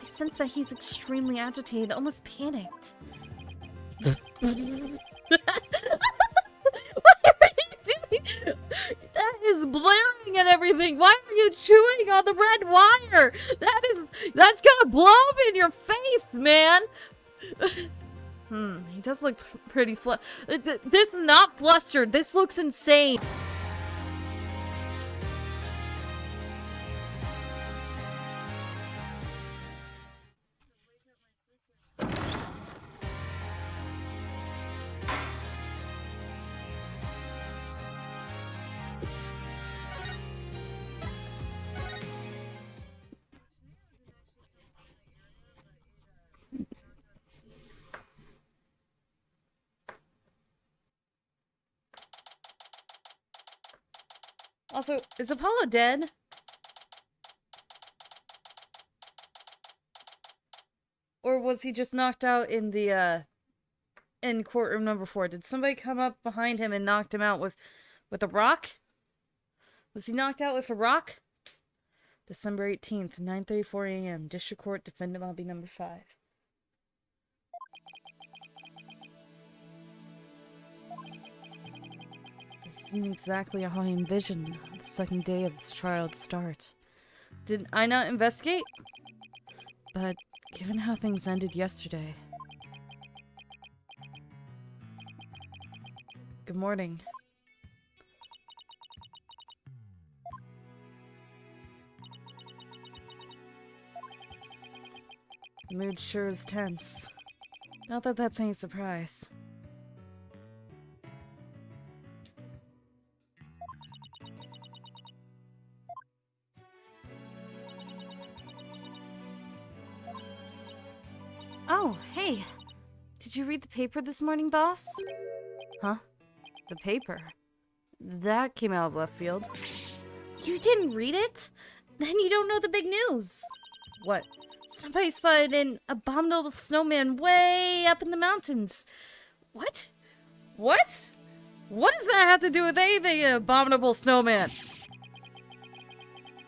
I sense that he's extremely agitated, almost panicked. What are you doing? That is blaring and everything. Why are you chewing on the red wire? That's gonna blow up in your face, man. He does look pretty this is not flustered. This looks insane. Also, is Apollo dead? Or was he just knocked out in the, in courtroom number 4? Did somebody come up behind him and knocked him out with a rock? Was he knocked out with a rock? December 18th, 9:34 a.m. District Court, Defendant Lobby number 5. This isn't exactly how I envisioned the second day of this trial to start. Did I not investigate? But given how things ended yesterday... Good morning. The mood sure is tense. Not that that's any surprise. Oh, hey. Did you read the paper this morning, boss? Huh? The paper? That came out of left field. You didn't read it? Then you don't know the big news. What? Somebody spotted an abominable snowman way up in the mountains. What? What? What does that have to do with anything, abominable snowman?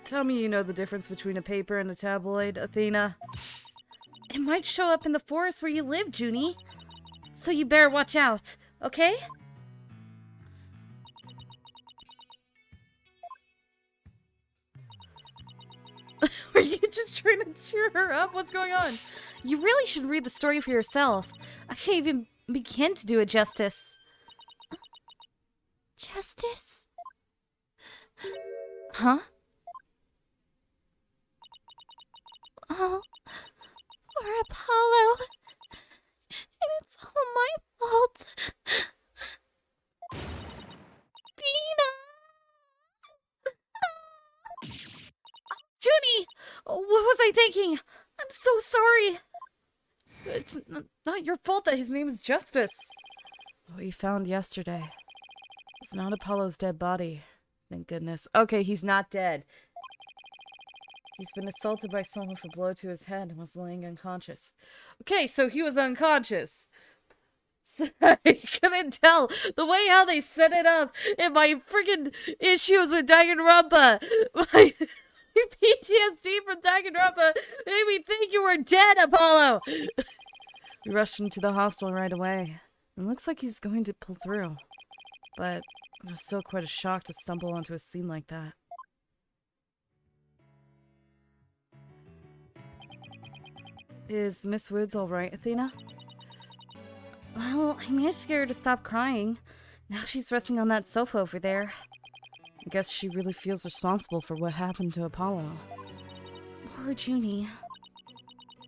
Tell me you know the difference between a paper and a tabloid, Athena. It might show up in the forest where you live, Junie. So you better watch out, okay? Are you just trying to cheer her up? What's going on? You really should read the story for yourself. I can't even begin to do it justice. Justice? Huh? Oh, poor Apollo. And it's all my fault. Bina! Junie! What was I thinking? I'm so sorry. It's not your fault that his name is Justice. What we found yesterday was not Apollo's dead body. Thank goodness. Okay, he's not dead. He's been assaulted by someone with a blow to his head and was laying unconscious. Okay, so he was unconscious. So I couldn't tell the way how they set it up and my freaking issues with Danganronpa. My PTSD from Danganronpa made me think you were dead, Apollo. We rushed him to the hospital right away. It looks like he's going to pull through. But it was still quite a shock to stumble onto a scene like that. Is Miss Woods alright, Athena? Well, I managed to get her to stop crying. Now she's resting on that sofa over there. I guess she really feels responsible for what happened to Apollo. Poor Junie.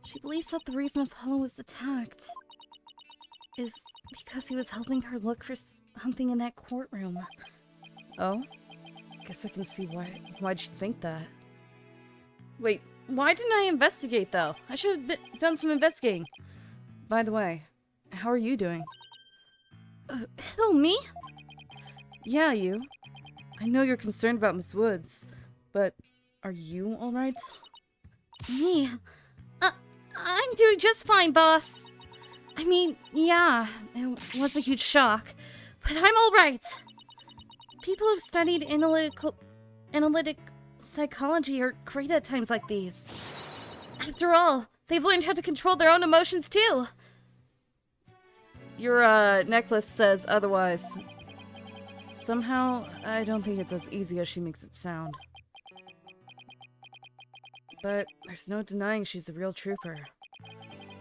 She believes that the reason Apollo was attacked is because he was helping her look for something in that courtroom. Oh? Guess I can see why'd she think that. Wait, why didn't I investigate, though? I should have done some investigating. By the way, how are you doing? Who, me? Yeah, you. I know you're concerned about Miss Woods, but are you alright? Me? I'm doing just fine, boss. I mean, yeah, it was a huge shock, but I'm alright. People who've studied analytic psychology are great at times like these. After all, They've learned how to control their own emotions too. Your necklace says otherwise. Somehow, I don't think it's as easy as she makes it sound. But there's no denying she's a real trooper.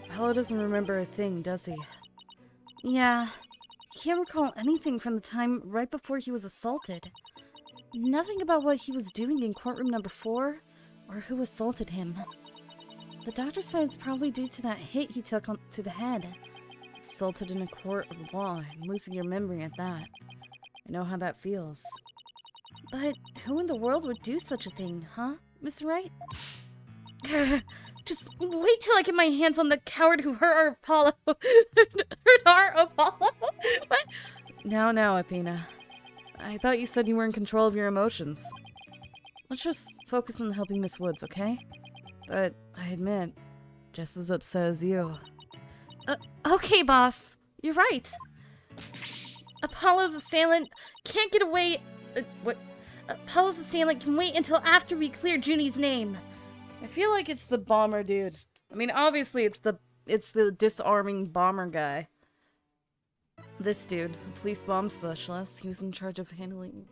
Apollo doesn't remember a thing, does he? Yeah. He can't recall anything from the time right before he was assaulted. Nothing about what he was doing in courtroom number 4, or who assaulted him. The doctor said it's probably due to that hit he took to the head. Assaulted in a court of law, and losing your memory at that. I know how that feels. But who in the world would do such a thing, huh, Mr. Wright? Just wait till I get my hands on the coward who hurt our Apollo. Hurt our Apollo? What? Now, Athena. I thought you said you were in control of your emotions. Let's just focus on helping Miss Woods, okay? But I admit, just as upset as you. Okay, boss. You're right. Apollo's assailant can't get away. What? Apollo's assailant can wait until after we clear Junie's name. I feel like it's the bomber dude. I mean, obviously it's the disarming bomber guy. This dude, a police bomb specialist, he was in charge of handling.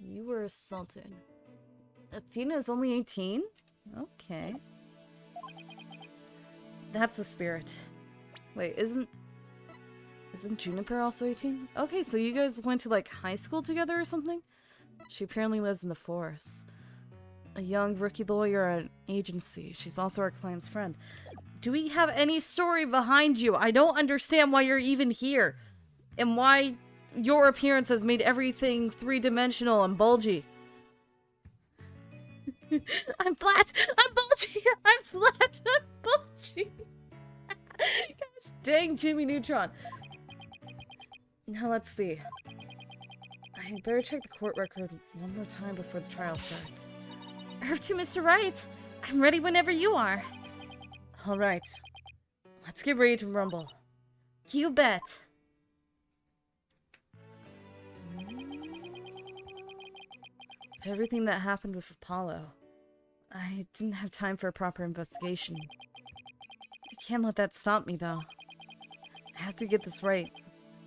You were assaulted. Athena is only 18? Okay. That's the spirit. Wait, isn't Juniper also 18? Okay, so you guys went to like high school together or something? She apparently lives in the forest. A young rookie lawyer at an agency. She's also our client's friend. Do we have any story behind you? I don't understand why you're even here. And why your appearance has made everything three-dimensional and bulgy. I'm flat! I'm bulgy! I'm flat! I'm bulgy! Gosh dang Jimmy Neutron. Now let's see. I better check the court record one more time before the trial starts. To Mr. Wright. I'm ready whenever you are. Alright. Let's get ready to rumble. You bet. To everything that happened with Apollo, I didn't have time for a proper investigation. I can't let that stop me, though. I have to get this right.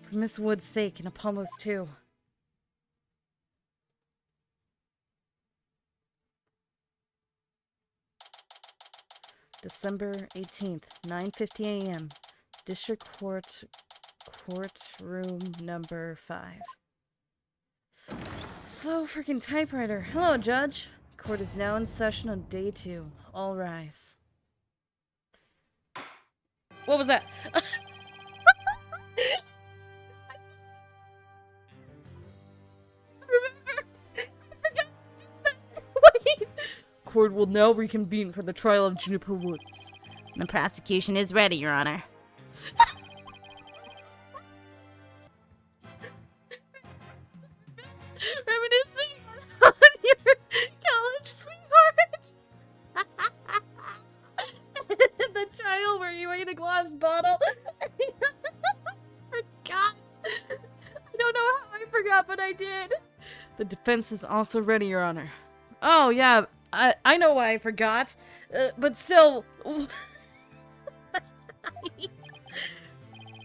For Miss Wood's sake and Apollo's too. December 18th, 9:50 a.m. District Court, courtroom number 5. Slow freaking typewriter. Hello, Judge. Court is now in session on day 2. All rise. What was that? Remember? I forgot to do that. Wait. Court will now reconvene for the trial of Juniper Woods. The prosecution is ready, Your Honor. Reminiscing on your college sweetheart. The trial where you ate a glass bottle. Forgot. I don't know how I forgot, but I did. The defense is also ready, Your Honor. Oh, yeah. I know why I forgot. But still...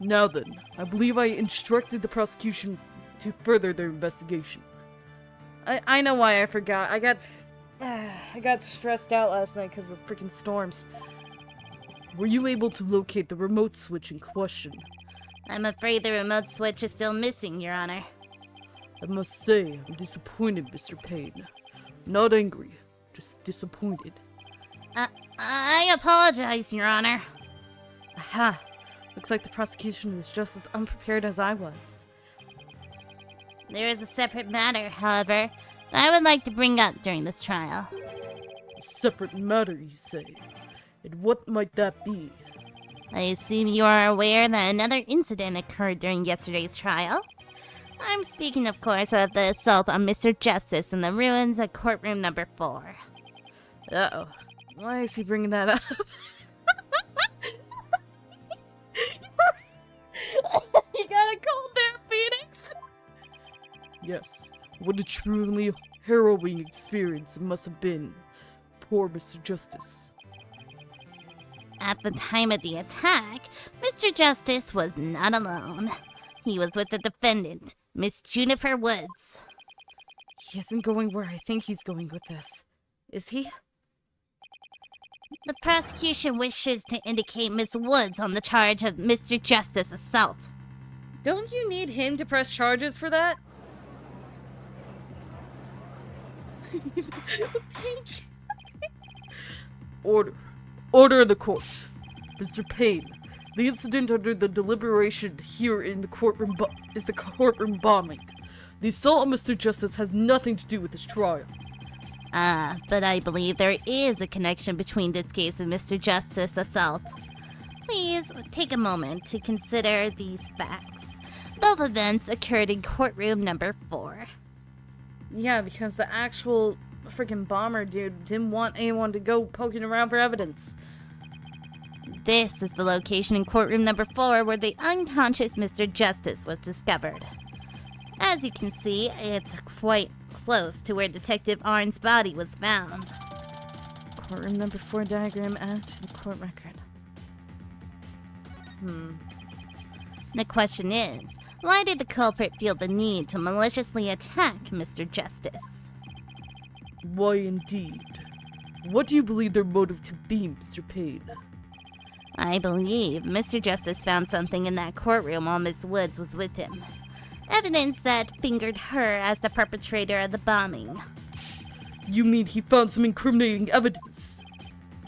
Now then, I believe I instructed the prosecution to further their investigation. I know why I forgot. I got stressed out last night because of freaking storms. Were you able to locate the remote switch in question? I'm afraid the remote switch is still missing, Your Honor. I must say, I'm disappointed, Mr. Payne. Not angry, just disappointed. I apologize, Your Honor. Aha! Looks like the prosecution is just as unprepared as I was. There is a separate matter, however, that I would like to bring up during this trial. A separate matter, you say? And what might that be? I assume you are aware that another incident occurred during yesterday's trial. I'm speaking, of course, of the assault on Mr. Justice in the ruins of courtroom number 4. Uh-oh. Why is he bringing that up? You got a cold there, Phoenix? Yes. What a truly harrowing experience it must have been. poor Mr. Justice. At the time of the attack, Mr. Justice was not alone. He was with the defendant, Miss Juniper Woods. He isn't going where I think he's going with this. Is he? The prosecution wishes to indicate Miss Woods on the charge of Mr. Justice assault. Don't you need him to press charges for that? Order. Order in the court. Mr. Payne, the incident under the deliberation here in the courtroom is the courtroom bombing. The assault on Mr. Justice has nothing to do with this trial. But I believe there is a connection between this case and Mr. Justice assault. Please take a moment to consider these facts. Both events occurred in courtroom number 4. Yeah, because the actual freaking bomber dude didn't want anyone to go poking around for evidence. This is the location in courtroom number 4 where the unconscious Mr. Justice was discovered. As you can see, it's quite close to where Detective Arn's body was found. Courtroom number 4 diagram added to the court record. The question is, why did the culprit feel the need to maliciously attack Mr. Justice? Why indeed? What do you believe their motive to be, Mr. Payne? I believe Mr. Justice found something in that courtroom while Miss Woods was with him. Evidence that fingered her as the perpetrator of the bombing. You mean he found some incriminating evidence?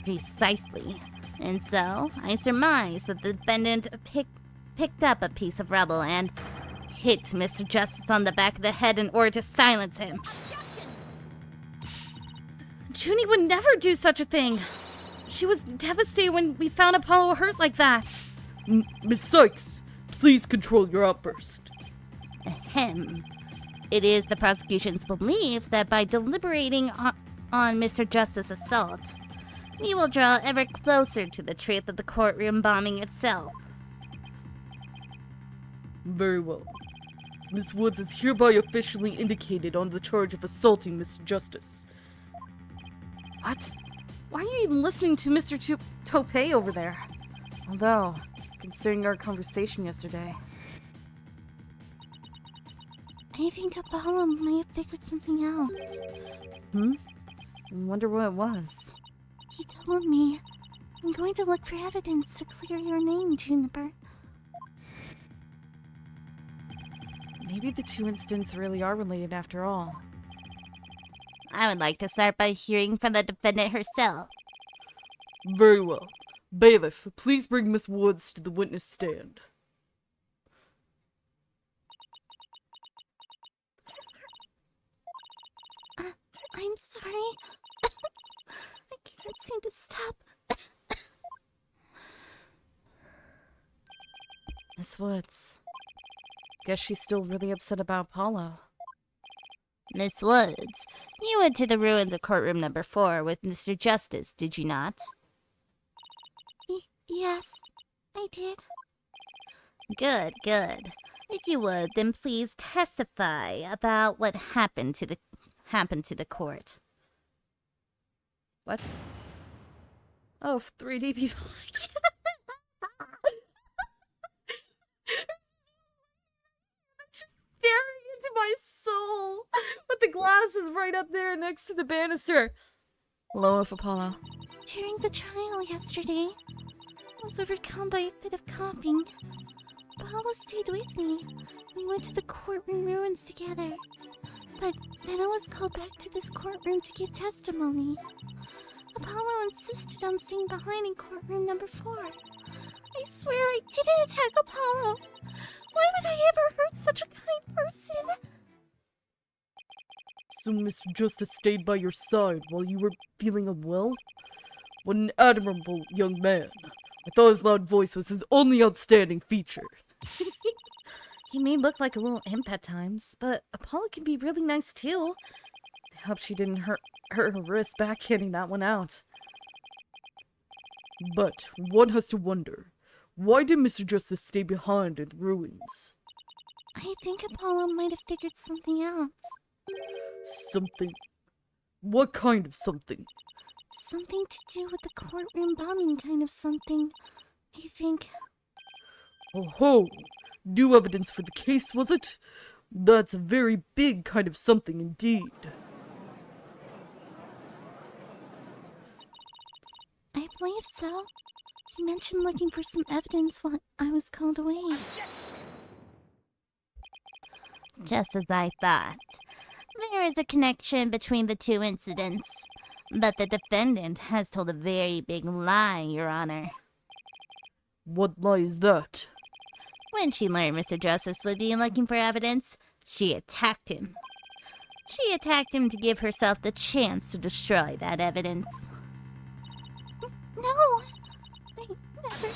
Precisely. And so, I surmise that the defendant picked up a piece of rubble and hit Mr. Justice on the back of the head in order to silence him. Junie would never do such a thing. She was devastated when we found Apollo hurt like that. Miss Sykes, please control your outburst. Ahem. It is the prosecution's belief that by deliberating on Mr. Justice's assault, we will draw ever closer to the truth of the courtroom bombing itself. Very well. Miss Woods is hereby officially indicated on the charge of assaulting Mr. Justice. What? Why are you even listening to Mr. Tope over there? Although, considering our conversation yesterday... I think Apollo may have figured something out. I wonder what it was. He told me, I'm going to look for evidence to clear your name, Juniper. Maybe the two incidents really are related after all. I would like to start by hearing from the defendant herself. Very well. Bailiff, please bring Miss Woods to the witness stand. I'm sorry. I can't seem to stop. Miss Woods. Guess she's still really upset about Apollo. Miss Woods, you went to the ruins of courtroom number 4 with Mr. Justice, did you not? Yes, I did. Good, good. If you would, then please testify about what happened to the court. What? Oh, 3D people. Just staring into my soul with the glasses right up there next to the banister. Hello, Apollo. During the trial yesterday, I was overcome by a fit of coughing. Apollo stayed with me. We went to the courtroom ruins together. But then I was called back to this courtroom to give testimony. Apollo insisted on staying behind in courtroom number 4. I swear I didn't attack Apollo. Why would I ever hurt such a kind person? So Mr. Justice stayed by your side while you were feeling unwell? What an admirable young man. I thought his loud voice was his only outstanding feature. He may look like a little imp at times, but Apollo can be really nice too. I hope she didn't hurt her wrist backhanding that one out. But one has to wonder, why did Mr. Justice stay behind in the ruins? I think Apollo might have figured something out. Something? What kind of something? Something to do with the courtroom bombing kind of something, I think. Oh ho! New evidence for the case, was it? That's a very big kind of something indeed. I believe so. He mentioned looking for some evidence while I was called away. Just as I thought. There is a connection between the two incidents. But the defendant has told a very big lie, Your Honor. What lie is that? When she learned Mr. Justice would be looking for evidence, she attacked him. She attacked him to give herself the chance to destroy that evidence. No! I never...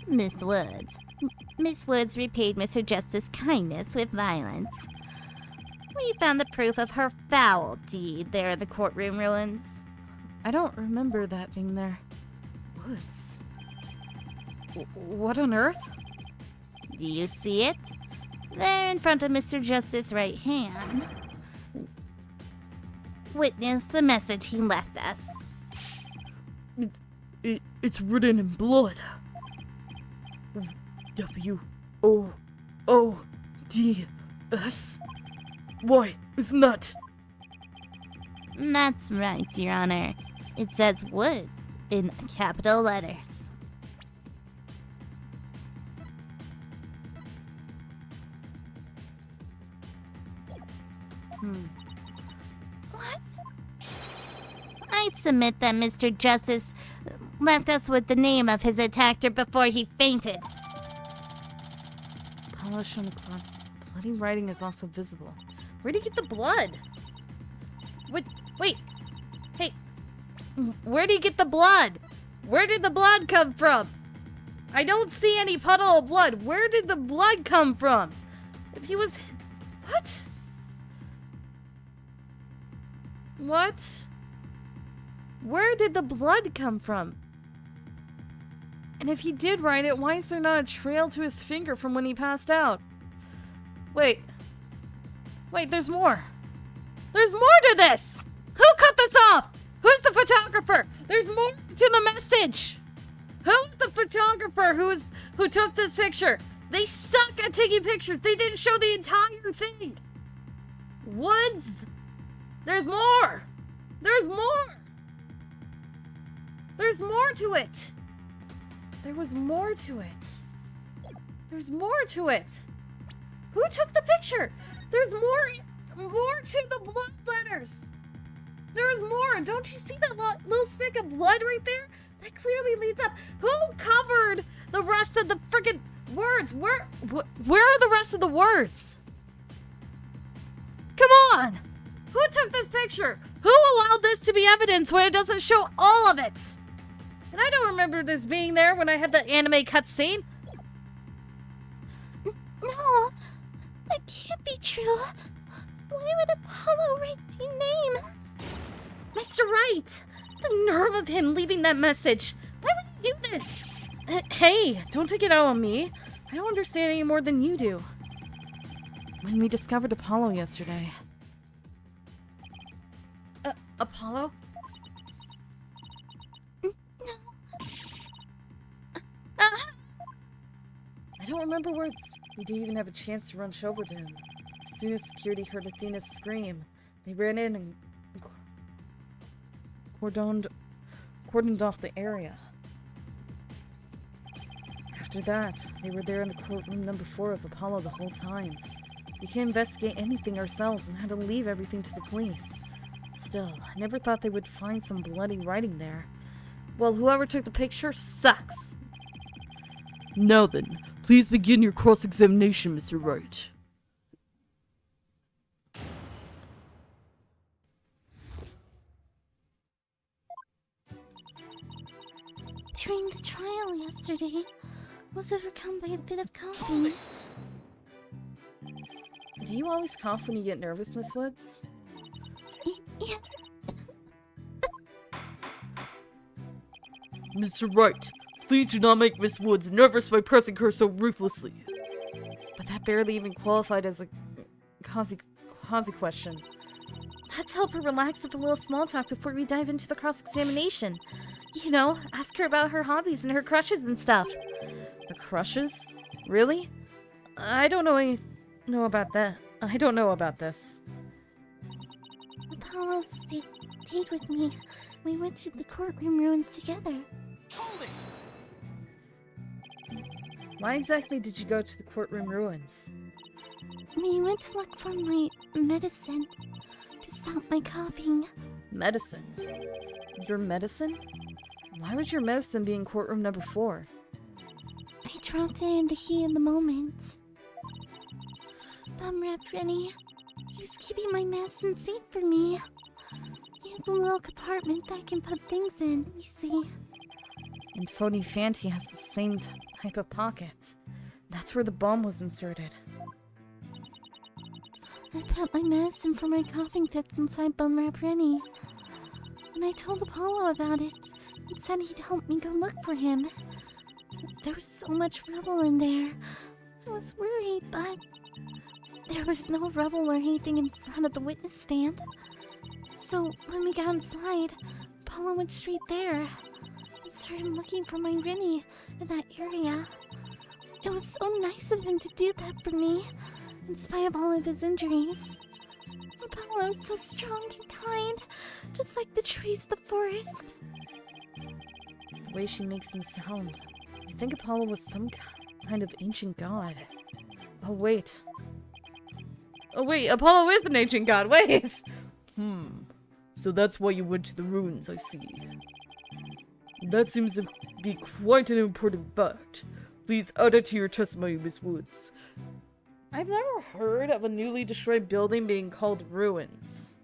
Miss Woods. Miss Woods repaid Mr. Justice's kindness with violence. We found the proof of her foul deed there in the courtroom ruins. I don't remember that being there. Woods. What on earth? Do you see it? There in front of Mr. Justice's right hand. Witness the message he left us. It's written in blood. W-O-O-D-S? Why, isn't that? That's right, Your Honor. It says Wood in capital letters. What? I'd submit that Mr. Justice left us with the name of his attacker before he fainted. Polish on the cloth. Bloody writing is also visible. Where'd he get the blood? Wait. Hey. Where'd he get the blood? Where did the blood come from? I don't see any puddle of blood. Where did the blood come from? If he was... What? What? Where did the blood come from? And if he did write it, why is there not a trail to his finger from when he passed out? Wait, there's more. There's more to this! Who cut this off? Who's the photographer? There's more to the message! Who's the photographer who took this picture? They suck at taking pictures. They didn't show the entire thing. Woods? There's more! There's more! There's more to it! There was more to it. There's more to it. Who took the picture? There's more to the blood letters. There's more. Don't you see that little speck of blood right there? That clearly leads up. Who covered the rest of the freaking words? Where are the rest of the words? Come on. Who took this picture? Who allowed this to be evidence when it doesn't show all of it? And I don't remember this being there when I had the anime cutscene. No, that can't be true. Why would Apollo write my name? Mr. Wright! The nerve of him leaving that message! Why would he do this? Hey, don't take it out on me. I don't understand any more than you do. When we discovered Apollo yesterday... Apollo? I don't remember words. We didn't even have a chance to rush over to him. As soon as security heard Athena's scream, they ran in and cordoned off the area. After that, they were there in the courtroom number 4 of Apollo the whole time. We can't investigate anything ourselves and had to leave everything to the police. Still, I never thought they would find some bloody writing there. Well, whoever took the picture sucks. Now then, please begin your cross-examination, Mr. Wright. During the trial yesterday, was overcome by a bit of coughing. Do you always cough when you get nervous, Miss Woods? Yeah. Mr. Wright, please do not make Miss Woods nervous by pressing her so ruthlessly. But that barely even qualified as a quasi question. Let's help her relax with a little small talk before we dive into the cross-examination. You know, ask her about her hobbies and her crushes and stuff. Her crushes? Really? I don't know about that. I don't know about this. Apollo stayed with me. We went to the courtroom ruins together. Why exactly did you go to the courtroom ruins? We went to look for my medicine to stop my coughing. Medicine? Your medicine? Why would your medicine be in courtroom number 4? I dropped it in the heat of the moment. Bum Rep Rennie, he was keeping my medicine safe for me. He has a little compartment that I can put things in, you see. And Phony Fanty has the same type of pocket. That's where the bomb was inserted. I put my medicine for my coughing fits inside Bum Rep Rennie. When I told Apollo about it, he said he'd help me go look for him. There was so much rubble in there. I was worried, but there was no rubble or anything in front of the witness stand. So when we got inside, Apollo went straight there and started looking for my Rennie in that area. It was so nice of him to do that for me, in spite of all of his injuries. Apollo is so strong and kind, just like the trees of the forest. The way she makes him sound. You think Apollo was some kind of ancient god. Oh, wait. Oh, wait, Apollo is an ancient god, wait! So that's why you went to the ruins, I see. That seems to be quite an important fact. Please add it to your testimony, Miss Woods. I've never heard of a newly destroyed building being called ruins.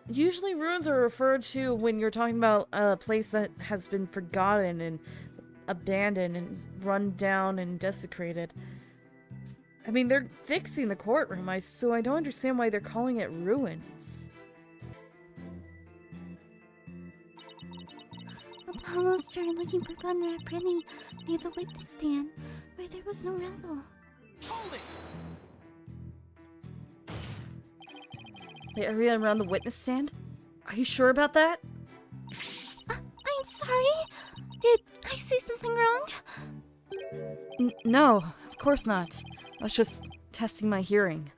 Usually ruins are referred to when you're talking about a place that has been forgotten and abandoned and run down and desecrated. I mean, they're fixing the courtroom, so I don't understand why they're calling it ruins. Apollo started looking for Bum Rep Rennie near the witness stand, where there was no rubble. The area around the witness stand? Are you sure about that? I'm sorry? Did I say something wrong? No, of course not. I was just testing my hearing.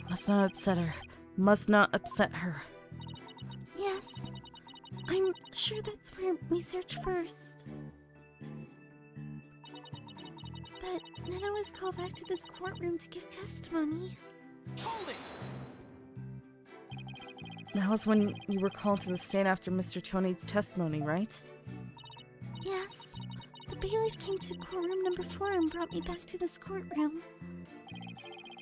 Must not upset her. Must not upset her. Yes. I'm sure that's where we search first. But then I was called back to this courtroom to give testimony. That was when you were called to the stand after Mr. Toneid's testimony, right? Yes. The bailiff came to courtroom number 4 and brought me back to this courtroom.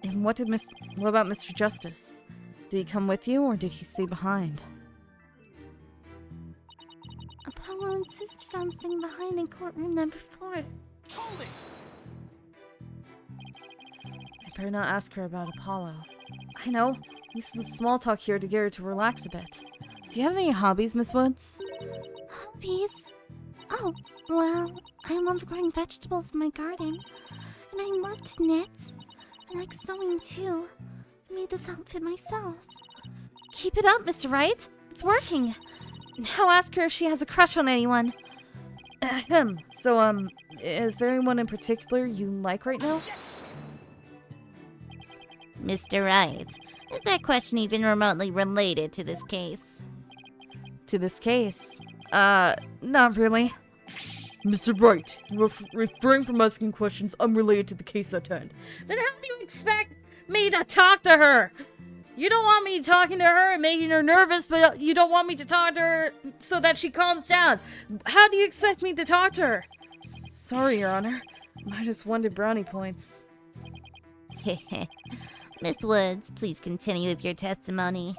And what about Mr. Justice? Did he come with you, or did he stay behind? Apollo insisted on staying behind in courtroom number 4. I better not ask her about Apollo. I know, use some small talk here to get her to relax a bit. Do you have any hobbies, Miss Woods? Hobbies? Oh, well, I love growing vegetables in my garden. And I love to knit. I like sewing too. I made this outfit myself. Keep it up, Mr. Wright. It's working. Now ask her if she has a crush on anyone. Ahem. So, is there anyone in particular you like right now? Mr. Wright, is that question even remotely related to this case? To this case? Not really. Mr. Wright, you refrain from asking questions unrelated to the case at hand. Then how do you expect me to talk to her? You don't want me talking to her and making her nervous, but you don't want me to talk to her so that she calms down. How do you expect me to talk to her? Sorry, Your Honor. Minus 1 to brownie points. Miss Woods, please continue with your testimony.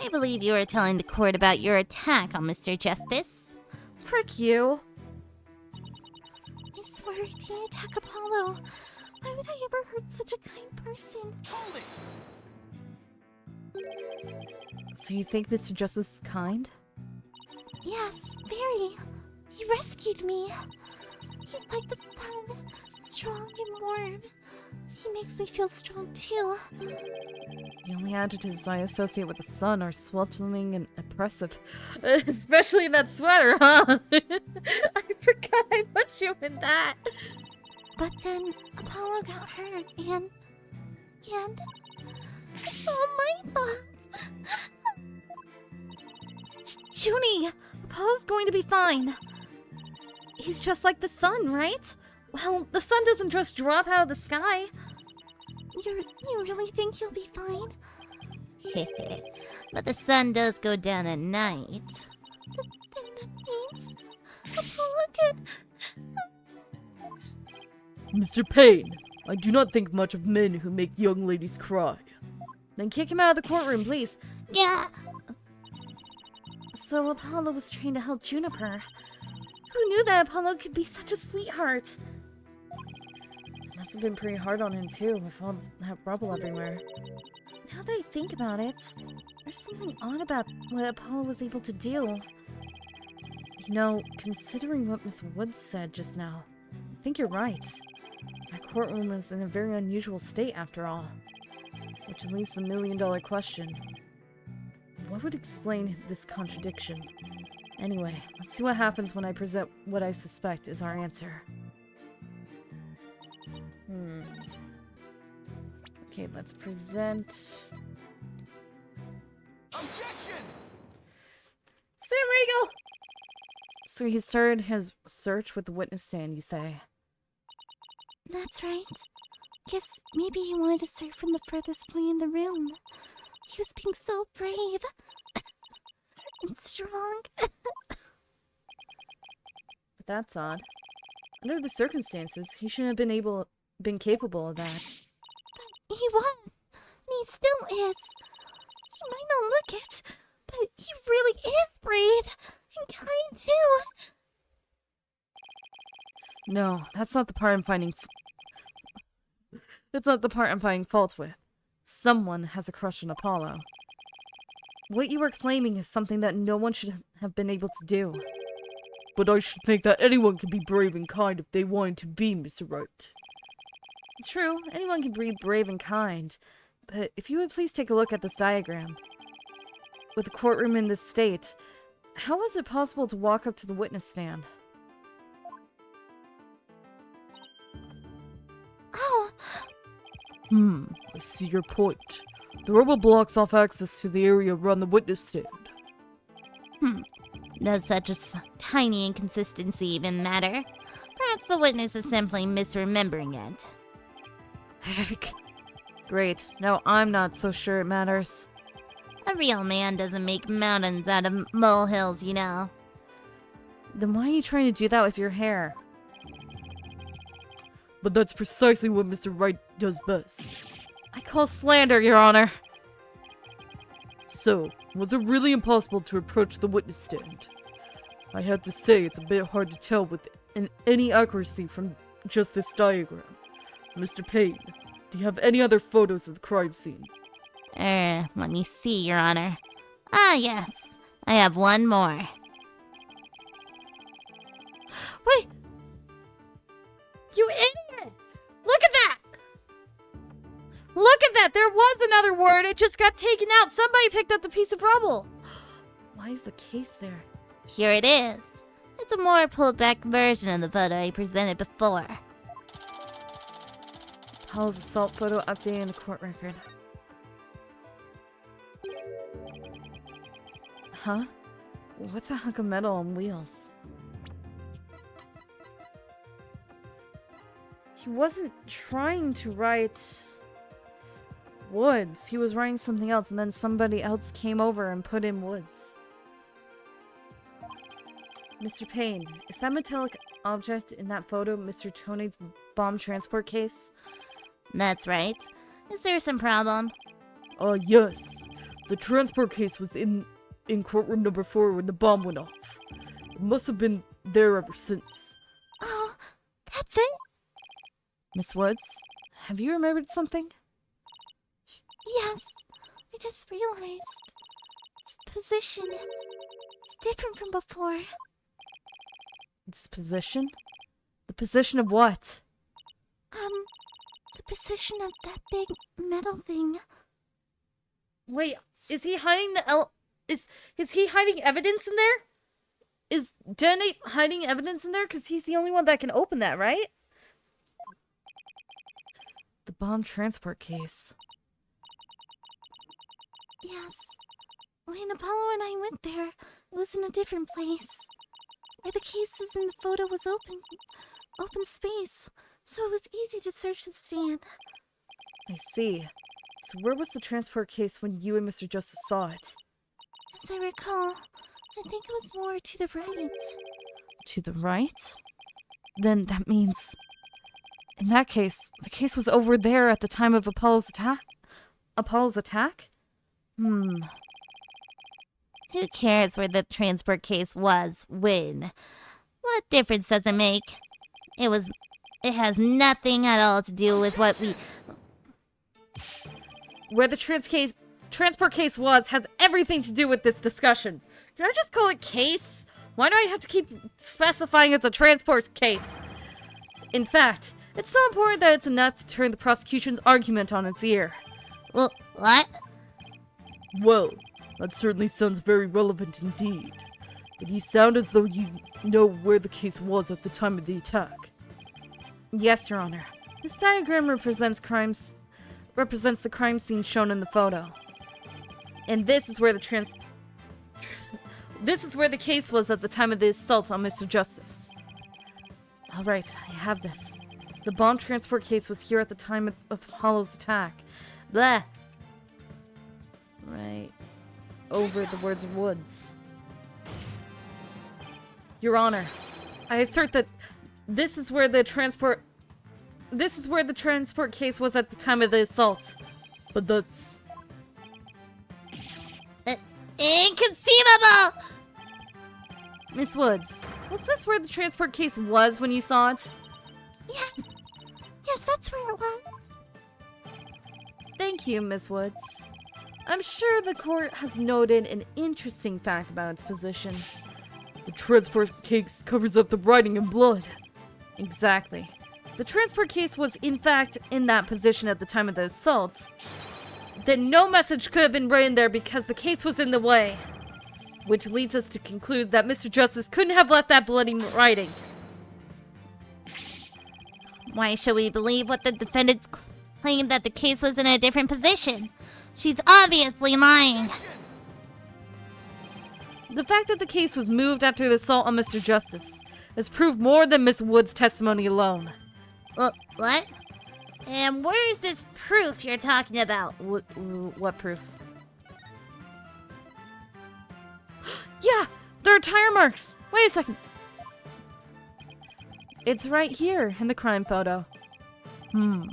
I believe you are telling the court about your attack on Mr. Justice. Frick you. I swear I didn't attack Apollo. Why would I ever hurt such a kind person? So you think Mr. Justice is kind? Yes, very. He rescued me. He's like the sun, strong and warm. he makes me feel strong too. The only adjectives I associate with the sun are sweltering and oppressive. Especially in that sweater, huh? I forgot I put you in that. But then Apollo got hurt, and it's all my fault. Junie, Apollo's going to be fine. He's just like the sun, right? Well, the sun doesn't just drop out of the sky. You really think he'll be fine? But the sun does go down at night. Then that means Apollo could... Mr. Payne, I do not think much of men who make young ladies cry. Then kick him out of the courtroom, please. Yeah. So Apollo was trained to help Juniper. Who knew that Apollo could be such a sweetheart? It must have been pretty hard on him too, with all that rubble everywhere. Now that I think about it, there's something odd about what Apollo was able to do. You know, considering what Miss Woods said just now, I think you're right. That courtroom was in a very unusual state after all. Which leaves the million-dollar question. What would explain this contradiction? Anyway, let's see what happens when I present what I suspect is our answer. Okay, let's present... Objection! Sam Riegel! So he started his search with the witness stand, you say? That's right. Guess maybe he wanted to start from the furthest point in the room. He was being so brave. And strong. But that's odd. Under the circumstances, he shouldn't have been capable of that. He was. And he still is. He might not look it, but he really is brave. And kind too. No, that's not the part I'm finding... That's not the part I'm finding fault with. Someone has a crush on Apollo. What you are claiming is something that no one should have been able to do. But I should think that anyone can be brave and kind if they wanted to be, Mr. Wright. True, anyone can be brave and kind. But if you would please take a look at this diagram. With the courtroom in this state, how was it possible to walk up to the witness stand? Oh, I see your point. The rubble blocks off access to the area around the witness stand. does such a tiny inconsistency even matter? Perhaps the witness is simply misremembering it. Great, now I'm not so sure it matters. A real man doesn't make mountains out of molehills, you know. Then why are you trying to do that with your hair? But that's precisely what Mr. Wright does best. I call slander, Your Honor. So, was it really impossible to approach the witness stand? I have to say it's a bit hard to tell with any accuracy from just this diagram. Mr. Payne, do you have any other photos of the crime scene? Let me see, Your Honor. Ah, yes. I have one more. Wait! You idiot! Look at that! Look at that! There was another word! It just got taken out! Somebody picked up the piece of rubble! Why is the case there? Here it is. It's a more pulled back version of the photo I presented before. Paul's assault photo updated in the court record. Huh? What's a hunk of metal on wheels? He wasn't trying to write Woods. He was writing something else, and then somebody else came over and put in Woods. Mr. Payne, is that metallic object in that photo Mr. Tonade's bomb transport case? That's right. Is there some problem? Yes. The transport case was in courtroom number 4 when the bomb went off. It must have been there ever since. Oh, that's it? Miss Woods, have you remembered something? Yes. I just realized. Its position. It's different from before. Its position? The position of what? the position of that big metal thing. Wait, is he hiding is he hiding evidence in there? Is Jenny hiding evidence in there? Because he's the only one that can open that, right? The bomb transport case. Yes. When Apollo and I went there, it was in a different place. Where the cases in the photo was open space, so it was easy to search the stand. I see. So where was the transport case when you and Mr. Justice saw it? As I recall, I think it was more to the right. To the right? Then that means... In that case, the case was over there at the time of Apollo's attack? Apollo's attack? Who cares where the transport case was when? What difference does it make? It has nothing at all to do with what we... Where the transport case was has everything to do with this discussion. Can I just call it case? Why do I have to keep specifying it's a transport case? In fact, it's so important that it's enough to turn the prosecution's argument on its ear. Well, what? Well, that certainly sounds very relevant indeed. But you sound as though you know where the case was at the time of the attack. Yes, Your Honor. This diagram represents the crime scene shown in the photo. And this is where the case was at the time of the assault on Mr. Justice. Alright, I have this. The bomb transport case was here at the time of Apollo's attack. Blah. Right over the words woods. Your Honor, I assert that this is where the transport case was at the time of the assault. But that's... Inconceivable! Miss Woods, was this where the transport case was when you saw it? Yes. Yes, that's where it was. Thank you, Miss Woods. I'm sure the court has noted an interesting fact about its position. The transport case covers up the writing in blood. Exactly. The transport case was in fact in that position at the time of the assault. Then no message could have been written there because the case was in the way. Which leads us to conclude that Mr. Justice couldn't have left that bloody writing. Why should we believe what the defendants claim that the case was in a different position? She's obviously lying. The fact that the case was moved after the assault on Mr. Justice has proved more than Miss Wood's testimony alone. What? And where's this proof you're talking about? What proof? Yeah! There are tire marks! Wait a second. It's right here in the crime photo. I'm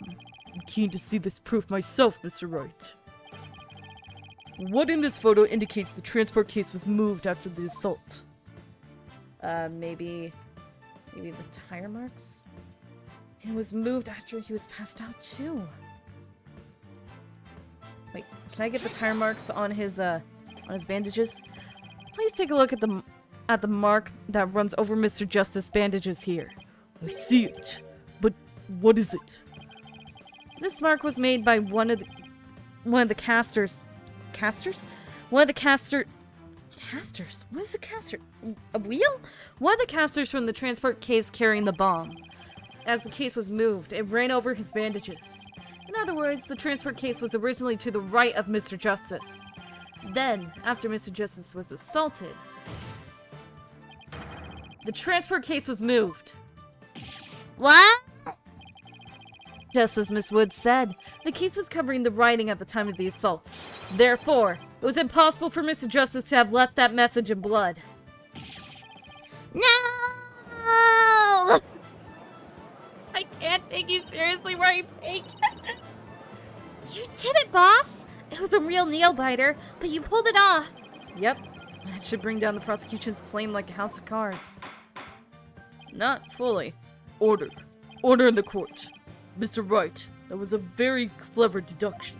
keen to see this proof myself, Mr. Wright. What in this photo indicates the transport case was moved after the assault? Maybe the tire marks? It was moved after he was passed out too. Wait, can I get the tire marks on his bandages? Please take a look at the mark that runs over Mr. Justice's bandages here. I see it, but what is it? This mark was made by one of the casters. Casters? One of the casters? What is a caster? A wheel? One of the casters from the transport case carrying the bomb. As the case was moved, it ran over his bandages. In other words, the transport case was originally to the right of Mr. Justice. Then, after Mr. Justice was assaulted, the transport case was moved. What? Just as Miss Woods said, the case was covering the writing at the time of the assault. Therefore, it was impossible for Mr. Justice to have left that message in blood. No! I can't take you seriously, right, Pink? You did it, boss! It was a real nail-biter, but you pulled it off. Yep. That should bring down the prosecution's claim like a house of cards. Not fully. Order. Order in the court. Mr. Wright, that was a very clever deduction.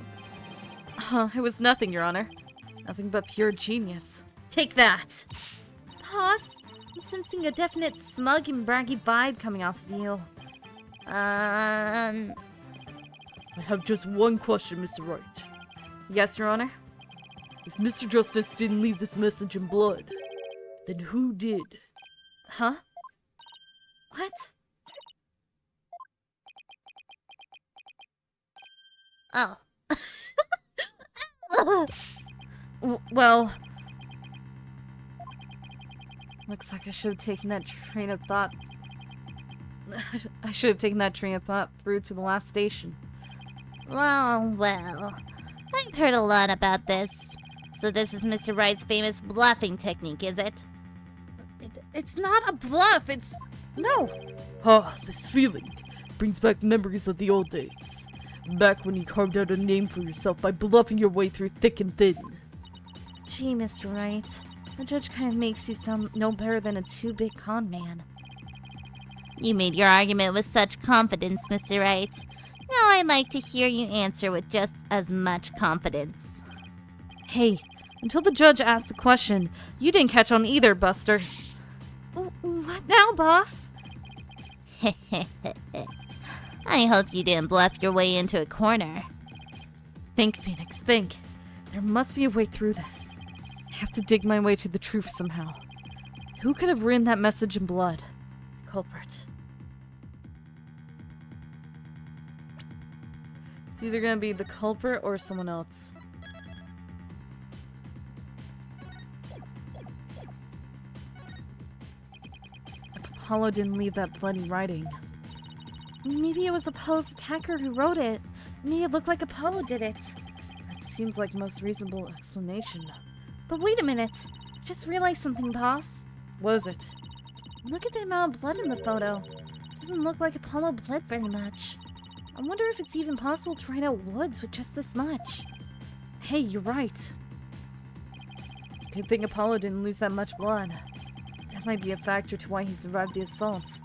It was nothing, Your Honor. Nothing but pure genius. Take that! Boss, I'm sensing a definite smug and braggy vibe coming off of you. I have just one question, Mr. Wright. Yes, Your Honor? If Mr. Justice didn't leave this message in blood, then who did? Huh? What? Oh. Well... Looks like I should have taken that train of thought... I should have taken that train of thought through to the last station. Well. I've heard a lot about this. So this is Mr. Wright's famous bluffing technique, is it? It's not a bluff, it's... No! Ah, this feeling brings back memories of the old days. Back when you carved out a name for yourself by bluffing your way through thick and thin. Gee, Mr. Wright. The judge kind of makes you sound no better than a too-big con man. You made your argument with such confidence, Mr. Wright. Now I'd like to hear you answer with just as much confidence. Hey, until the judge asked the question, you didn't catch on either, Buster. What now, boss? I hope you didn't bluff your way into a corner. Think, Phoenix, think. There must be a way through this. I have to dig my way to the truth somehow. Who could have written that message in blood? The culprit. It's either gonna be the culprit or someone else. Apollo didn't leave that bloody writing. Maybe it was Apollo's attacker who wrote it. It made it look like Apollo did it. That seems like the most reasonable explanation. But wait a minute. I just realized something, boss. What is it? Look at the amount of blood in the photo. It doesn't look like Apollo bled very much. I wonder if it's even possible to write out Woods with just this much. Hey, you're right. Good thing Apollo didn't lose that much blood. That might be a factor to why he survived the assault.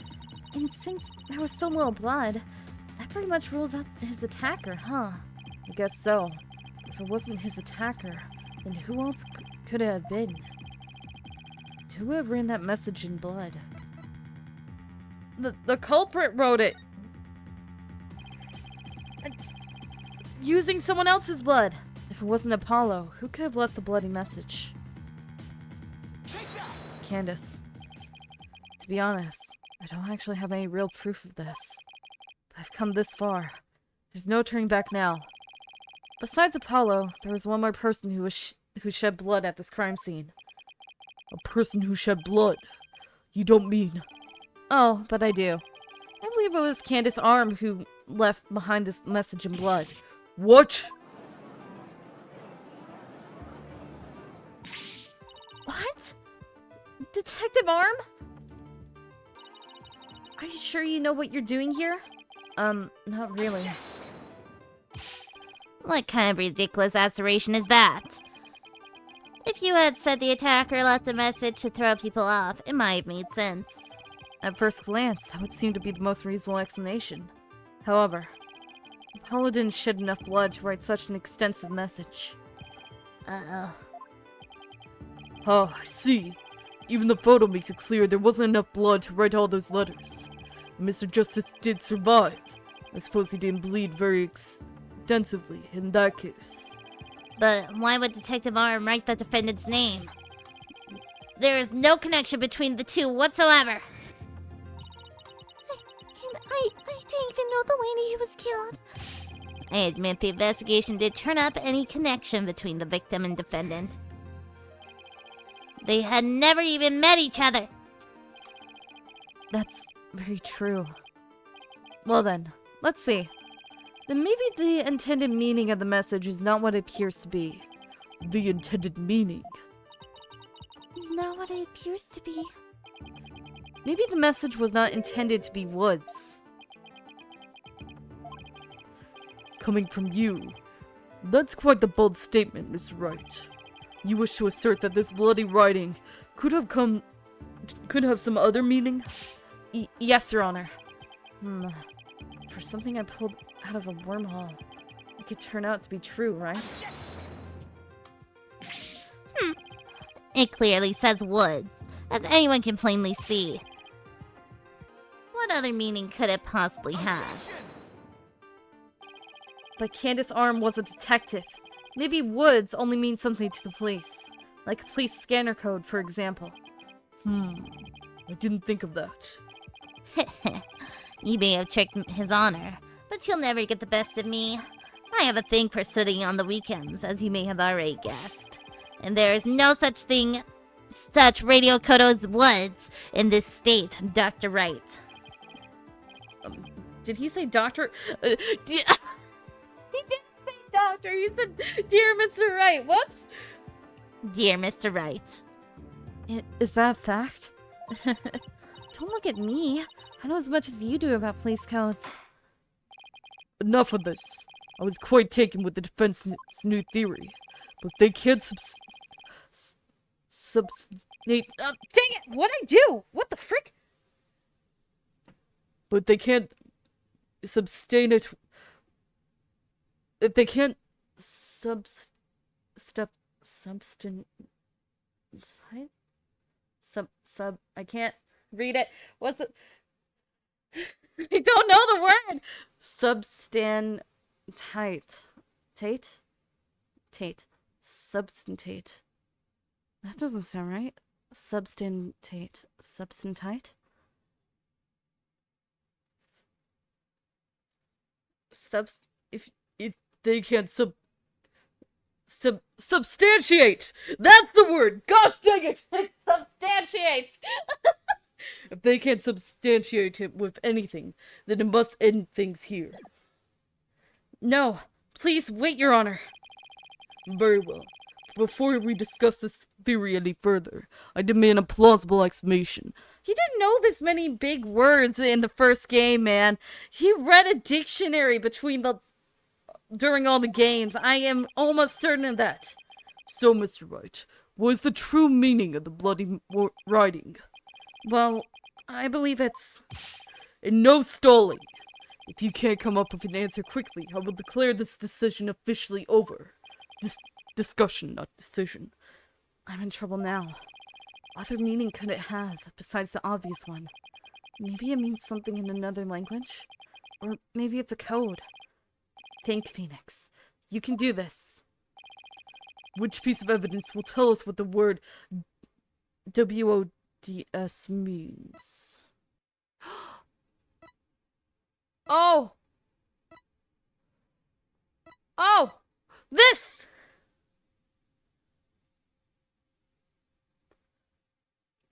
And since there was so little blood, that pretty much rules out his attacker, huh? I guess so. If it wasn't his attacker, then who else could it have been? Who would have written that message in blood? The culprit wrote it! Using someone else's blood! If it wasn't Apollo, who could have left the bloody message? Candace. To be honest, I don't actually have any real proof of this. But I've come this far. There's no turning back now. Besides Apollo, there was one more person who shed blood at this crime scene. A person who shed blood? You don't mean... Oh, but I do. I believe it was Candace Arm who left behind this message in blood. What? What? Detective Arm? Are you sure you know what you're doing here? Not really. What kind of ridiculous assertion is that? If you had said the attacker left a message to throw people off, it might have made sense. At first glance, that would seem to be the most reasonable explanation. However, Apollo didn't shed enough blood to write such an extensive message. Uh-oh. Oh, I see. Even the photo makes it clear there wasn't enough blood to write all those letters. Mr. Justice did survive. I suppose he didn't bleed very extensively in that case. But why would Detective Arm write the defendant's name? There is no connection between the two whatsoever. I didn't even know the lady who was killed. I admit the investigation did turn up any connection between the victim and defendant. They had never even met each other. That's very true. Well then, let's see. Then maybe the intended meaning of the message is not what it appears to be. The intended meaning? Not what it appears to be. Maybe the message was not intended to be Woods. Coming from you, that's quite the bold statement, Mr. Wright. You wish to assert that this bloody writing could have some other meaning? Yes, Your Honor. For something I pulled out of a wormhole, it could turn out to be true, right? It clearly says Woods, as anyone can plainly see. What other meaning could it possibly have? but Candace Arm was a detective. Maybe Woods only means something to the police. Like a police scanner code, for example. I didn't think of that. You may have tricked his honor, but you'll never get the best of me. I have a thing for studying on the weekends, as you may have already guessed. And there is no such thing, such radio code as Woods in this state, Dr. Wright. Did he say doctor? He didn't say doctor, he said, dear Mr. Wright, whoops! Dear Mr. Wright. Is that a fact? Don't look at me. I know as much as you do about police codes. Enough of this. I was quite taken with the defense's new theory. But they can't substantiate... Dang it! What'd I do? What the frick? But they can't substantiate... If they can't substantiate... I can't read it. What's the... I don't know the word! Substantiate. Substantate. That doesn't sound right. Substantate. Substantite? If they can't substantiate! That's the word! Gosh dang it! Substantiate! If they can't substantiate it with anything, then it must end things here. No. Please, wait, Your Honor. Very well. Before we discuss this theory any further, I demand a plausible explanation. He didn't know this many big words in the first game, man. He read a dictionary during all the games. I am almost certain of that. So, Mr. Wright, what is the true meaning of the bloody writing? Well, I believe it's... And no stalling. If you can't come up with an answer quickly, I will declare this decision officially over. Discussion, not decision. I'm in trouble now. What other meaning could it have, besides the obvious one? Maybe it means something in another language? Or maybe it's a code. Think, Phoenix. You can do this. Which piece of evidence will tell us what the word WODS means? Oh! Oh! This!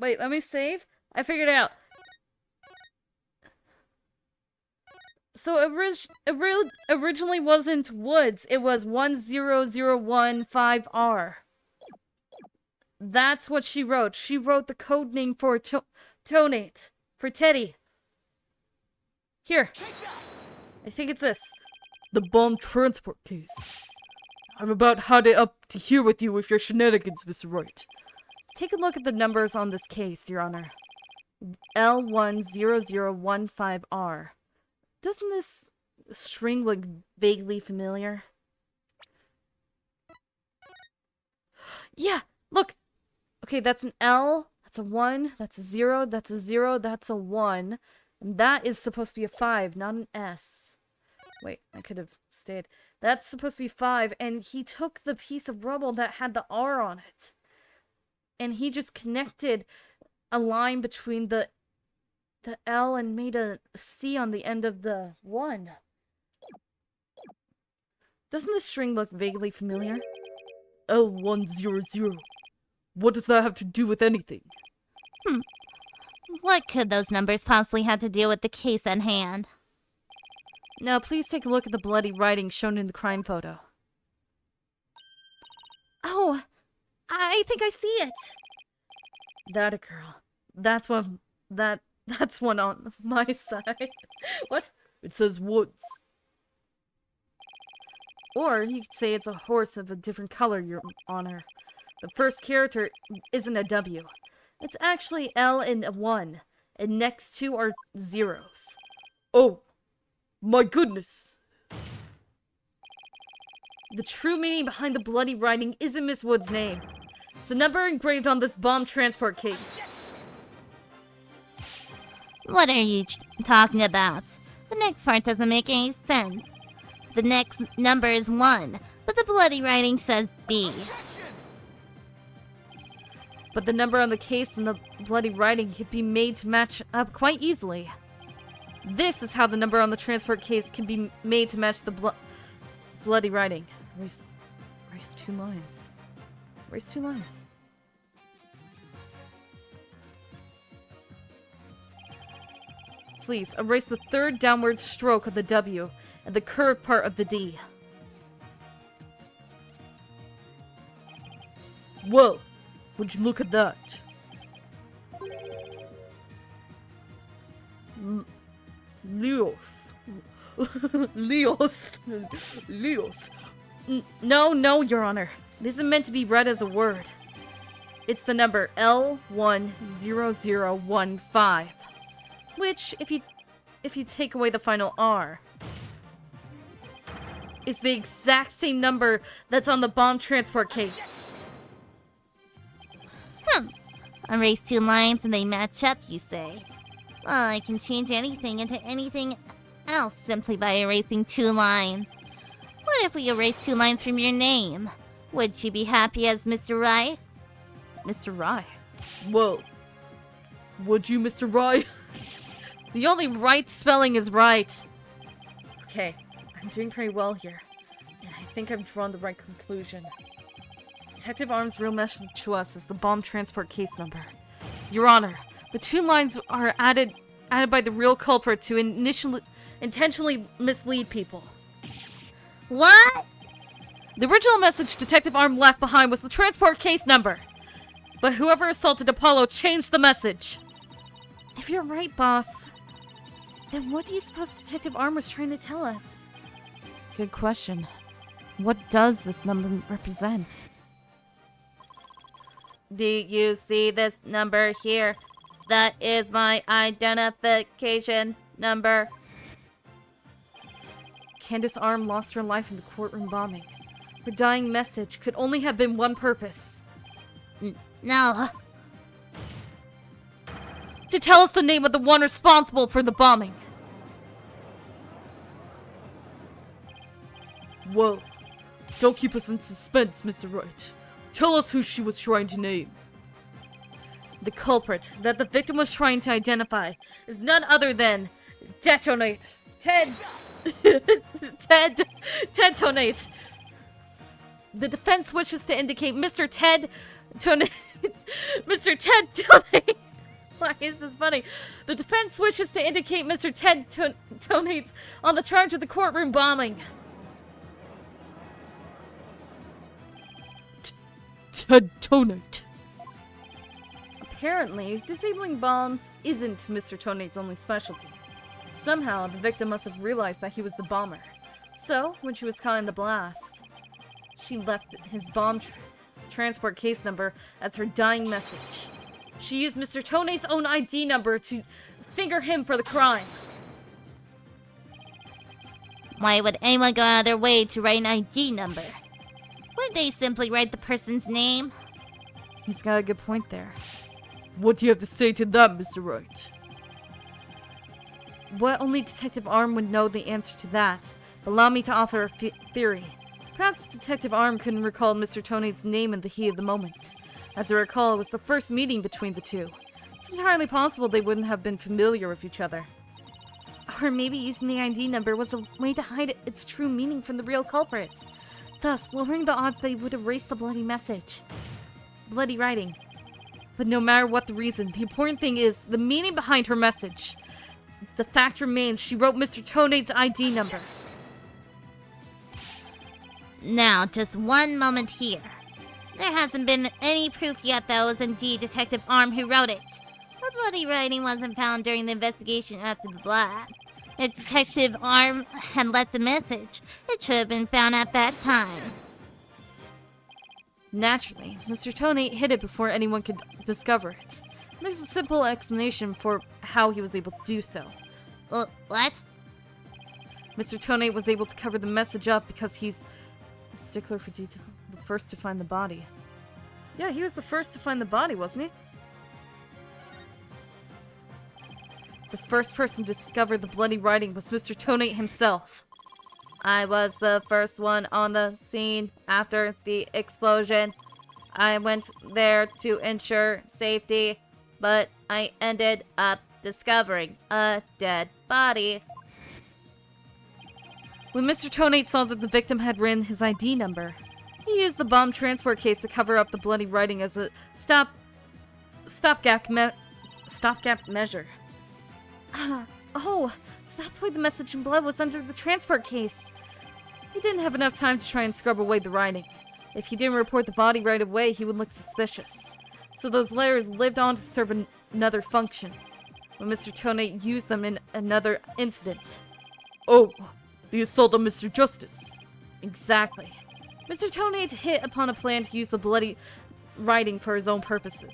Wait, let me save. I figured it out. So originally wasn't Woods. It was 10015R. That's what she wrote. She wrote the code name for Tonate. For Teddy. Here. I think it's this. The bomb transport case. I'm about had it up to here with you with your shenanigans, Mr. Wright. Take a look at the numbers on this case, Your Honor. L10015R. Doesn't this string look vaguely familiar? Yeah, look! Okay, that's an L, that's a 1, that's a 0, that's a 0, that's a 1. And that is supposed to be a 5, not an S. Wait, I could have stayed. That's supposed to be 5, and he took the piece of rubble that had the R on it. And he just connected a line between the L and made a C on the end of the 1. Doesn't this string look vaguely familiar? L100. What does that have to do with anything? What could those numbers possibly have to do with the case at hand? Now, please take a look at the bloody writing shown in the crime photo. Oh, I think I see it. That a girl. That's one on my side. What? It says Woods. Or you could say it's a horse of a different color, Your Honor. The first character isn't a W. It's actually L and a 1. And next two are zeros. Oh, my goodness. The true meaning behind the bloody writing isn't Miss Wood's name. It's the number engraved on this bomb transport case. What are you talking about? The next part doesn't make any sense. the next number is 1, but the bloody writing says B. But the number on the case and the bloody writing could be made to match up quite easily. This is how the number on the transport case can be made to match the bloody writing. Erase 2 lines. Erase 2 lines. Please, erase the third downward stroke of the W and the curved part of the D. Whoa, would you look at that? Leos. Leos. No, Your Honor. It isn't meant to be read as a word. It's the number L10015. Which, if you take away the final R, is the exact same number that's on the bomb transport case. Erase 2 lines and they match up, you say? Well, I can change anything into anything else simply by erasing 2 lines. What if we erase 2 lines from your name? Would you be happy as Mr. Rye? Mr. Rye? Whoa. Would you, Mr. Rye? The only right spelling is right. Okay, I'm doing pretty well here. And I think I've drawn the right conclusion. Detective Arm's real message to us is the bomb transport case number. Your Honor, the 2 lines are added by the real culprit to intentionally mislead people. What? The original message Detective Arm left behind was the transport case number. But whoever assaulted Apollo changed the message. If you're right, boss, then what do you suppose Detective Arm was trying to tell us? Good question. What does this number represent? Do you see this number here? That is my identification number. Candace Arm lost her life in the courtroom bombing. Her dying message could only have been one purpose. No. To tell us the name of the one responsible for the bombing. Whoa. Don't keep us in suspense, Mr. Wright. Tell us who she was trying to name. The culprit that the victim was trying to identify is none other than Detonate. Ted Tonate. The defense wishes to indicate Mr. Ted Tonate. Mr. Ted Tonate. Why is this funny? The defense wishes to indicate Mr. Ted Tonate on the charge of the courtroom bombing. Ted Tonate. Apparently, disabling bombs isn't Mr. Tonate's only specialty. Somehow, the victim must have realized that he was the bomber. So, when she was caught in the blast, she left his bomb transport case number as her dying message. She used Mr. Tonate's own ID number to finger him for the crime. Why would anyone go out of their way to write an ID number? Wouldn't they simply write the person's name? He's got a good point there. What do you have to say to that, Mr. Wright? What only Detective Arm would know the answer to that. Allow me to offer a theory. Perhaps Detective Arm couldn't recall Mr. Tonate's name in the heat of the moment. As I recall, it was the first meeting between the two. It's entirely possible they wouldn't have been familiar with each other. Or maybe using the ID number was a way to hide its true meaning from the real culprit, thus lowering the odds they would erase the bloody message. Bloody writing. But no matter what the reason, the important thing is the meaning behind her message. The fact remains she wrote Mr. Tonate's ID number. Now, just one moment here. There hasn't been any proof yet that it was indeed Detective Arm who wrote it. The bloody writing wasn't found during the investigation after the blast. If Detective Arm had left the message, it should have been found at that time. Naturally, Mr. Tonate hid it before anyone could discover it. There's a simple explanation for how he was able to do so. What? Mr. Tonate was able to cover the message up because he's a stickler for detail. The first to find the body. Yeah, he was the first to find the body, wasn't he? The first person to discover the bloody writing was Mr. Tonate himself. I was the first one on the scene after the explosion. I went there to ensure safety, but I ended up discovering a dead body. When Mr. Tonate saw that the victim had written his ID number, he used the bomb transport case to cover up the bloody writing as a stopgap measure. Oh, so that's why the message in blood was under the transport case. He didn't have enough time to try and scrub away the writing. If he didn't report the body right away, he would look suspicious. So those letters lived on to serve another function, when Mr. Tonate used them in another incident. Oh, the assault on Mr. Justice. Exactly. Mr. Tonate hit upon a plan to use the bloody writing for his own purposes.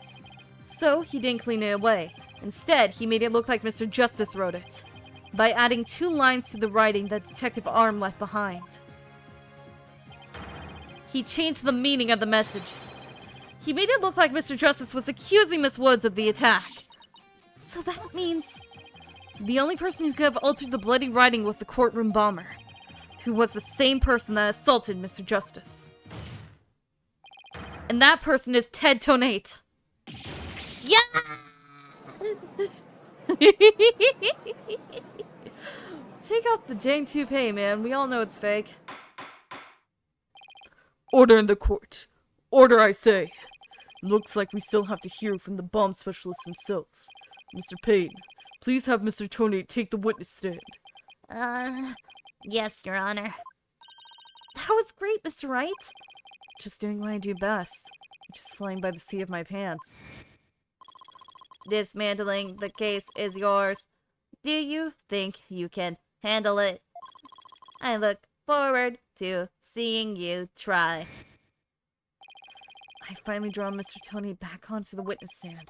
So he didn't clean it away. Instead, he made it look like Mr. Justice wrote it, by adding 2 lines to the writing that Detective Arm left behind. He changed the meaning of the message. He made it look like Mr. Justice was accusing Miss Woods of the attack. So that means the only person who could have altered the bloody writing was the courtroom bomber, who was the same person that assaulted Mr. Justice. And that person is Ted Tonate. Yeah! Take off the dang toupee, man. We all know it's fake. Order in the court. Order, I say. Looks like we still have to hear from the bomb specialist himself. Mr. Payne, please have Mr. Tonate take the witness stand. Yes, Your Honor. That was great, Mr. Wright. Just doing what I do best. Just flying by the seat of my pants. Dismantling the case is yours. Do you think you can handle it? I look forward to seeing you try. I finally draw Mr. Tony back onto the witness stand.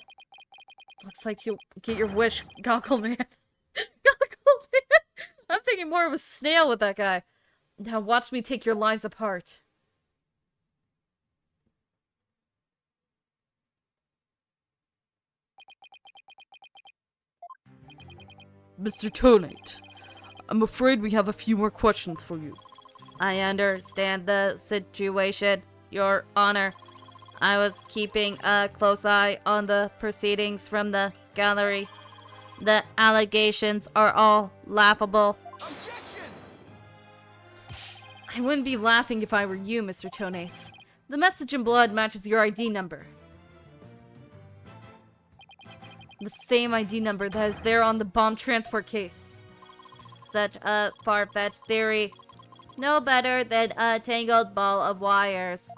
Looks like you'll get your wish, Goggle Man. Goggle Man! I'm thinking more of a snail with that guy. Now watch me take your lines apart. Mr. Tonate, I'm afraid we have a few more questions for you. I understand the situation, Your Honor. I was keeping a close eye on the proceedings from the gallery. The allegations are all laughable. Objection! I wouldn't be laughing if I were you, Mr. Tonate. The message in blood matches your ID number. The same ID number that is there on the bomb transport case. Such a far-fetched theory. No better than a tangled ball of wires.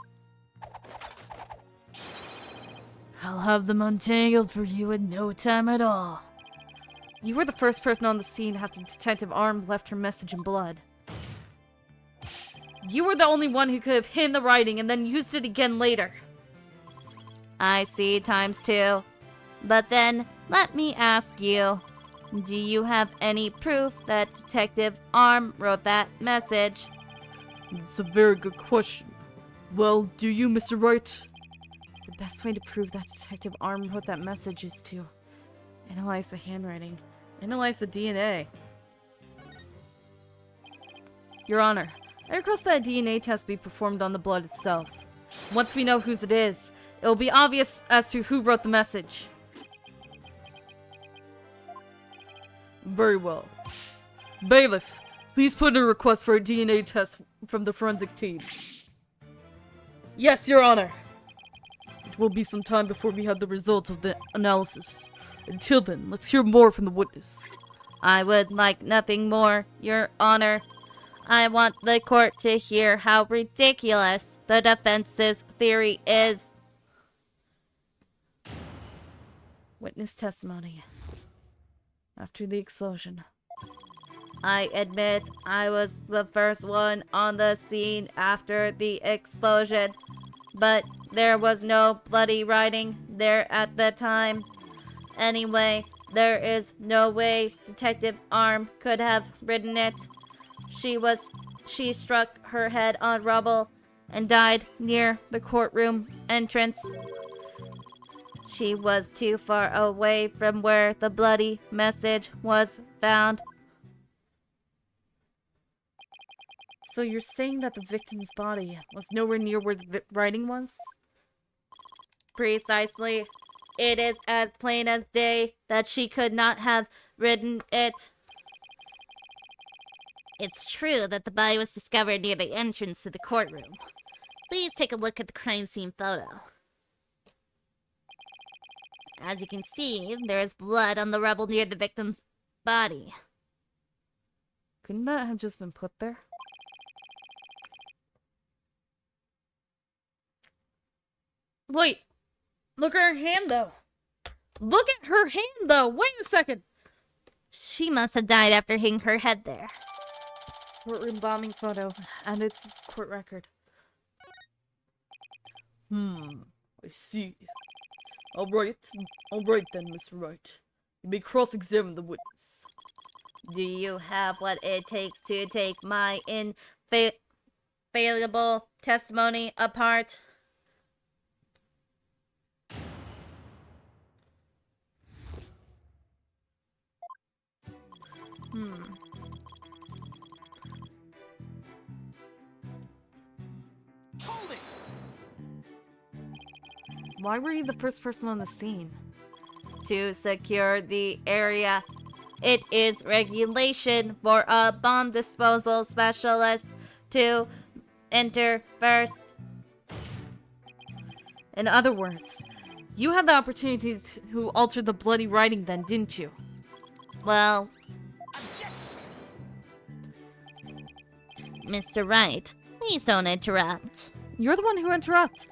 I'll have them untangled for you in no time at all. You were the first person on the scene after Detective Arm left her message in blood. You were the only one who could have hidden the writing and then used it again later. I see times 2. But then, let me ask you, do you have any proof that Detective Arm wrote that message? It's a very good question. Well, do you, Mr. Wright? The best way to prove that Detective Arm wrote that message is to analyze the handwriting, analyze the DNA. Your Honor, I request that a DNA test be performed on the blood itself. Once we know whose it is, it will be obvious as to who wrote the message. Very well. Bailiff, please put in a request for a DNA test from the forensic team. Yes, Your Honor. It will be some time before we have the results of the analysis. Until then, let's hear more from the witness. I would like nothing more, Your Honor. I want the court to hear how ridiculous the defense's theory is. Witness testimony. After the explosion. I admit I was the first one on the scene after the explosion, but there was no bloody writing there at the time. Anyway, there is no way Detective Arm could have written it. She struck her head on rubble and died near the courtroom entrance. She was too far away from where the bloody message was found. So you're saying that the victim's body was nowhere near where the writing was? Precisely. It is as plain as day that she could not have written it. It's true that the body was discovered near the entrance to the courtroom. Please take a look at the crime scene photo. As you can see, there is blood on the rubble near the victim's body. Couldn't that have just been put there? Wait! Look at her hand, though! Look at her hand, though! Wait a second! She must have died after hitting her head there. Courtroom bombing photo. And it's court record. I see. Alright then, Mr. Wright. You may cross-examine the witness. Do you have what it takes to take my infallible testimony apart? Why were you the first person on the scene? To secure the area. It is regulation for a bomb disposal specialist to enter first. In other words, you had the opportunity to alter the bloody writing then, didn't you? Well, Mr. Wright, please don't interrupt. You're the one who interrupted.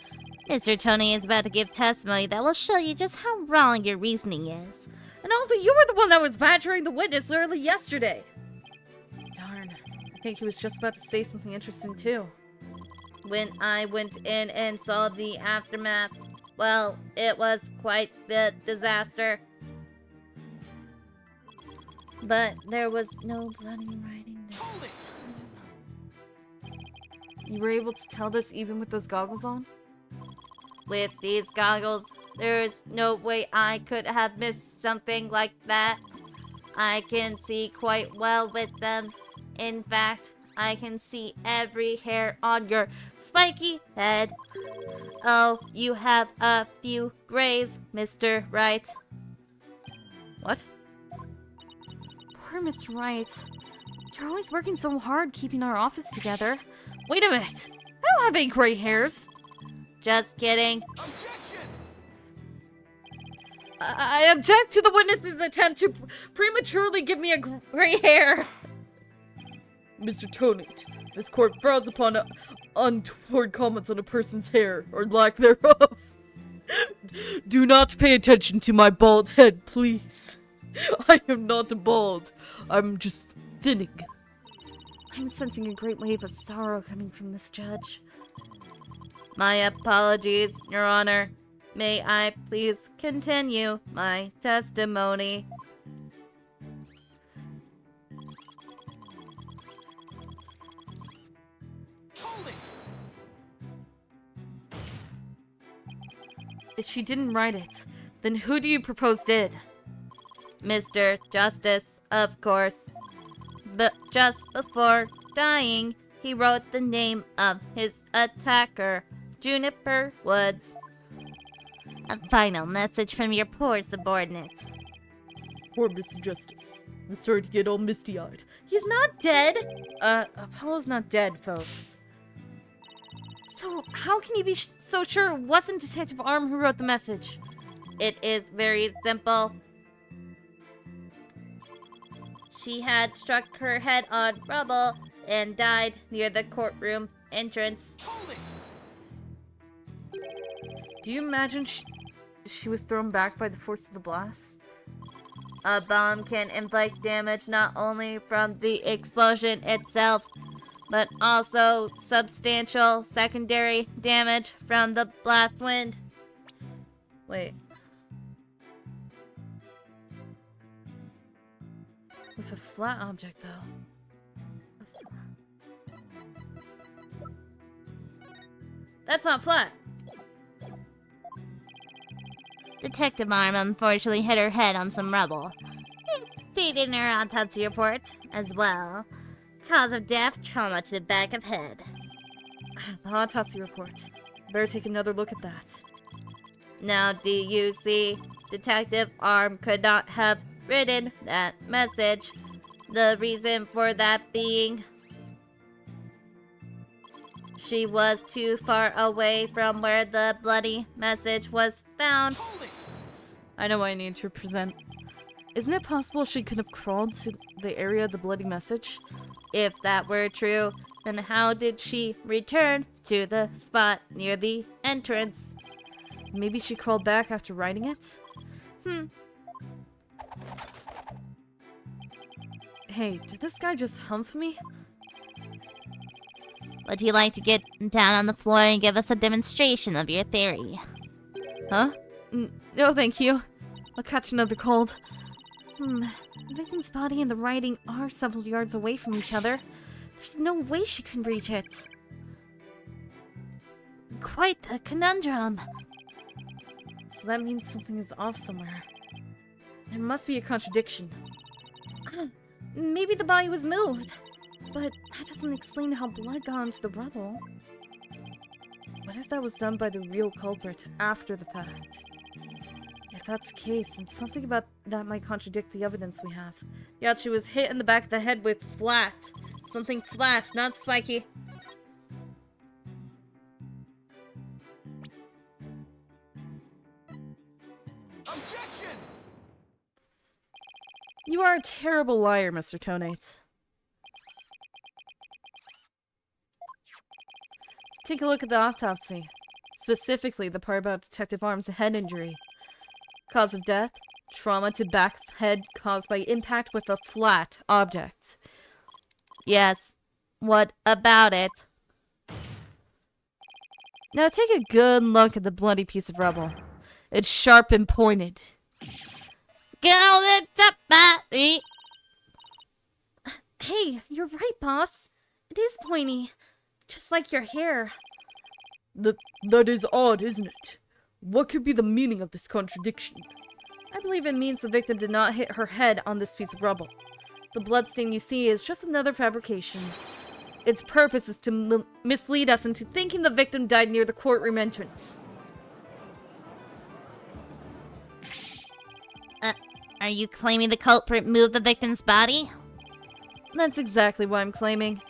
Mr. Tony is about to give testimony that will show you just how wrong your reasoning is. And also, you were the one that was badgering the witness literally yesterday. Darn. I think he was just about to say something interesting too. When I went in and saw the aftermath, well, it was quite the disaster. But there was no bloody writing there. You were able to tell this even with those goggles on? With these goggles, there's no way I could have missed something like that. I can see quite well with them. In fact, I can see every hair on your spiky head. Oh, you have a few grays, Mr. Wright. What? Poor Mr. Wright. You're always working so hard keeping our office together. Wait a minute! I don't have any gray hairs! Just kidding. Objection! I object to the witness's attempt to prematurely give me a gray hair! Mr. Tonate, this court frowns upon untoward comments on a person's hair, or lack thereof. Do not pay attention to my bald head, please. I am not bald. I'm just thinning. I'm sensing a great wave of sorrow coming from this judge. My apologies, Your Honor. May I please continue my testimony? If she didn't write it, then who do you propose did? Mr. Justice, of course. But just before dying, he wrote the name of his attacker, Juniper Woods. A final message from your poor subordinate. Poor Mr. Justice. I'm sorry to get all misty-eyed. He's not dead! Apollo's not dead, folks. So, how can you be so sure it wasn't Detective Arm who wrote the message? It is very simple. She had struck her head on rubble and died near the courtroom entrance. Do you imagine she was thrown back by the force of the blast? A bomb can inflict damage not only from the explosion itself, but also substantial secondary damage from the blast wind. Wait. With a flat object, though. That's not flat. Detective Arm unfortunately hit her head on some rubble. It's stated in her autopsy report as well. Cause of death, trauma to the back of head. The autopsy report. Better take another look at that. Now, do you see? Detective Arm could not have written that message. The reason for that being, she was too far away from where the bloody message was found. I know what I need to present. Isn't it possible she could have crawled to the area of the bloody message? If that were true, then how did she return to the spot near the entrance? Maybe she crawled back after writing it? Hey, did this guy just humph me? Would you like to get down on the floor and give us a demonstration of your theory? Huh? No, thank you. I'll catch another cold. The victim's body and the writing are several yards away from each other. There's no way she can reach it. Quite a conundrum. So that means something is off somewhere. There must be a contradiction. Maybe the body was moved. But that doesn't explain how blood got into the rubble. What if that was done by the real culprit after the fact? If that's the case, then something about that might contradict the evidence we have. Yeah, she was hit in the back of the head with flat. Something flat, not spiky. Objection! You are a terrible liar, Mr. Tonates. Take a look at the autopsy. Specifically, the part about Detective Arm's head injury. Cause of death, trauma to back of head caused by impact with a flat object. Yes. What about it? Now take a good look at the bloody piece of rubble. It's sharp and pointed. Hey, Hey, you're right, boss. It is pointy. Just like your hair. That is odd, isn't it? What could be the meaning of this contradiction? I believe it means the victim did not hit her head on this piece of rubble. The bloodstain you see is just another fabrication. Its purpose is to mislead us into thinking the victim died near the courtroom entrance. Are you claiming the culprit moved the victim's body? That's exactly what I'm claiming.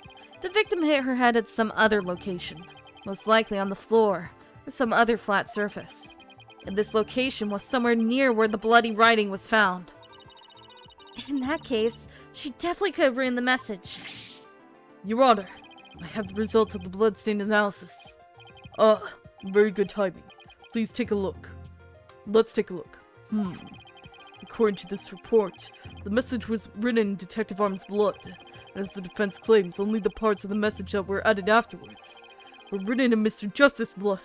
The victim hit her head at some other location, most likely on the floor or some other flat surface. And this location was somewhere near where the bloody writing was found. In that case, she definitely could have written the message. Your Honor, I have the results of the bloodstain analysis. Very good timing. Please take a look. Let's take a look. According to this report, the message was written in Detective Arm's blood. As the defense claims, only the parts of the message that were added afterwards were written in Mr. Justice's blood.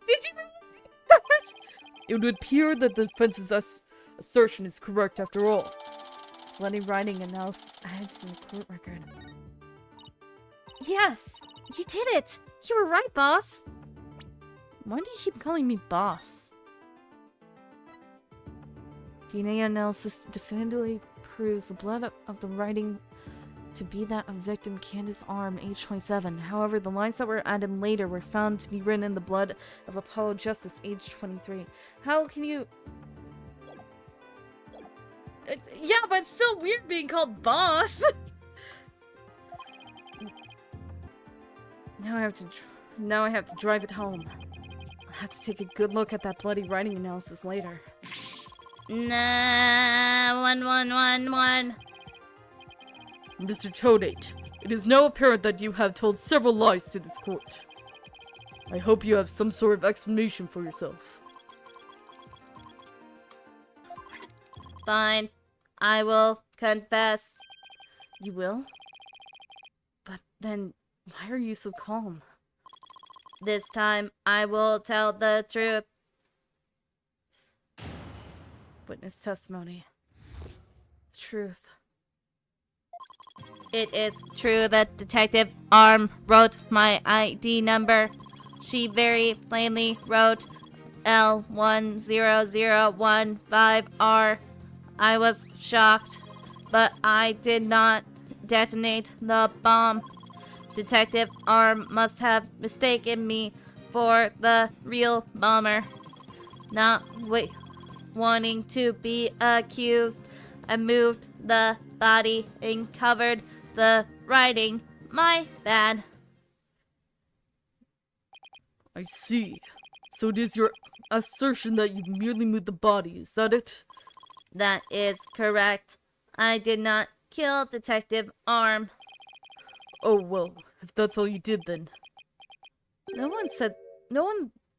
Did you really do that? It would appear that the defense's assertion is correct after all. Bloody writing and now added to the court record. Yes, you did it. You were right, boss. Why do you keep calling me boss? DNA analysis definitively proves the blood of the writing to be that of victim Candace Arm, age 27. However, the lines that were added later were found to be written in the blood of Apollojustice, age 23. How can you... Yeah, but it's still weird being called boss! Now I have to drive it home. I'll have to take a good look at that bloody writing analysis later. Nah, 1111. Mr. Toadate, it is now apparent that you have told several lies to this court. I hope you have some sort of explanation for yourself. Fine. I will confess. You will? But then, why are you so calm? This time, I will tell the truth. Witness testimony. Truth. It is true that Detective Arm wrote my ID number. She very plainly wrote L10015R. I was shocked, but I did not detonate the bomb. Detective Arm must have mistaken me for the real bomber. Not wanting to be accused, I moved the body and covered the writing. My bad. I see. So it is your assertion that you merely moved the body, is that it? That is correct. I did not kill Detective Arm. Oh well, if that's all you did then. No one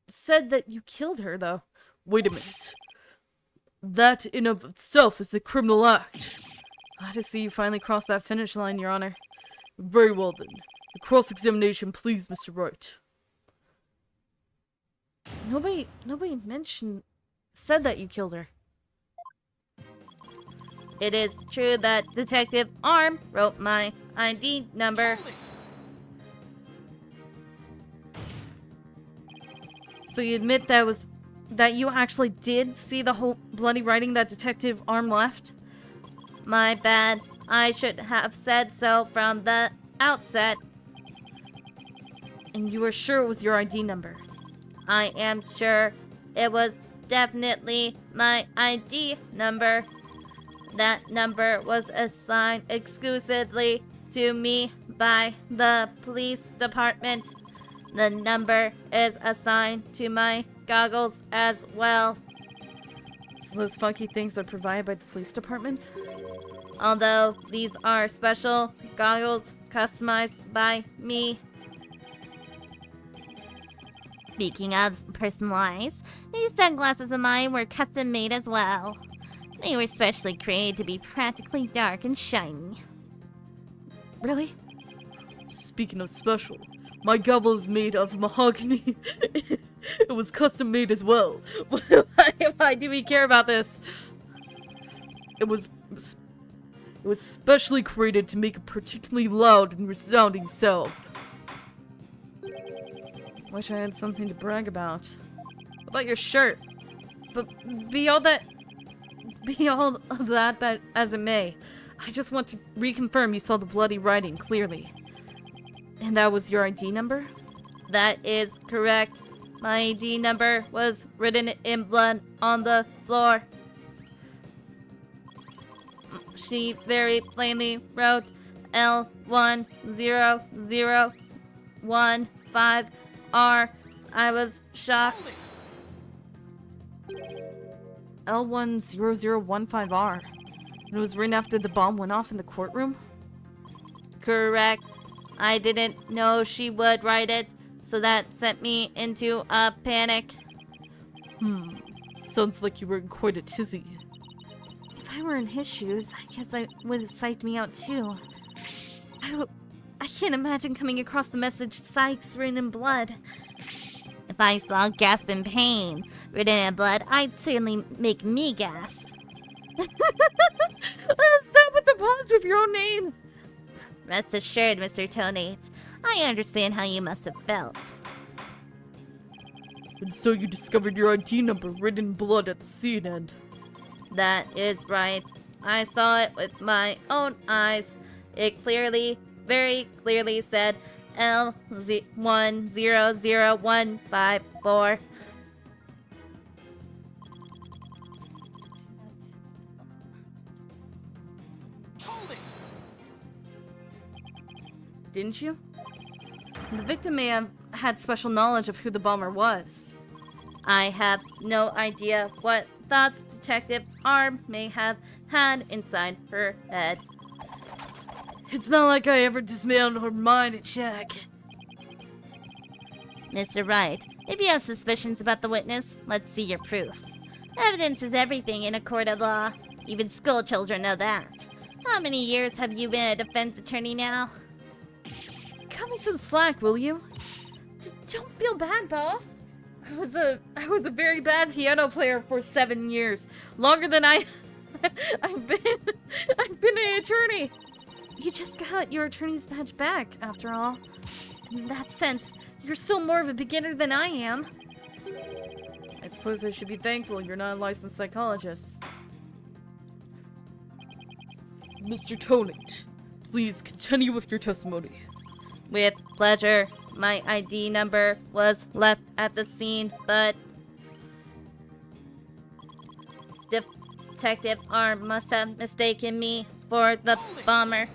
said that you killed her, though. Wait a minute. That in of itself is a criminal act. Glad to see you finally crossed that finish line, Your Honor. Very well then. The cross-examination, please, Mr. Wright. Nobody said that you killed her. It is true that Detective Arm wrote my ID number. So you admit that you actually did see the whole bloody writing that Detective Arm left? My bad. I should have said so from the outset. And you were sure it was your ID number? I am sure it was definitely my ID number. That number was assigned exclusively to me by the police department. The number is assigned to my goggles as well. So those funky things are provided by the police department? Although these are special goggles customized by me. Speaking of personalized, these sunglasses of mine were custom made as well. They were specially created to be practically dark and shiny. Really? Speaking of special, my gavel is made of mahogany. It was custom made as well. Why do we care about this? It was specially created to make a particularly loud and resounding sound. Wish I had something to brag about. What about your shirt? But be all of that as it may, I just want to reconfirm you saw the bloody writing clearly. And that was your ID number? That is correct. My ID number was written in blood on the floor. She very plainly wrote L100015R. I was shocked. L100015R. It was written after the bomb went off in the courtroom? Correct. I didn't know she would write it, so that sent me into a panic. Sounds like you were in quite a tizzy. If I were in his shoes, I guess I would have psyched me out too. I can't imagine coming across the message "Sykes" written in blood. If I saw gasp in pain written in blood, I'd certainly make me gasp. Stop with the puns with your own names! Rest assured, Mr. Tonates, I understand how you must have felt. And so you discovered your ID number written in blood at the scene and... That is right. I saw it with my own eyes. It clearly, very clearly said L100154. Holding! Didn't you? The victim may have had special knowledge of who the bomber was. I have no idea what thoughts Detective Arm may have had inside her head. It's not like I ever dismantled her mind at check. Mr. Wright, if you have suspicions about the witness, let's see your proof. Evidence is everything in a court of law. Even school children know that. How many years have you been a defense attorney now? Cut me some slack, will you? Don't feel bad, boss. I was a very bad piano player for 7 years. Longer than I've been an attorney. You just got your attorney's badge back, after all. In that sense, you're still more of a beginner than I am. I suppose I should be thankful you're not a licensed psychologist. Mr. Tonate, Please continue with your testimony. With pleasure. My ID number was left at the scene, but Detective R must have mistaken me for the bomber.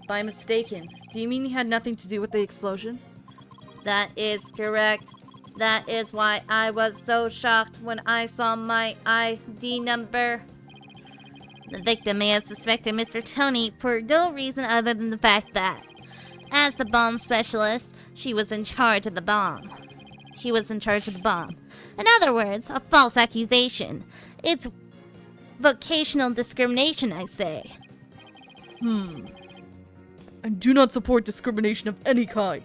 By mistaken, do you mean you had nothing to do with the explosion? That is correct. That is why I was so shocked when I saw my ID number. The victim may have suspected Mr. Tony for no reason other than the fact that, as the bomb specialist, she was in charge of the bomb. He was in charge of the bomb. In other words, a false accusation. It's vocational discrimination, I say. I do not support discrimination of any kind.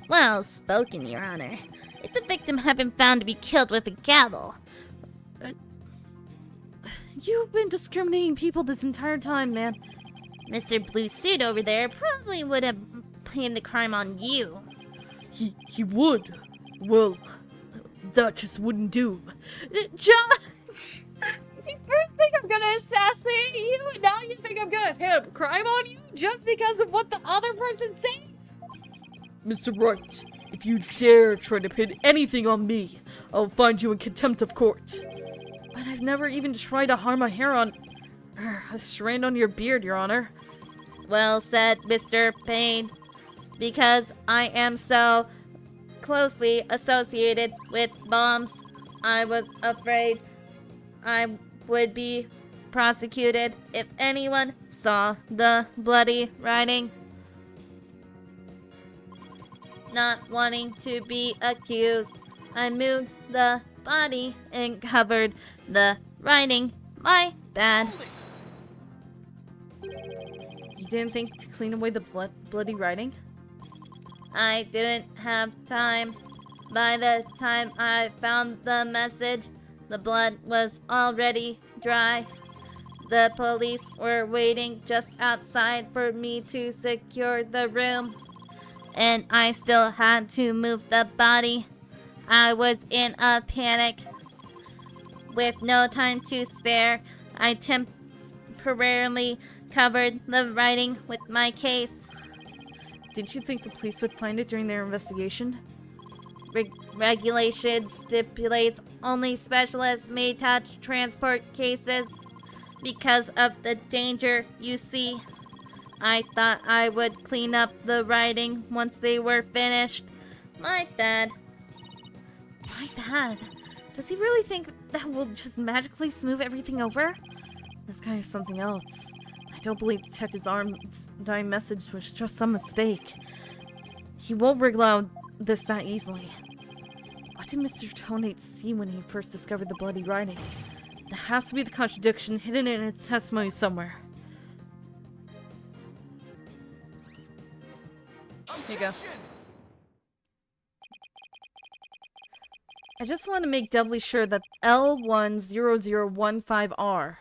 Well spoken, Your Honor. If the victim had been found to be killed with a gavel, You've been discriminating people this entire time, man. Mr. Blue Suit over there probably would have pinned the crime on you. He would. Well, that just wouldn't do. Judge! You first think I'm gonna assassinate you, and now you think I'm gonna pin a crime on you just because of what the other person said? Mr. Wright, if you dare try to pin anything on me, I'll find you in contempt of court. But I've never even tried to harm a hair on... a strand on your beard, Your Honor. Well said, Mr. Payne. Because I am so closely associated with bombs, I was afraid I would be prosecuted if anyone saw the bloody writing. Not wanting to be accused, I moved the body and covered the writing. My bad. You didn't think to clean away the bloody writing? I didn't have time. By the time I found the message, the blood was already dry. The police were waiting just outside for me to secure the room. And I still had to move the body. I was in a panic. With no time to spare, I temporarily covered the writing with my case. Didn't you think the police would find it during their investigation? Regulation stipulates only specialists may touch transport cases because of the danger, you see. I thought I would clean up the writing once they were finished. My bad. My bad? Does he really think that will just magically smooth everything over? This guy is something else. I don't believe Detective Arm's dying message was just some mistake. He won't wriggle out this that easily. What did Mr. Tonate see when he first discovered the bloody writing? There has to be the contradiction hidden in its testimony somewhere. Here you go. I just want to make doubly sure that L10015R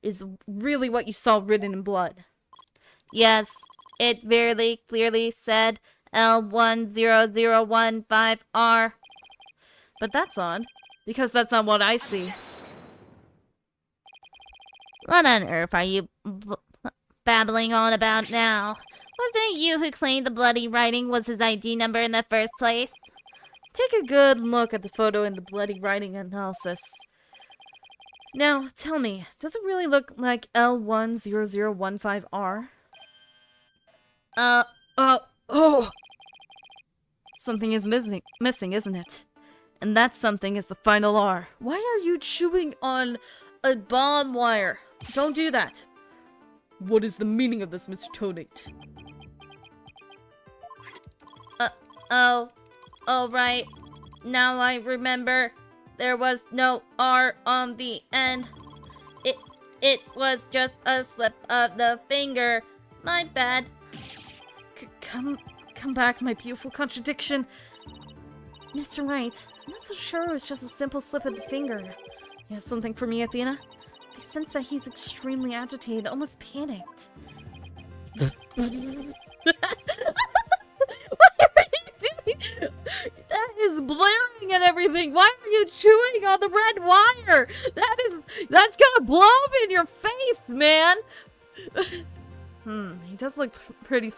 is really what you saw written in blood. Yes, it very clearly said L10015R. But that's odd, because that's not what I see. What on earth are you babbling on about now? Wasn't it you who claimed the bloody writing was his ID number in the first place? Take a good look at the photo in the bloody writing analysis. Now, tell me, does it really look like L10015R? Oh. Something is missing, isn't it? And that something is the final R. Why are you chewing on a bomb wire? Don't do that. What is the meaning of this, Mr. Tonate? Oh, right. Now I remember. There was no R on the end. It was just a slip of the finger. My bad. Come back, my beautiful contradiction. Mr. Wright, I'm not so sure it was just a simple slip of the finger. You have something for me, Athena? I sense that he's extremely agitated, almost panicked. What are you doing? That is blaring and everything. Why are you chewing on the red wire? That's gonna blow up in your face, man. He does look pretty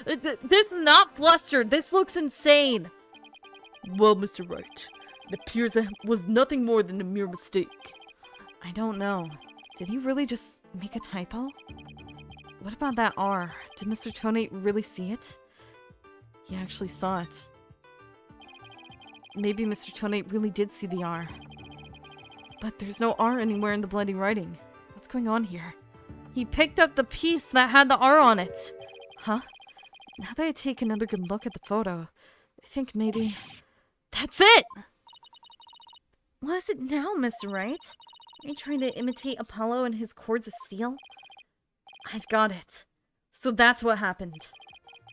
this is not flustered. This looks insane. Well, Mr. Wright, it appears it was nothing more than a mere mistake. I don't know. Did he really just make a typo? What about that R? Did Mr. Tonate really see it? He actually saw it. Maybe Mr. Tonate really did see the R. But there's no R anywhere in the bloody writing. What's going on here? He picked up the piece that had the R on it. Huh? Now that I take another good look at the photo, I think maybe... That's it! What is it now, Mr. Wright? Are you trying to imitate Apollo and his cords of steel? I've got it. So that's what happened.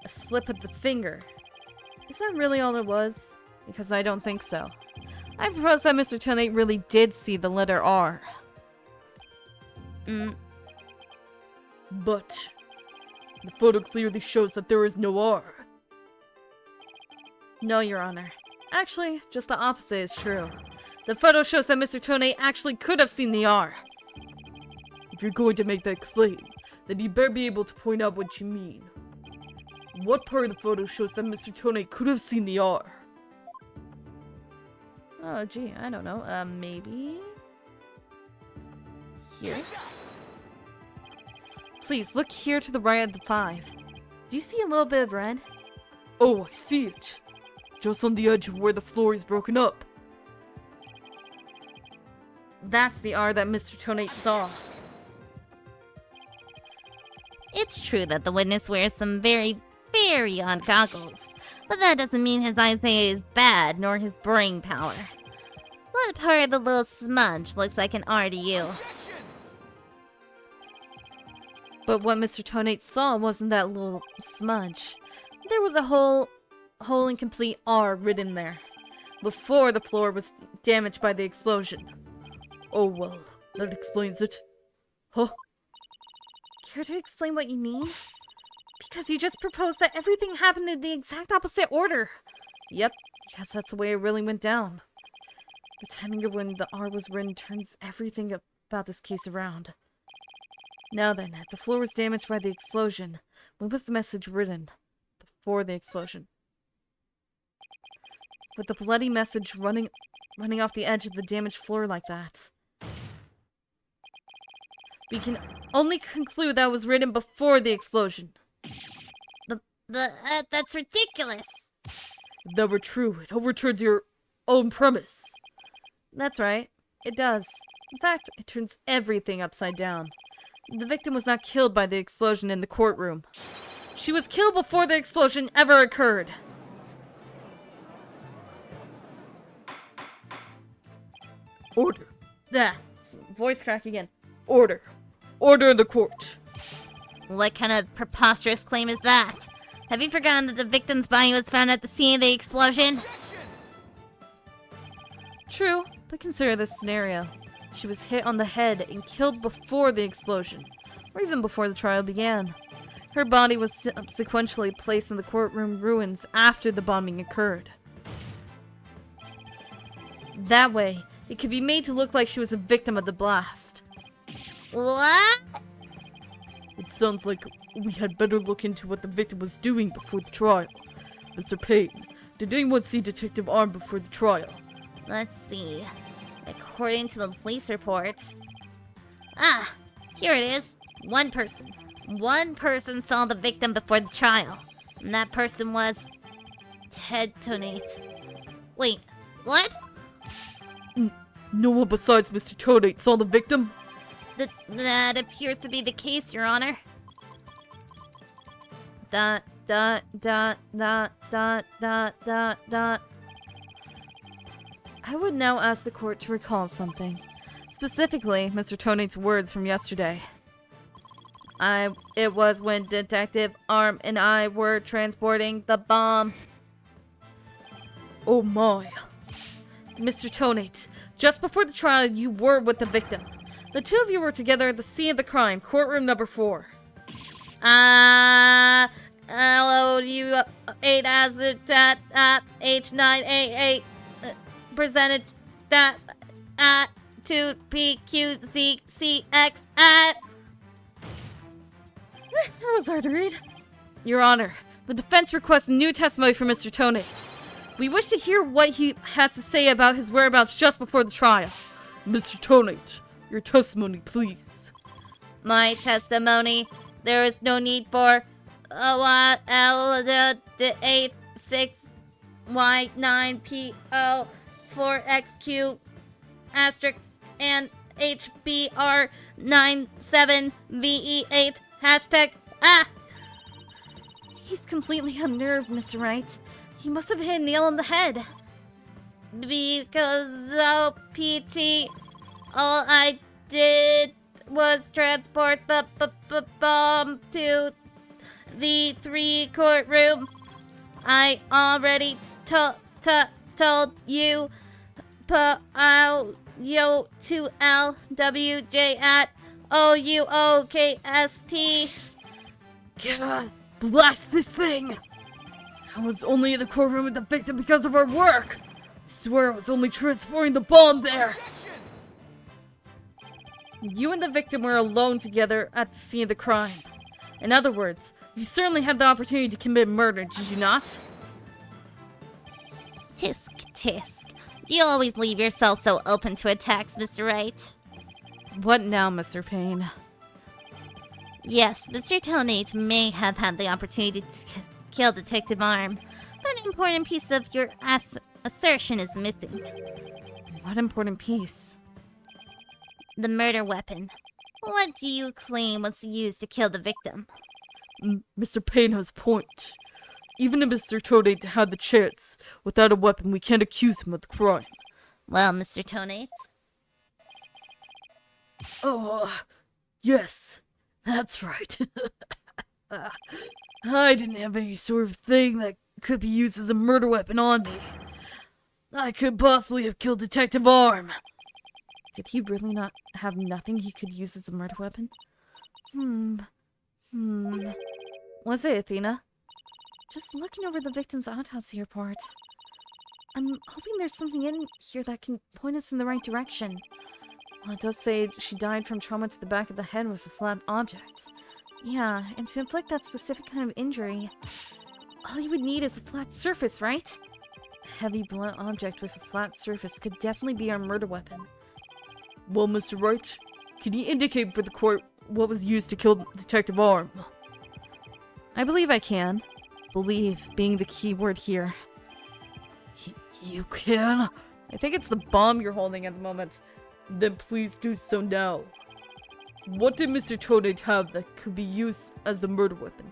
A slip of the finger. Is that really all it was? Because I don't think so. I propose that Mr. Tonate really did see the letter R. But the photo clearly shows that there is no R. No, Your Honor. Actually, just the opposite is true. The photo shows that Mr. Tonate actually could have seen the R. If you're going to make that claim, then you better be able to point out what you mean. What part of the photo shows that Mr. Tonate could have seen the R? Oh, gee, I don't know. Maybe... Here? Please, look here to the right of the 5. Do you see a little bit of red? Oh, I see it. Just on the edge of where the floor is broken up. That's the R that Mr. Tonate saw. It's true that the witness wears some very, very odd goggles, but that doesn't mean his eyesight is bad, nor his brain power. What part of the little smudge looks like an R to you? But what Mr. Tonate saw wasn't that little smudge. There was a whole incomplete R written there, before the floor was damaged by the explosion. Oh well, that explains it. Huh? Care to explain what you mean? Because you just proposed that everything happened in the exact opposite order. Yep, because that's the way it really went down. The timing of when the R was written turns everything about this case around. Now then, the floor was damaged by the explosion. When was the message written? Before the explosion. With the bloody message running off the edge of the damaged floor like that. We can only conclude that it was written before the explosion. That's ridiculous. If that were true, it overturns your own premise. That's right. It does. In fact, it turns everything upside down. The victim was not killed by the explosion in the courtroom. She was killed before the explosion ever occurred. Order. Voice crack again. Order. Order in the court. What kind of preposterous claim is that? Have you forgotten that the victim's body was found at the scene of the explosion? True, but consider this scenario. She was hit on the head and killed before the explosion, or even before the trial began. Her body was sequentially placed in the courtroom ruins after the bombing occurred. That way, it could be made to look like she was a victim of the blast. What? It sounds like we had better look into what the victim was doing before the trial. Mr. Payne, did anyone see Detective Arm before the trial? Let's see. According to the police report... here it is. One person. One person saw the victim before the trial. And that person was... Ted Tonate. Wait, what? No one besides Mr. Tonate saw the victim? That appears to be the case, Your Honor. Dot, dot, dot, dot, dot, dot, dot, dot. I would now ask the court to recall something. Specifically, Mr. Tonate's words from yesterday. It was when Detective Arm and I were transporting the bomb. Oh my. Mr. Tonate, just before the trial, you were with the victim. The two of you were together at the scene of the crime, courtroom number 4. LOU 8 as H988 presented that at 2PQCCX at... That was hard to read. Your Honor, the defense requests new testimony from Mr. Tonate. We wish to hear what he has to say about his whereabouts just before the trial. Mr. Tonate, your testimony, please. My testimony. There is no need for L86Y9PO 4XQ asterisk and HBR97VE8 hashtag. He's completely unnerved, Mr. Wright. He must have hit a nail on the head. Because Pt, all I did was transport the bomb to the 3 courtroom. I already told you. PO2LWJ at OUOKST. God, blast this thing! I was only in the courtroom with the victim because of our work. I swear I was only transporting the bomb there. You and the victim were alone together at the scene of the crime. In other words, you certainly had the opportunity to commit murder, did you not? Tisk, tisk. You always leave yourself so open to attacks, Mr. Wright. What now, Mr. Payne? Yes, Mr. Tonate may have had the opportunity to kill Detective Arm, but an important piece of your assertion is missing. What important piece? The murder weapon. What do you claim was used to kill the victim? Mr. Payne has a point. Even if Mr. Tonate had the chance, without a weapon, we can't accuse him of the crime. Well, Mr. Tonate? Oh, yes, that's right. I didn't have any sort of thing that could be used as a murder weapon on me. I could possibly have killed Detective Arm. Did he really not have nothing he could use as a murder weapon? Was it, Athena? Just looking over the victim's autopsy report. I'm hoping there's something in here that can point us in the right direction. Well, it does say she died from trauma to the back of the head with a flat object. Yeah, and to inflict that specific kind of injury, all you would need is a flat surface, right? A heavy blunt object with a flat surface could definitely be our murder weapon. Well, Mr. Wright, can you indicate for the court what was used to kill Detective Arm? I believe I can. Believe being the key word here. You can? I think it's the bomb you're holding at the moment. Then please do so now. What did Mr. Tonate have that could be used as the murder weapon?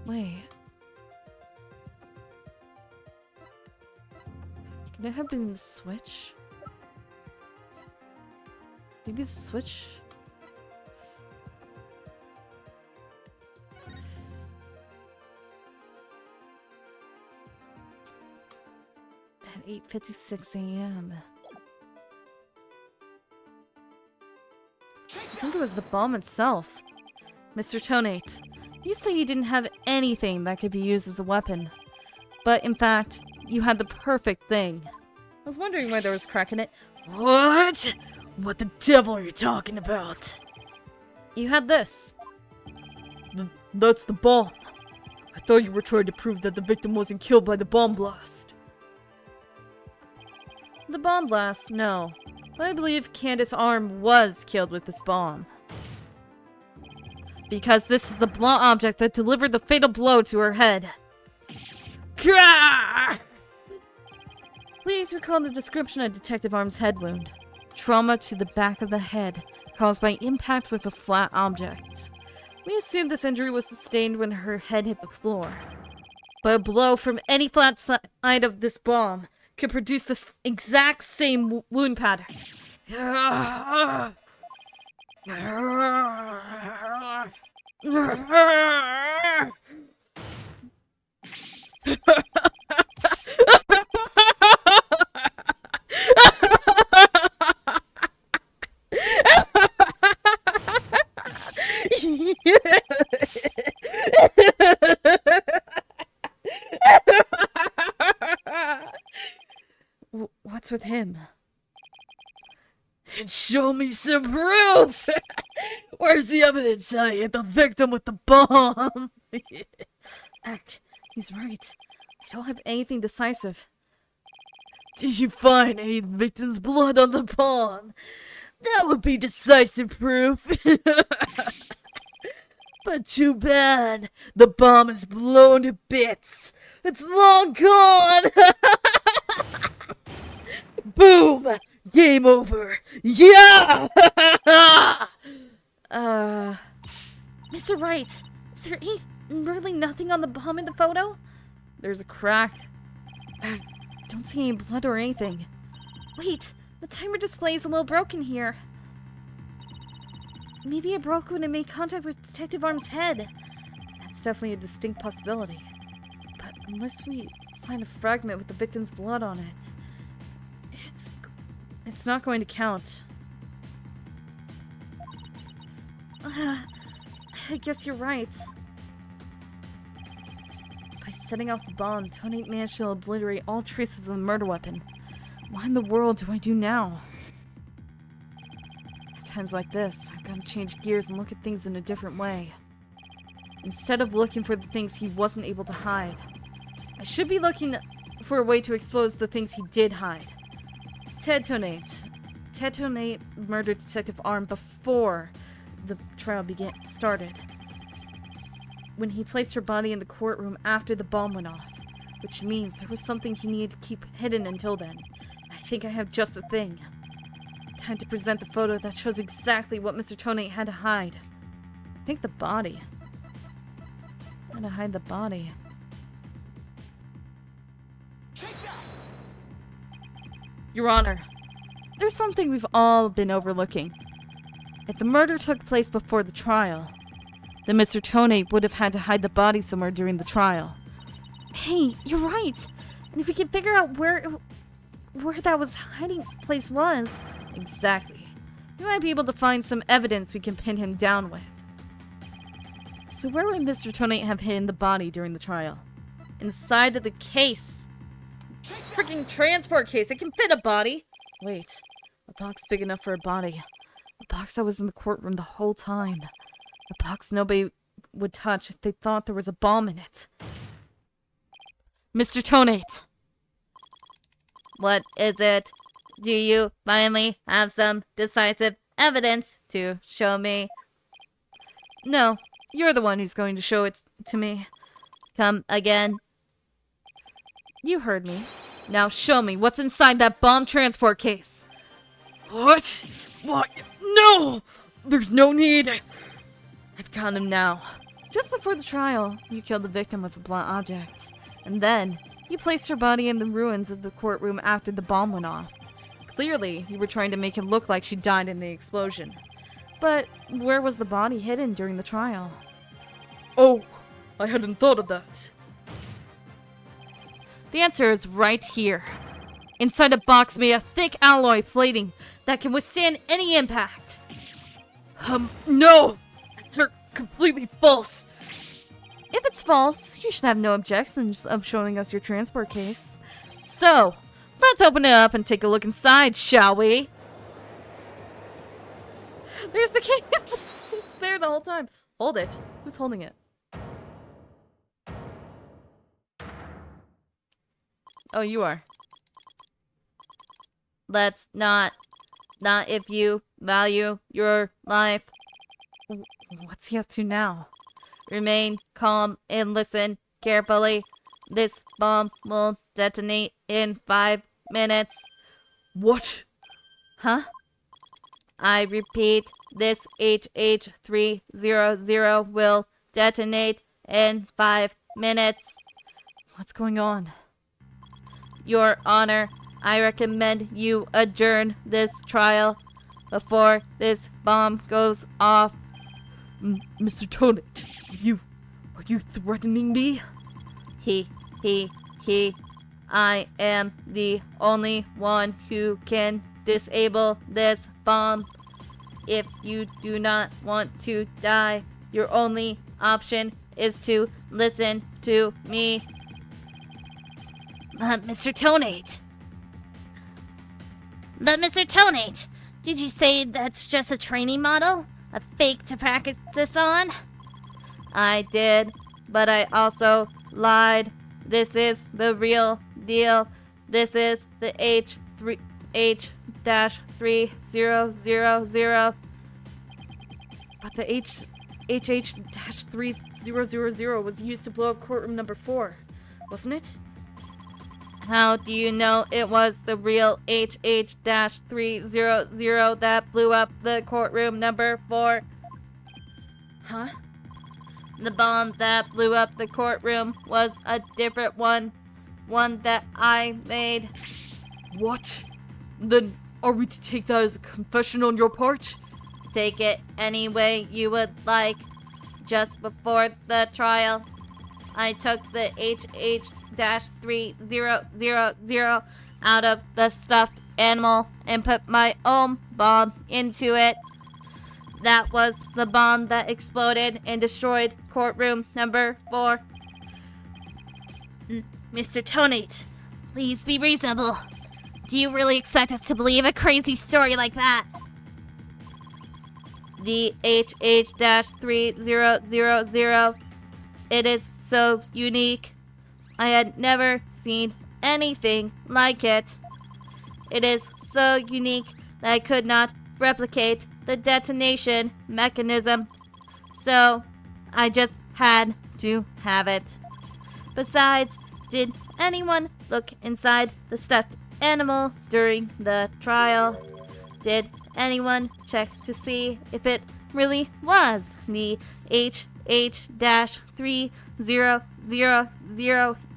Wait. Could it have been the switch? Maybe the switch? At 8:56 a.m. I think it was the bomb itself. Mr. Tonate, you say you didn't have anything that could be used as a weapon. But in fact, you had the perfect thing. I was wondering why there was a crack in it. What? What the devil are you talking about? You had this. That's the bomb. I thought you were trying to prove that the victim wasn't killed by the bomb blast. The bomb blast, no. But I believe Candace Arm was killed with this bomb. Because this is the blunt object that delivered the fatal blow to her head. Gah! Please recall the description of Detective Arm's head wound. Trauma to the back of the head, caused by impact with a flat object. We assume this injury was sustained when her head hit the floor. But a blow from any flat side of this bomb could produce the exact same wound pattern. What's with him? And show me some proof! Where's the evidence I hit the victim with the bomb? Heck, he's right. I don't have anything decisive. Did you find any victim's blood on the bomb? That would be decisive proof. But too bad. The bomb is blown to bits. It's long gone. Boom! Game over. Yeah! Mr. Wright, is there really nothing on the bomb in the photo? There's a crack. Don't see any blood or anything. Wait, the timer display is a little broken here. Maybe it broke when it made contact with Detective Arm's head. That's definitely a distinct possibility. But unless we find a fragment with the victim's blood on it, it's not going to count. I guess you're right. By setting off the bomb, Tony managed to obliterate all traces of the murder weapon. What in the world do I do now? At times like this, I've got to change gears and look at things in a different way. Instead of looking for the things he wasn't able to hide, I should be looking for a way to expose the things he did hide. Ted murdered Detective Arm before the trial started. When he placed her body in the courtroom after the bomb went off, which means there was something he needed to keep hidden until then. I think I have just the thing. Time to present the photo that shows exactly what Mr. Tonate had to hide. I think the body. Had to hide the body. Take that! Your Honor, there's something we've all been overlooking. If the murder took place before the trial, then Mr. Tonate would have had to hide the body somewhere during the trial. Hey, you're right. And if we can figure out where that was hiding place was, exactly, we might be able to find some evidence we can pin him down with. So where would Mr. Tonate have hidden the body during the trial? Inside of the case. Freaking transport case. It can fit a body. Wait, a box big enough for a body. A box that was in the courtroom the whole time. A box nobody would touch if they thought there was a bomb in it. Mr. Tonate. What is it? Do you finally have some decisive evidence to show me? No, you're the one who's going to show it to me. Come again. You heard me. Now show me what's inside that bomb transport case. What? What? No! There's no need. I've got him now. Just before the trial, you killed the victim with a blunt object. And then, you placed her body in the ruins of the courtroom after the bomb went off. Clearly, you were trying to make it look like she died in the explosion. But where was the body hidden during the trial? Oh, I hadn't thought of that. The answer is right here. Inside a box made of thick alloy plating that can withstand any impact. No! They're completely false. If it's false, you should have no objections of showing us your transport case. So, let's open it up and take a look inside, shall we? There's the case! It's there the whole time. Hold it. Who's holding it? Oh, you are. Let's not if you value your life. What's he up to now? Remain calm and listen carefully. This bomb will detonate in 5 minutes. What? Huh? I repeat, this HH300 will detonate in 5 minutes. What's going on? Your Honor, I recommend you adjourn this trial before this bomb goes off. Mr. Tonate, are you threatening me? He. I am the only one who can disable this bomb. If you do not want to die, your only option is to listen to me. Mr. Tonate. But Mr. Tonate, did you say that's just a training model? a fake to practice this on? I did, but I also lied. This is the real deal. This is the H-3000. But the HH-3000 was used to blow up courtroom number 4, wasn't it? How do you know it was the real HH-300 that blew up the courtroom number 4? Huh? The bomb that blew up the courtroom was a different one. One that I made. What? Then are we to take that as a confession on your part? Take it any way you would like. Just before the trial, I took the HH-3000 out of the stuffed animal and put my own bomb into it. That was the bomb that exploded and destroyed courtroom number 4. Mr. Tonate, please be reasonable. Do you really expect us to believe a crazy story like that? The HH-3000. It is so unique. I had never seen anything like it. It is so unique that I could not replicate the detonation mechanism. So, I just had to have it. Besides, did anyone look inside the stuffed animal during the trial? Did anyone check to see if it really was the HH-3000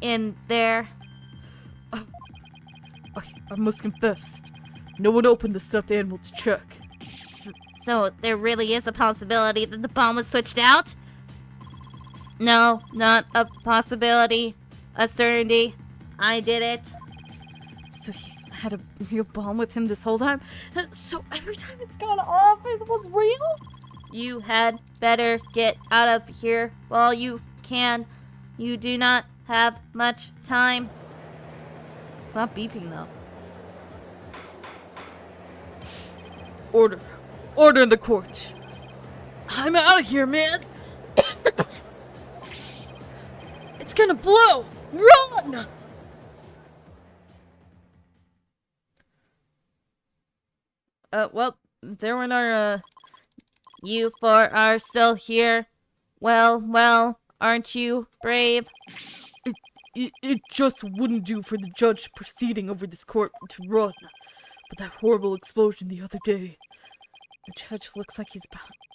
in there? I must confess, no one opened the stuffed animal to check. So there really is a possibility that the bomb was switched out? No, not a possibility. A certainty. I did it. So he's had a real bomb with him this whole time? So every time it's gone off, it was real? You had better get out of here while you can. You do not have much time. It's not beeping though. Order. Order in the court. I'm out of here, man. It's gonna blow. Run! Well, there went our, You four are still here. Well, aren't you brave? It just wouldn't do for the judge proceeding over this court to run. But that horrible explosion the other day. The judge looks like he's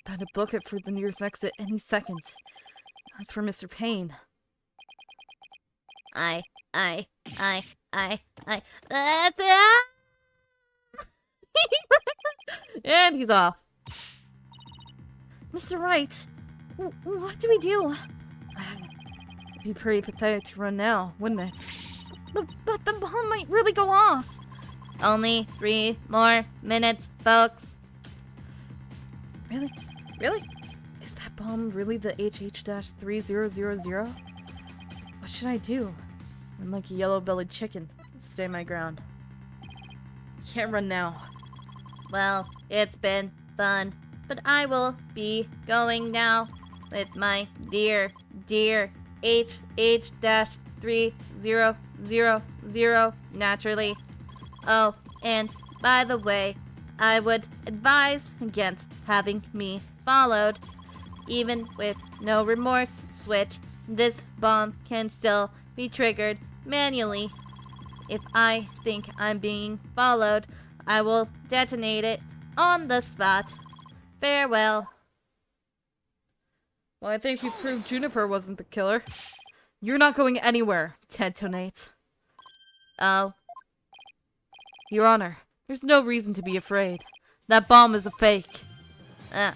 about to book it for the nearest exit any second. As for Mr. Payne. That's it! And he's off. Mr. Wright, what do we do? It'd be pretty pathetic to run now, wouldn't it? But the bomb might really go off. Only 3 more minutes, folks. Really? Is that bomb really the HH-3000? What should I do? I'm like a yellow-bellied chicken. Stay my ground. I can't run now. Well, it's been fun, but I will be going now with my dear HH-3000 naturally. Oh, and by the way, I would advise against having me followed. Even with no remorse switch, this bomb can still be triggered manually. If I think I'm being followed, I will detonate it on the spot. Farewell. Well, I think you proved Juniper wasn't the killer. You're not going anywhere, Ted-tonate. Oh. Your Honor, there's no reason to be afraid. That bomb is a fake. Oh,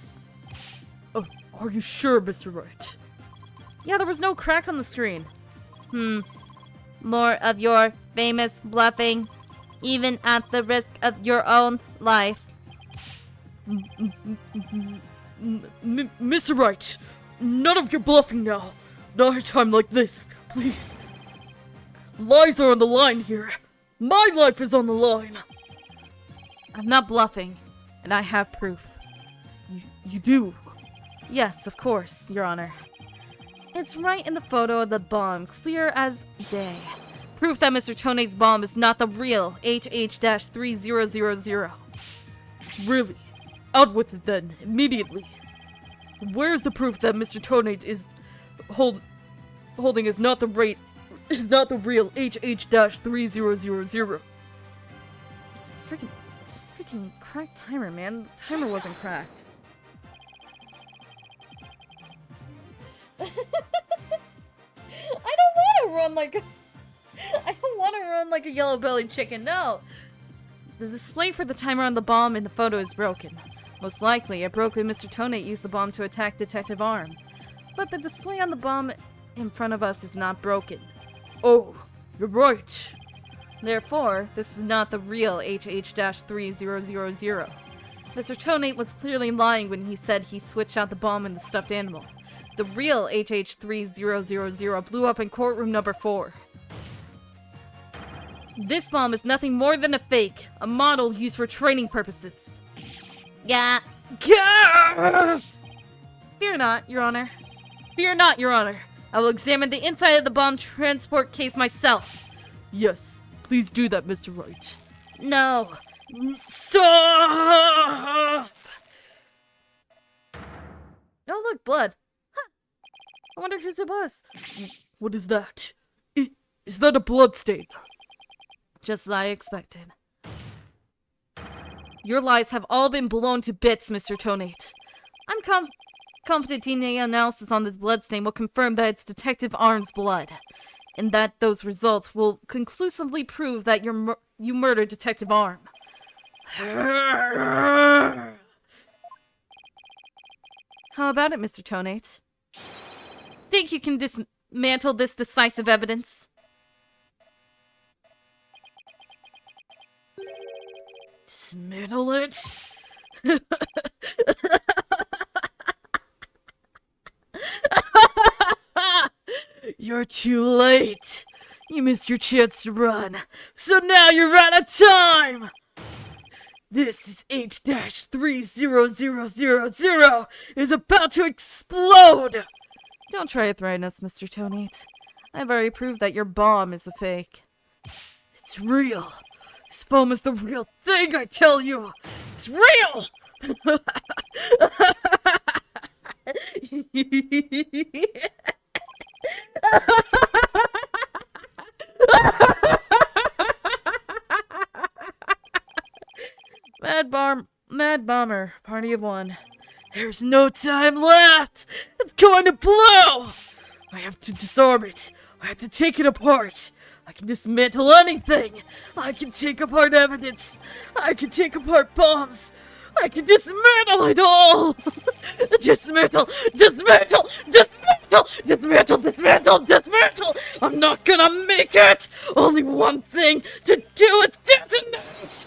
are you sure, Mr. Wright? Yeah, there was no crack on the screen. More of your famous bluffing, even at the risk of your own life. Mr. Wright, none of your bluffing now. Not a time like this, please. Lives are on the line here. My life is on the line. I'm not bluffing, and I have proof. You do? Yes, of course, Your Honor. It's right in the photo of the bomb, clear as day. Proof that Mr. Tonate's bomb is not the real HH-3000. Really? Out with it then, immediately. Where's the proof that Mr. Tonate is holding is not the real HH-3000? It's a freaking cracked timer, man. The timer wasn't cracked. I don't want to run like a yellow-bellied chicken, no! The display for the timer on the bomb in the photo is broken. Most likely, it broke when Mr. Tonate used the bomb to attack Detective Arm. But the display on the bomb in front of us is not broken. Oh, you're right. Therefore, this is not the real HH-3000. Mr. Tonate was clearly lying when he said he switched out the bomb in the stuffed animal. The real HH-3000 blew up in courtroom number 4. This bomb is nothing more than a fake, a model used for training purposes. Yeah. Fear not, Your Honor. Fear not, Your Honor. I will examine the inside of the bomb transport case myself. Yes, please do that, Mr. Wright. No. Stop! Oh, look, blood. Huh. I wonder whose it was. What is that? Is that a blood stain? Just as I expected. Your lies have all been blown to bits, Mr. Tonate. I'm confident DNA analysis on this bloodstain will confirm that it's Detective Arm's blood, and that those results will conclusively prove that you murdered Detective Arm. How about it, Mr. Tonate? Think you can dismantle this decisive evidence? Dismantle it? You're too late. You missed your chance to run. So now you're out of time! This is H-30000 is about to explode! Don't try to threaten us, Mr. Tonate. I've already proved that your bomb is a fake. It's real. This bomb is the real thing, I tell you! It's real! Mad Bomber, party of one. There's no time left! It's going to blow! I have to disarm it. I have to take it apart. I can dismantle anything. I can take apart evidence. I can take apart bombs. I can dismantle it all! Dismantle! Dismantle! Dismantle! Dismantle! Dismantle! Dismantle! I'm not gonna make it! Only one thing to do is detonate!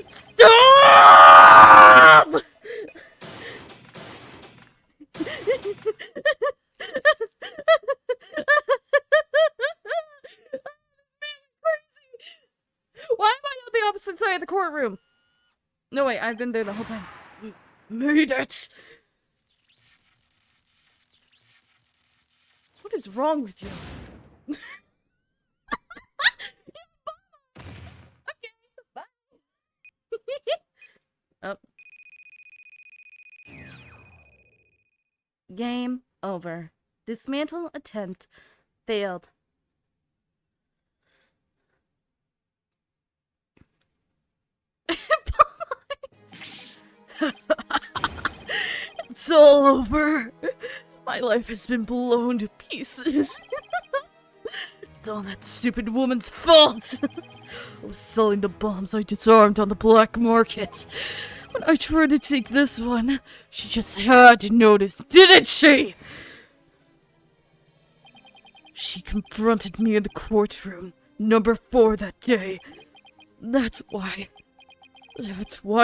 Stop! Why am I on the opposite side of the courtroom? No, wait, I've been there the whole time. Made it! What is wrong with you? Okay, bye. Oh. Game over. Dismantle attempt failed. It's all over. My life has been blown to pieces. It's all that stupid woman's fault. I was selling the bombs I disarmed on the black market. When I tried to take this one, she just had to notice, didn't she? She confronted me in the courtroom, number 4 that day. That's why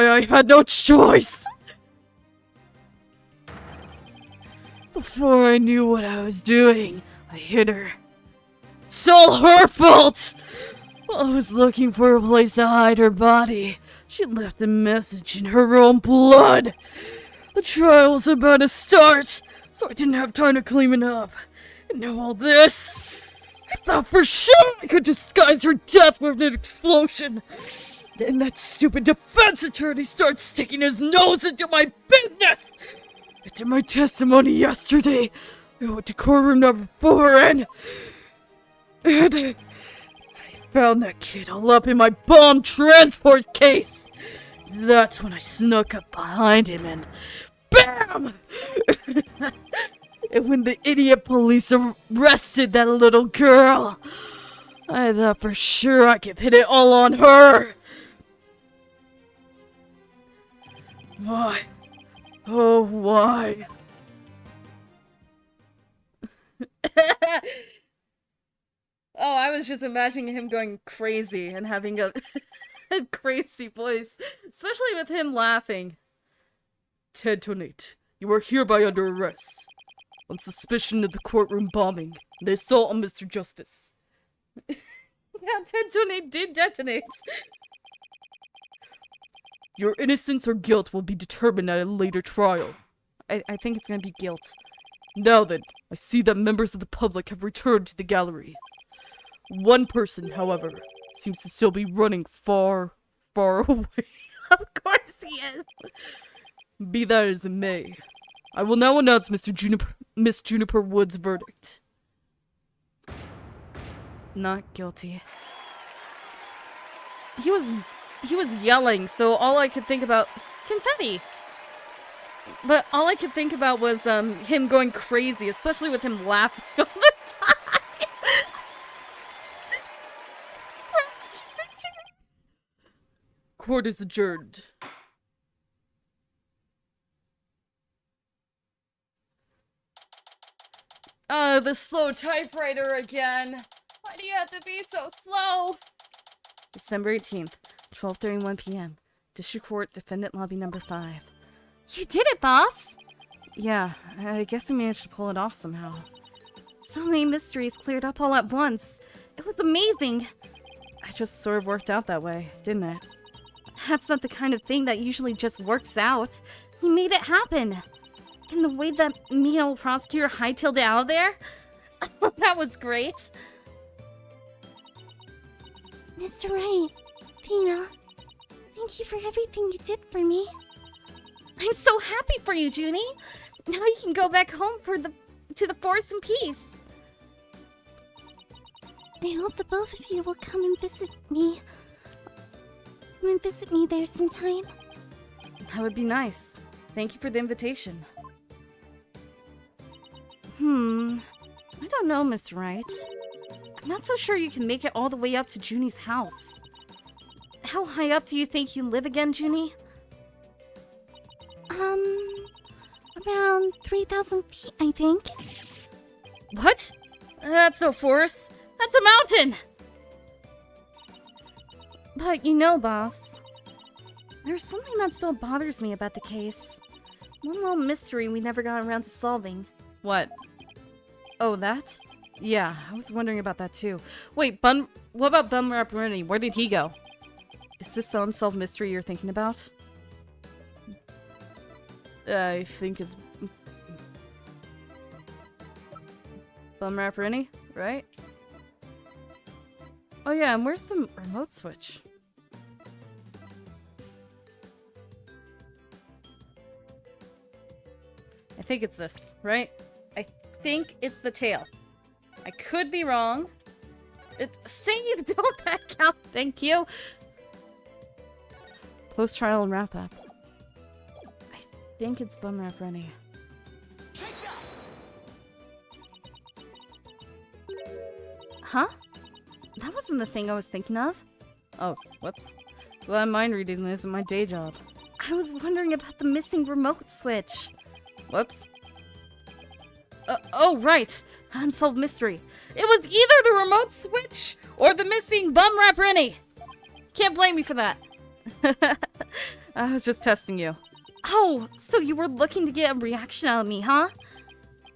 I had no choice. Before I knew what I was doing, I hit her. It's all her fault! While I was looking for a place to hide her body, she left a message in her own blood. The trial was about to start, so I didn't have time to clean it up. And now all this. I thought for sure I could disguise her death with an explosion. Then that stupid defense attorney starts sticking his nose into my business. I did my testimony yesterday. I went to courtroom number 4 and I found that kid all up in my bomb transport case. That's when I snuck up behind him and BAM! And when the idiot police arrested that little girl, I thought for sure I could pin it all on her. Why? Oh, why? Oh, I was just imagining him going crazy and having a crazy voice, especially with him laughing. Pt10, you are hereby under arrest on suspicion of the courtroom bombing and the assault on Mr. Justice. Yeah, Pt10 did detonate. Your innocence or guilt will be determined at a later trial. I think it's gonna be guilt. Now then, I see that members of the public have returned to the gallery. One person, however, seems to still be running far, far away. Of course he is. Be that as it may, I will now announce Miss Juniper Wood's verdict. Not guilty. He was yelling, so all I could think about confetti. But all I could think about was him going crazy, especially with him laughing all the time. Court is adjourned. The slow typewriter again. Why do you have to be so slow? December 18th, 12:31 p.m. District Court, Defendant Lobby number 5. You did it, boss! Yeah, I guess we managed to pull it off somehow. So many mysteries cleared up all at once. It was amazing. I just sort of worked out that way, didn't it? That's not the kind of thing that usually just works out. He made it happen. And the way that mean old prosecutor hightailed it out of there? That was great. Mr. Wright, Tina, thank you for everything you did for me. I'm so happy for you, Junie. Now you can go back home to the forest in peace. I hope the both of you will come and visit me. Come and visit me there sometime. That would be nice. Thank you for the invitation. I don't know, Miss Wright. I'm not so sure you can make it all the way up to Junie's house. How high up do you think you live again, Junie? Around 3,000 feet, I think. What? That's no forest. That's a mountain! But you know, boss, there's something that still bothers me about the case. One little mystery we never got around to solving. What? Oh, that? Yeah, I was wondering about that too. Wait, what about Bum Rapparini? Where did he go? Is this the unsolved mystery you're thinking about? I think it's Bum Rapparini, right? Oh yeah, and where's the remote switch? I think it's this, right? I think it's the tail. I could be wrong. Save! Don't back out! Thank you! Post-trial and wrap-up. I think it's Bum Rapparini. Take that! Huh? That wasn't the thing I was thinking of. Oh, whoops. Glad mind reading isn't my day job. I was wondering about the missing remote switch. Whoops. Oh, right. Unsolved mystery. It was either the remote switch or the missing Bum Rapparini. Can't blame me for that. I was just testing you. Oh, so you were looking to get a reaction out of me, huh?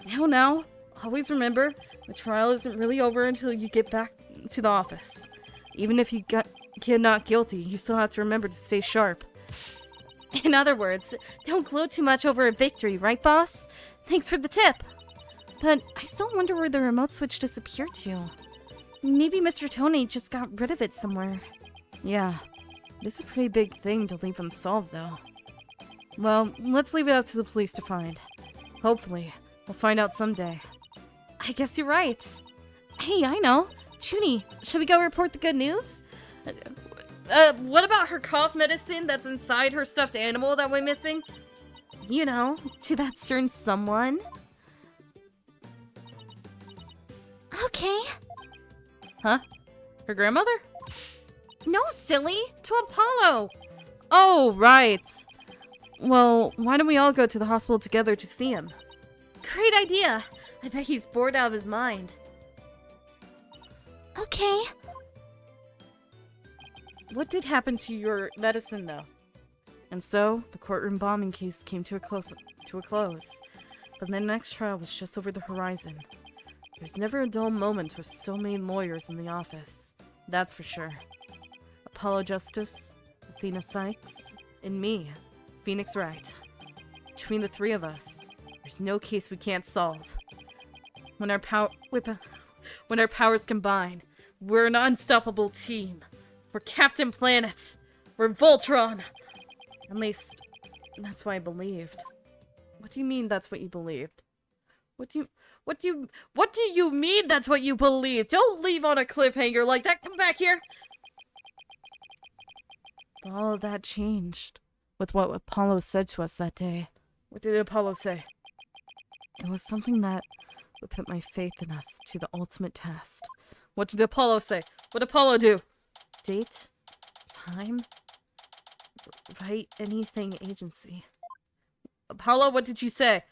Now, always remember, the trial isn't really over until you get back to the office. Even if you get not guilty, you still have to remember to stay sharp. In other words, don't gloat too much over a victory, right, boss? Thanks for the tip. But I still wonder where the remote switch disappeared to. Maybe Mr. Tony just got rid of it somewhere. Yeah, this is a pretty big thing to leave unsolved, though. Well, let's leave it up to the police to find. Hopefully, we'll find out someday. I guess you're right. Hey, I know. Junie, should we go report the good news? What about her cough medicine that's inside her stuffed animal that went missing? You know, to that certain someone. Okay. Huh? Her grandmother? No, silly! To Apollo! Oh, right. Well, why don't we all go to the hospital together to see him? Great idea! I bet he's bored out of his mind. Okay. What did happen to your medicine, though? And so, the courtroom bombing case came to a close. But the next trial was just over the horizon. There's never a dull moment with so many lawyers in the office. That's for sure. Apollojustice, Athena Sykes, and me, Phoenix Wright. Between the three of us, there's no case we can't solve. When our powers combine, we're an unstoppable team. We're Captain Planet. We're Voltron. At least, that's what I believed. What do you mean that's what you believed? What do you mean that's what you believed? Don't leave on a cliffhanger like that. Come back here. All of that changed with what Apollo said to us that day. What did Apollo say? It was something that would put my faith in us to the ultimate test. What did Apollo say? What did Apollo do? Date? Time? Right? Anything agency. Apollo, what did you say?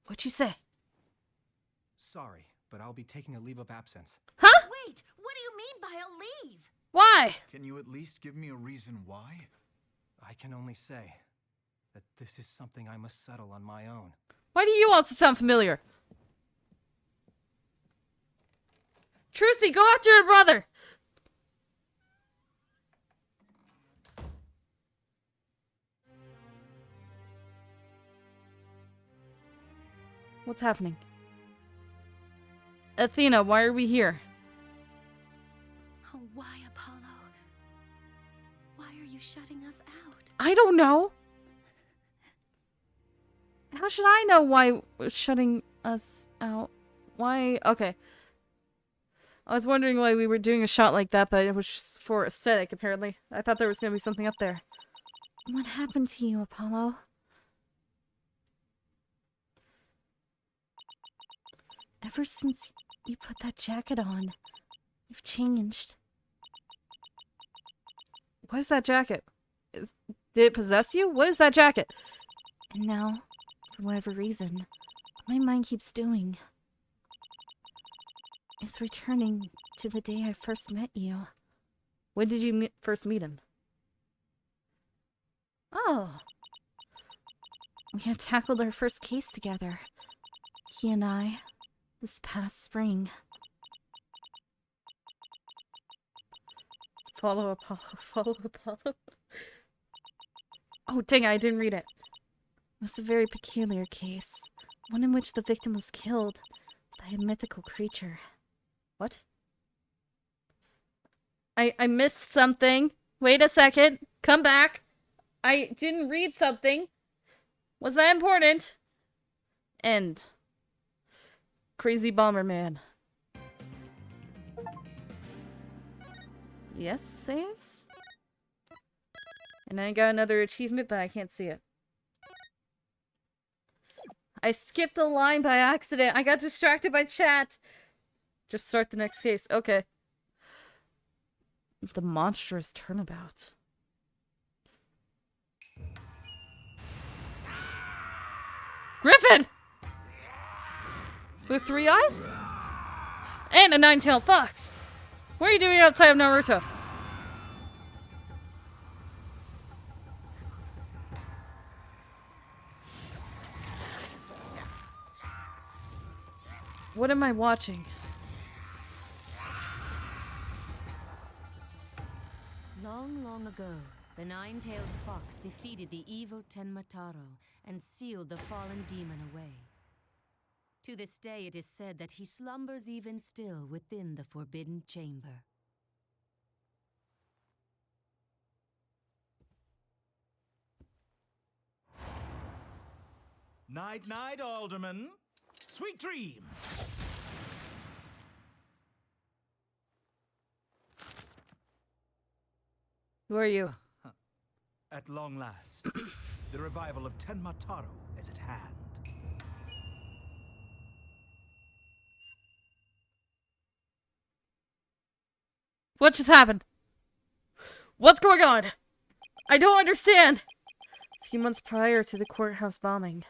What'd you say? Sorry, but I'll be taking a leave of absence. Huh? Wait, what do you mean by a leave? Why? Can you at least give me a reason why? I can only say that this is something I must settle on my own. Why do you also sound familiar? Trucy, go after your brother! What's happening? Athena, why are we here? Oh, why, Apollo? Why are you shutting us out? I don't know. How should I know why we're shutting us out? Why? Okay. I was wondering why we were doing a shot like that, but it was just for aesthetic, apparently. I thought there was going to be something up there. What happened to you, Apollo? Ever since you put that jacket on, you've changed. What is that jacket? Did it possess you? What is that jacket? And now, for whatever reason, my mind keeps doing. It's returning to the day I first met you. When did you first meet him? Oh. We had tackled our first case together. He and I, this past spring. Follow Apollo, follow Apollo. Oh, dang, I didn't read it. It was a very peculiar case. One in which the victim was killed by a mythical creature. What? I missed something. Wait a second. Come back. I didn't read something. Was that important? End. Crazy Bomber Man. Yes, save? And I got another achievement, but I can't see it. I skipped a line by accident. I got distracted by chat. Just start the next case. Okay. The monstrous turnabout. Griffin! With 3 eyes? And a 9-tailed fox! What are you doing outside of Naruto? What am I watching? Long, long ago, the nine-tailed fox defeated the evil Tenmataro and sealed the fallen demon away. To this day, it is said that he slumbers even still within the forbidden chamber. Night, night, Alderman. Sweet dreams. Who are you? At long last, the revival of Tenmataro is at hand. What just happened? What's going on? I don't understand. A few months prior to the courthouse bombing.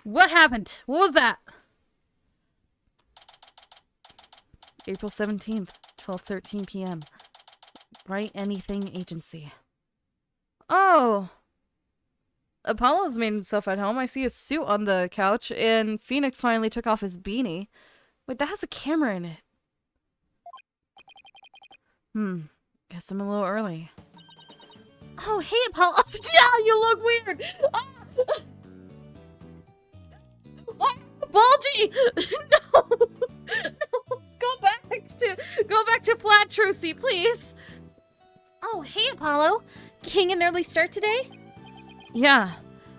What happened? What was that? April 17th, 12:13 p.m. Write Anything Agency. Oh! Apollo's made himself at home. I see his suit on the couch, and Phoenix finally took off his beanie. Wait, that has a camera in it. Guess I'm a little early. Oh, hey, Apollo. Yeah, you look weird! Ah! Ah, Bulgy! No! No! Go back to flat, Trucy, please! Oh, hey, Apollo. Getting an early start today? Yeah.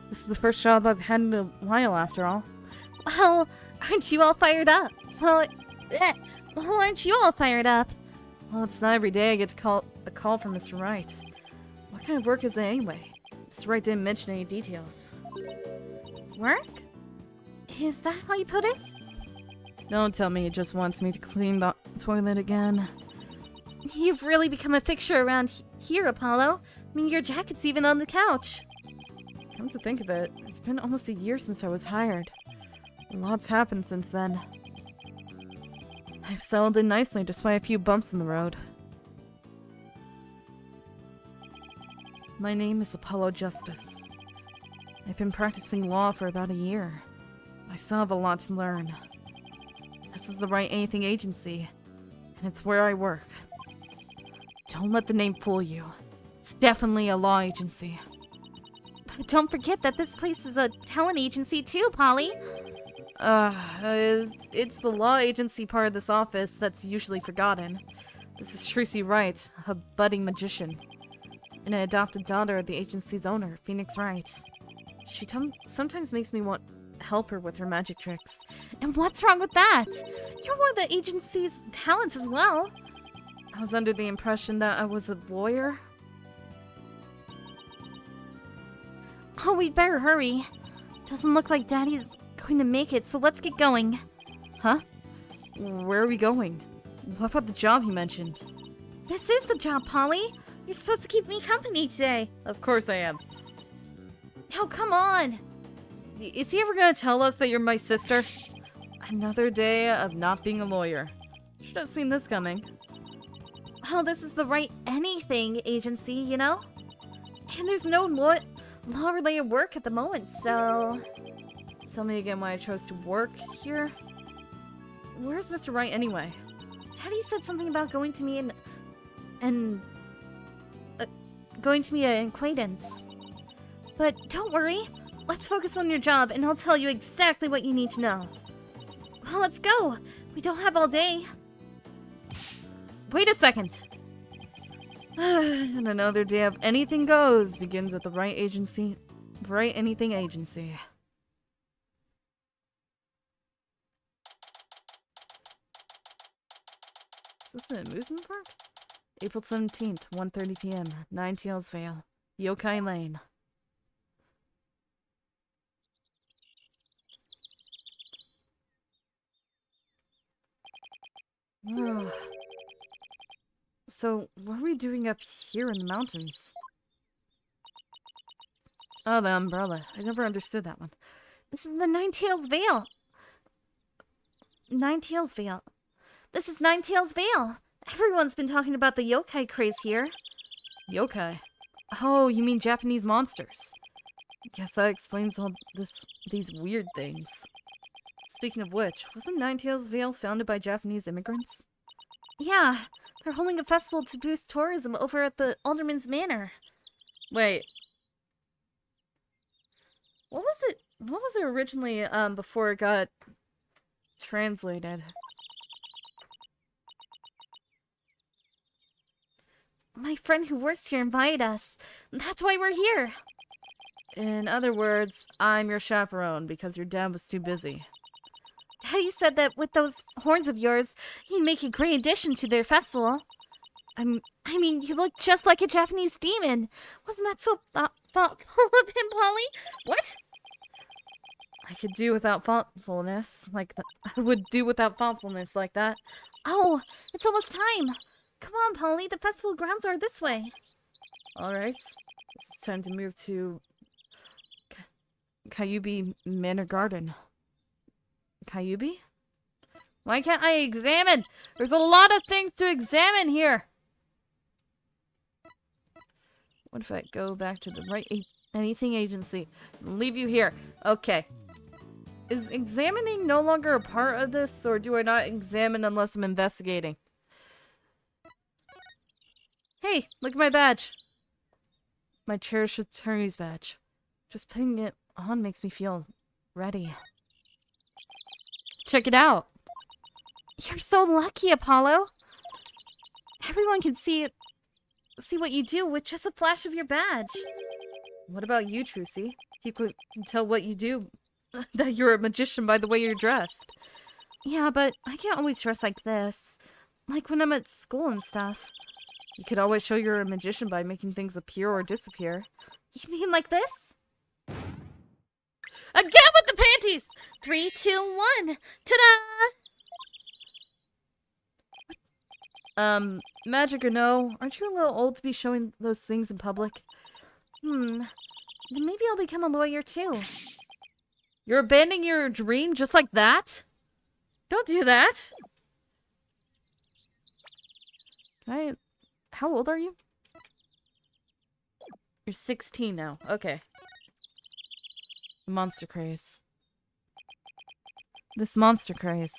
This is the first job I've had in a while, after all. Well, aren't you all fired up? Well, aren't you all fired up? Well, it's not every day I get to a call from Mr. Wright. What kind of work is it anyway? Mr. Wright didn't mention any details. Work? Is that how you put it? Don't tell me he just wants me to clean the toilet again. You've really become a fixture around here, Apollo. I mean, your jacket's even on the couch. Come to think of it, it's been almost a year since I was hired. A lot's happened since then. I've settled in nicely despite a few bumps in the road. My name is Apollojustice. I've been practicing law for about a year. I still have a lot to learn. This is the Write Anything Agency, and it's where I work. Don't let the name fool you. It's definitely a law agency. But don't forget that this place is a talent agency too, Polly. It's the law agency part of this office that's usually forgotten. This is Trucy Wright, a budding magician, and an adopted daughter of the agency's owner, Phoenix Wright. She sometimes makes me want to help her with her magic tricks. And what's wrong with that? You're one of the agency's talents as well. I was under the impression that I was a lawyer. Oh, we'd better hurry. Doesn't look like Daddy's going to make it, so let's get going. Huh? Where are we going? What about the job you mentioned? This is the job, Polly. You're supposed to keep me company today. Of course I am. Oh, come on. Is he ever gonna tell us that you're my sister? Another day of not being a lawyer. Should have seen this coming. Well, this is the Write Anything agency, you know? And there's no law-related work at the moment, so... Tell me again why I chose to work here? Where's Mr. Wright anyway? Daddy said something about going to me going to be an acquaintance. But don't worry. Let's focus on your job, and I'll tell you exactly what you need to know. Well, let's go. We don't have all day. Wait a second. And another day of anything goes begins at the Write Anything Agency. Is this an amusement park? April 17th, 1:30 p.m., Nine Tails Vale, Yokai Lane. So, what are we doing up here in the mountains? Oh, the umbrella. I never understood that one. This is the Nine Tails Vale. This is Nine Tails Vale. Everyone's been talking about the yokai craze here. Yokai? Oh, you mean Japanese monsters. Guess that explains all these weird things. Speaking of which, wasn't Nine Tails Vale founded by Japanese immigrants? Yeah, They're holding a festival to boost tourism over at the Alderman's Manor. Wait. What was it? What was it originally, before it got translated? My friend who works here invited us. That's why we're here. In other words, I'm your chaperone because your dad was too busy. Daddy said that with those horns of yours, he'd make a great addition to their festival. I mean, you look just like a Japanese demon. Wasn't that so thoughtful of him, Polly? What? I could do without thoughtfulness like that. I would do without thoughtfulness like that. Oh, it's almost time. Come on, Polly. The festival grounds are this way. Alright. It's time to move to Kyubi Manor Garden. Kyubi? Why can't I examine? There's a lot of things to examine here. What if I go back to the right anything agency and leave you here? Okay. Is examining no longer a part of this, or do I not examine unless I'm investigating? Hey, look at my badge. My cherished attorney's badge. Just putting it on makes me feel ready. Check it out. You're so lucky, Apollo. Everyone can see what you do with just a flash of your badge. What about you, Trucy? People can tell what you do, that you're a magician by the way you're dressed. Yeah, but I can't always dress like this. Like when I'm at school and stuff. You could always show you're a magician by making things appear or disappear. You mean like this? Again with the panties! 3, 2, 1. Ta-da! Magic or no, aren't you a little old to be showing those things in public? Then maybe I'll become a lawyer too. You're abandoning your dream just like that? Don't do that! How old are you? You're 16 now. Okay. Monster craze. This monster craze.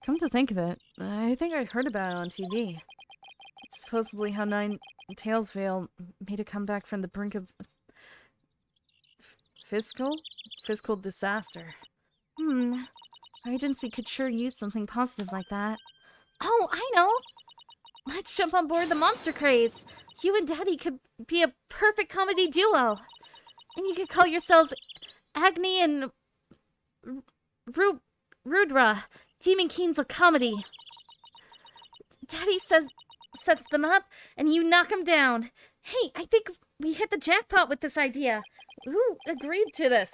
Come to think of it, I think I heard about it on TV. It's supposedly how Nine Tails Vale made a comeback from the brink of fiscal disaster. Our agency could sure use something positive like that. Oh, I know! Let's jump on board the monster craze. You and Daddy could be a perfect comedy duo. And you could call yourselves Agni and Rudra, Demon Kings of Comedy. Daddy sets them up, and you knock them down. Hey, I think we hit the jackpot with this idea. Who agreed to this?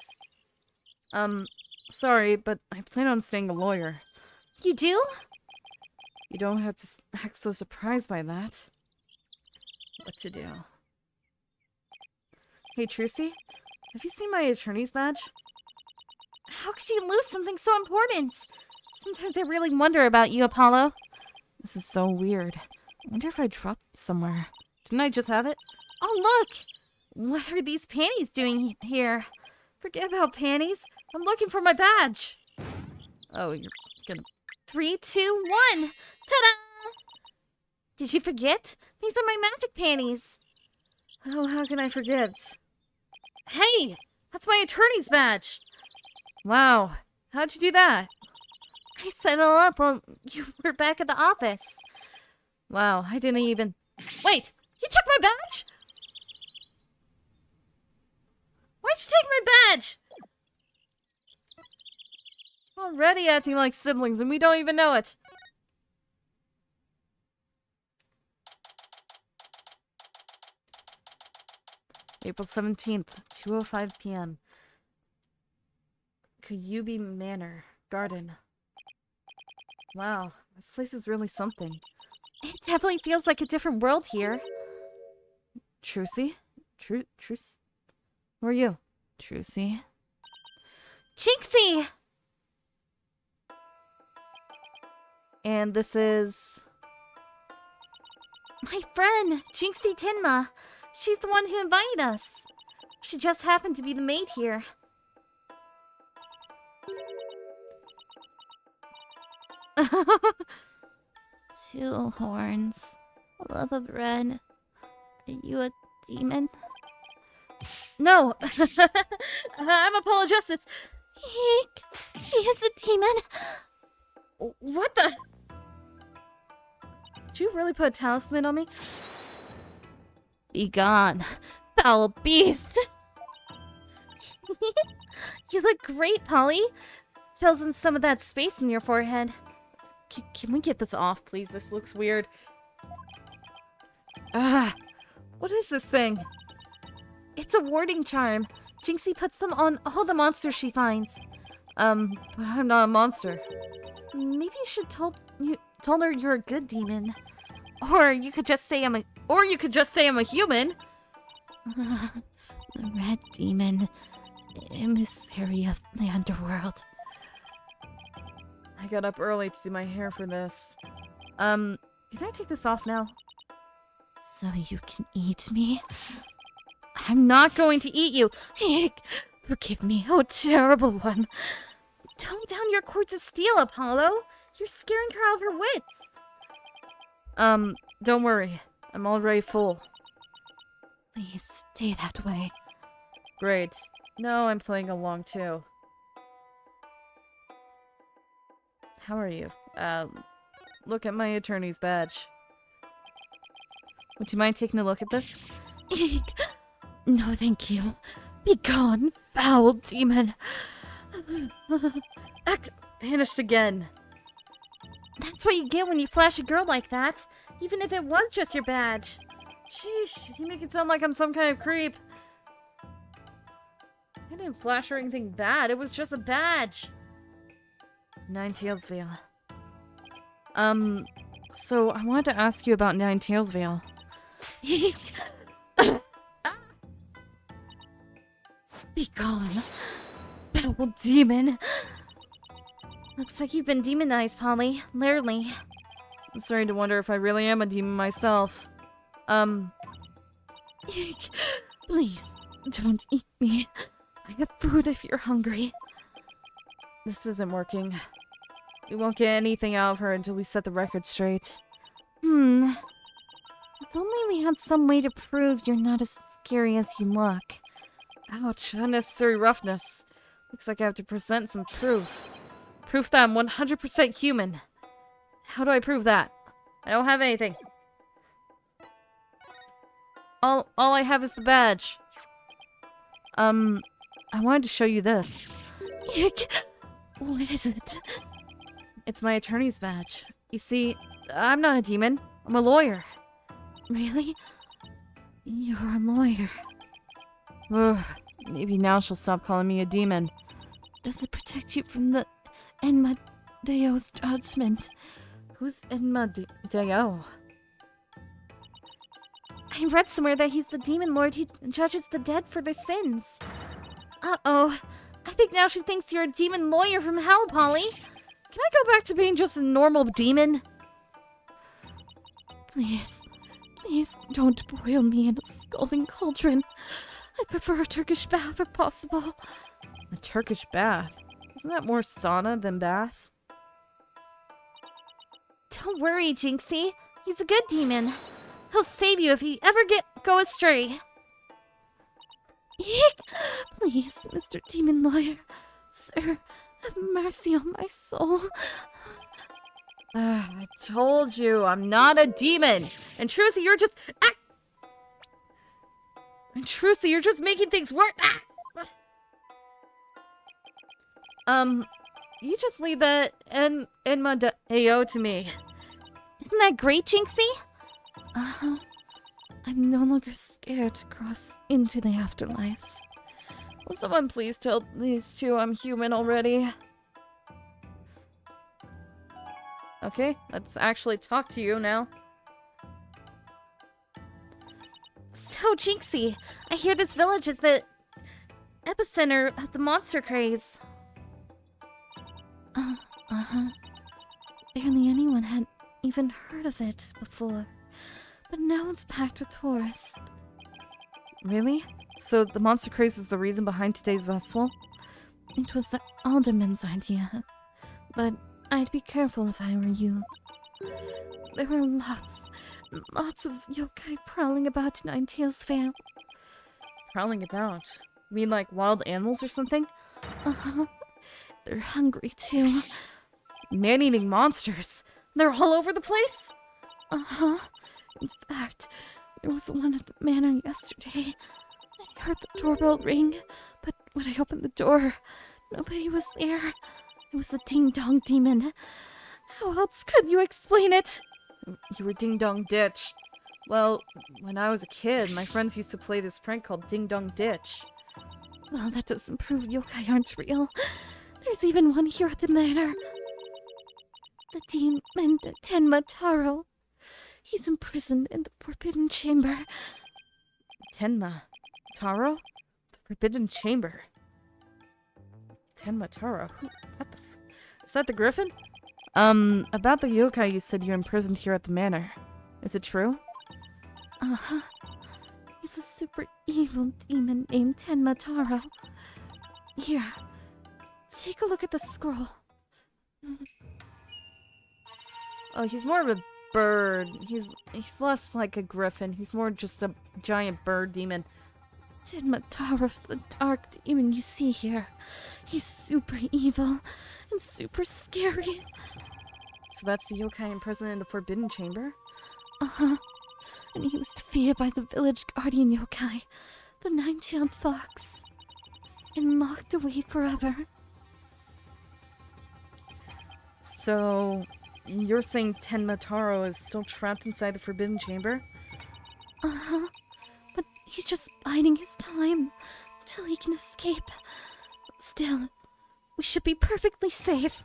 Sorry, but I plan on staying a lawyer. You do? You don't have to act so surprised by that. What to do? Hey, Trucy, have you seen my attorney's badge? How could you lose something so important? Sometimes I really wonder about you, Apollo. This is so weird. I wonder if I dropped it somewhere. Didn't I just have it? Oh, look! What are these panties doing here? Forget about panties. I'm looking for my badge. Oh, you're gonna... 3, 2, 1. Ta-da! Did you forget? These are my magic panties. Oh, how can I forget? Hey! That's my attorney's badge. Wow. How'd you do that? I set it all up while you were back at the office. Wow, I didn't even... Wait! You took my badge? Why'd you take my badge? Already acting like siblings and we don't even know it. April 17th, 2:05 p.m. Kyubi Manor Garden. Wow, this place is really something. It definitely feels like a different world here. Trucy? Trucy? Who are you? Trucy? Jinxie! And this is... my friend, Jinxie Tenma. She's the one who invited us. She just happened to be the maid here. 2 horns. A love of red. Are you a demon? No! I'm apollojustice! He is the demon! What the? Did you really put a talisman on me? Be gone, foul beast! You look great, Polly. Fills in some of that space in your forehead. Can we get this off, please? This looks weird. Ah, what is this thing? It's a warding charm. Jinxie puts them on all the monsters she finds. But I'm not a monster. Maybe you should told her you're a good demon. Or you could just say I'm a human. The red demon. Emissary of the underworld. I got up early to do my hair for this. Can I take this off now? So you can eat me? I'm not going to eat you! Forgive me, oh terrible one. Tone down your quartz of steel, Apollo! You're scaring her out of her wits! Don't worry. I'm already full. Please stay that way. Great. No, I'm playing along too. How are you? Look at my attorney's badge. Would you mind taking a look at this? No, thank you. Begone, foul demon. Vanished again. That's what you get when you flash a girl like that, even if it was just your badge. Sheesh, you make it sound like I'm some kind of creep. I didn't flash her anything bad, it was just a badge. Nine-Tails Veil. So I wanted to ask you about Nine-Tails Veil. Begone, foul demon. Looks like you've been demonized, Polly. Literally. I'm starting to wonder if I really am a demon myself. Please, don't eat me. I have food if you're hungry. This isn't working. We won't get anything out of her until we set the record straight. If only we had some way to prove you're not as scary as you look. Ouch, unnecessary roughness. Looks like I have to present some proof. Proof that I'm 100% human. How do I prove that? I don't have anything. All I have is the badge. I wanted to show you this. What is it? It's my attorney's badge. You see, I'm not a demon. I'm a lawyer. Really? You're a lawyer. Ugh, maybe now she'll stop calling me a demon. Does it protect you from the Enmadeo's judgment? Who's Enmadeo? I read somewhere that he's the demon lord who judges the dead for their sins. Uh-oh. I think now she thinks you're a demon lawyer from hell, Polly. Can I go back to being just a normal demon? Please don't boil me in a scalding cauldron. I prefer a Turkish bath if possible. A Turkish bath? Isn't that more sauna than bath? Don't worry, Jinxie. He's a good demon. He'll save you if you ever go astray. Eek! Please, Mr. Demon Lawyer. Sir, have mercy on my soul. I told you, I'm not a demon! And Trucy, you're just... And Trucy, you're just making things worse! You just leave that Enmadeo to me. Isn't that great, Jinxie? I'm no longer scared to cross into the afterlife. Will someone please tell these two I'm human already? Okay, let's actually talk to you now. So, Jinxie, I hear this village is the epicenter of the monster craze. Barely anyone had even heard of it before, but now it's packed with tourists. Really? So the monster craze is the reason behind today's festival? It was the alderman's idea, but I'd be careful if I were you. There were lots of yokai prowling about Ninetales Vale. Prowling about? You mean like wild animals or something? Uh-huh. They're hungry too. Man-eating monsters. They're all over the place? Uh-huh. In fact, there was one at the manor yesterday. I heard the doorbell ring, but when I opened the door, nobody was there. It was the ding-dong demon. How else could you explain it? You were ding-dong ditched. Well, when I was a kid, my friends used to play this prank called Ding-Dong Ditch. Well, that doesn't prove yokai aren't real. There's even one here at the manor. The demon Tenma Taro. He's imprisoned in the Forbidden Chamber. Tenma Taro? The Forbidden Chamber. Tenma Taro? What the is that the griffin? About the yokai you said you're imprisoned here at the manor. Is it true? Uh-huh. He's a super evil demon named Tenma Taro. Here, take a look at the scroll. Oh, he's more of a bird. He's less like a griffin. He's more just a giant bird demon. Tenma Taro's the dark demon you see here. He's super evil and super scary. So that's the yokai imprisoned in the Forbidden Chamber? Uh-huh. And he was defeated by the village guardian yokai, the nine-tailed fox, and locked away forever. So, you're saying Tenma Taro is still trapped inside the Forbidden Chamber? Uh-huh. But he's just biding his time until he can escape. Still, we should be perfectly safe.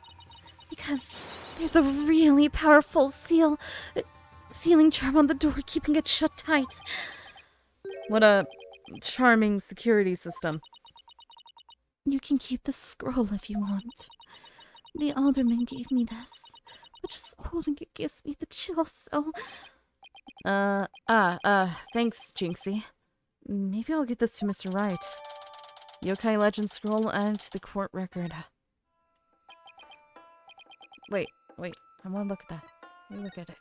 Because there's a really powerful sealing charm on the door keeping it shut tight. What a charming security system. You can keep the scroll if you want. The alderman gave me this, but just holding it gives me the chills, so... Thanks, Jinxie. Maybe I'll get this to Mr. Wright. Yokai Legend Scroll added to the court record. Wait, I wanna look at that. Let me look at it.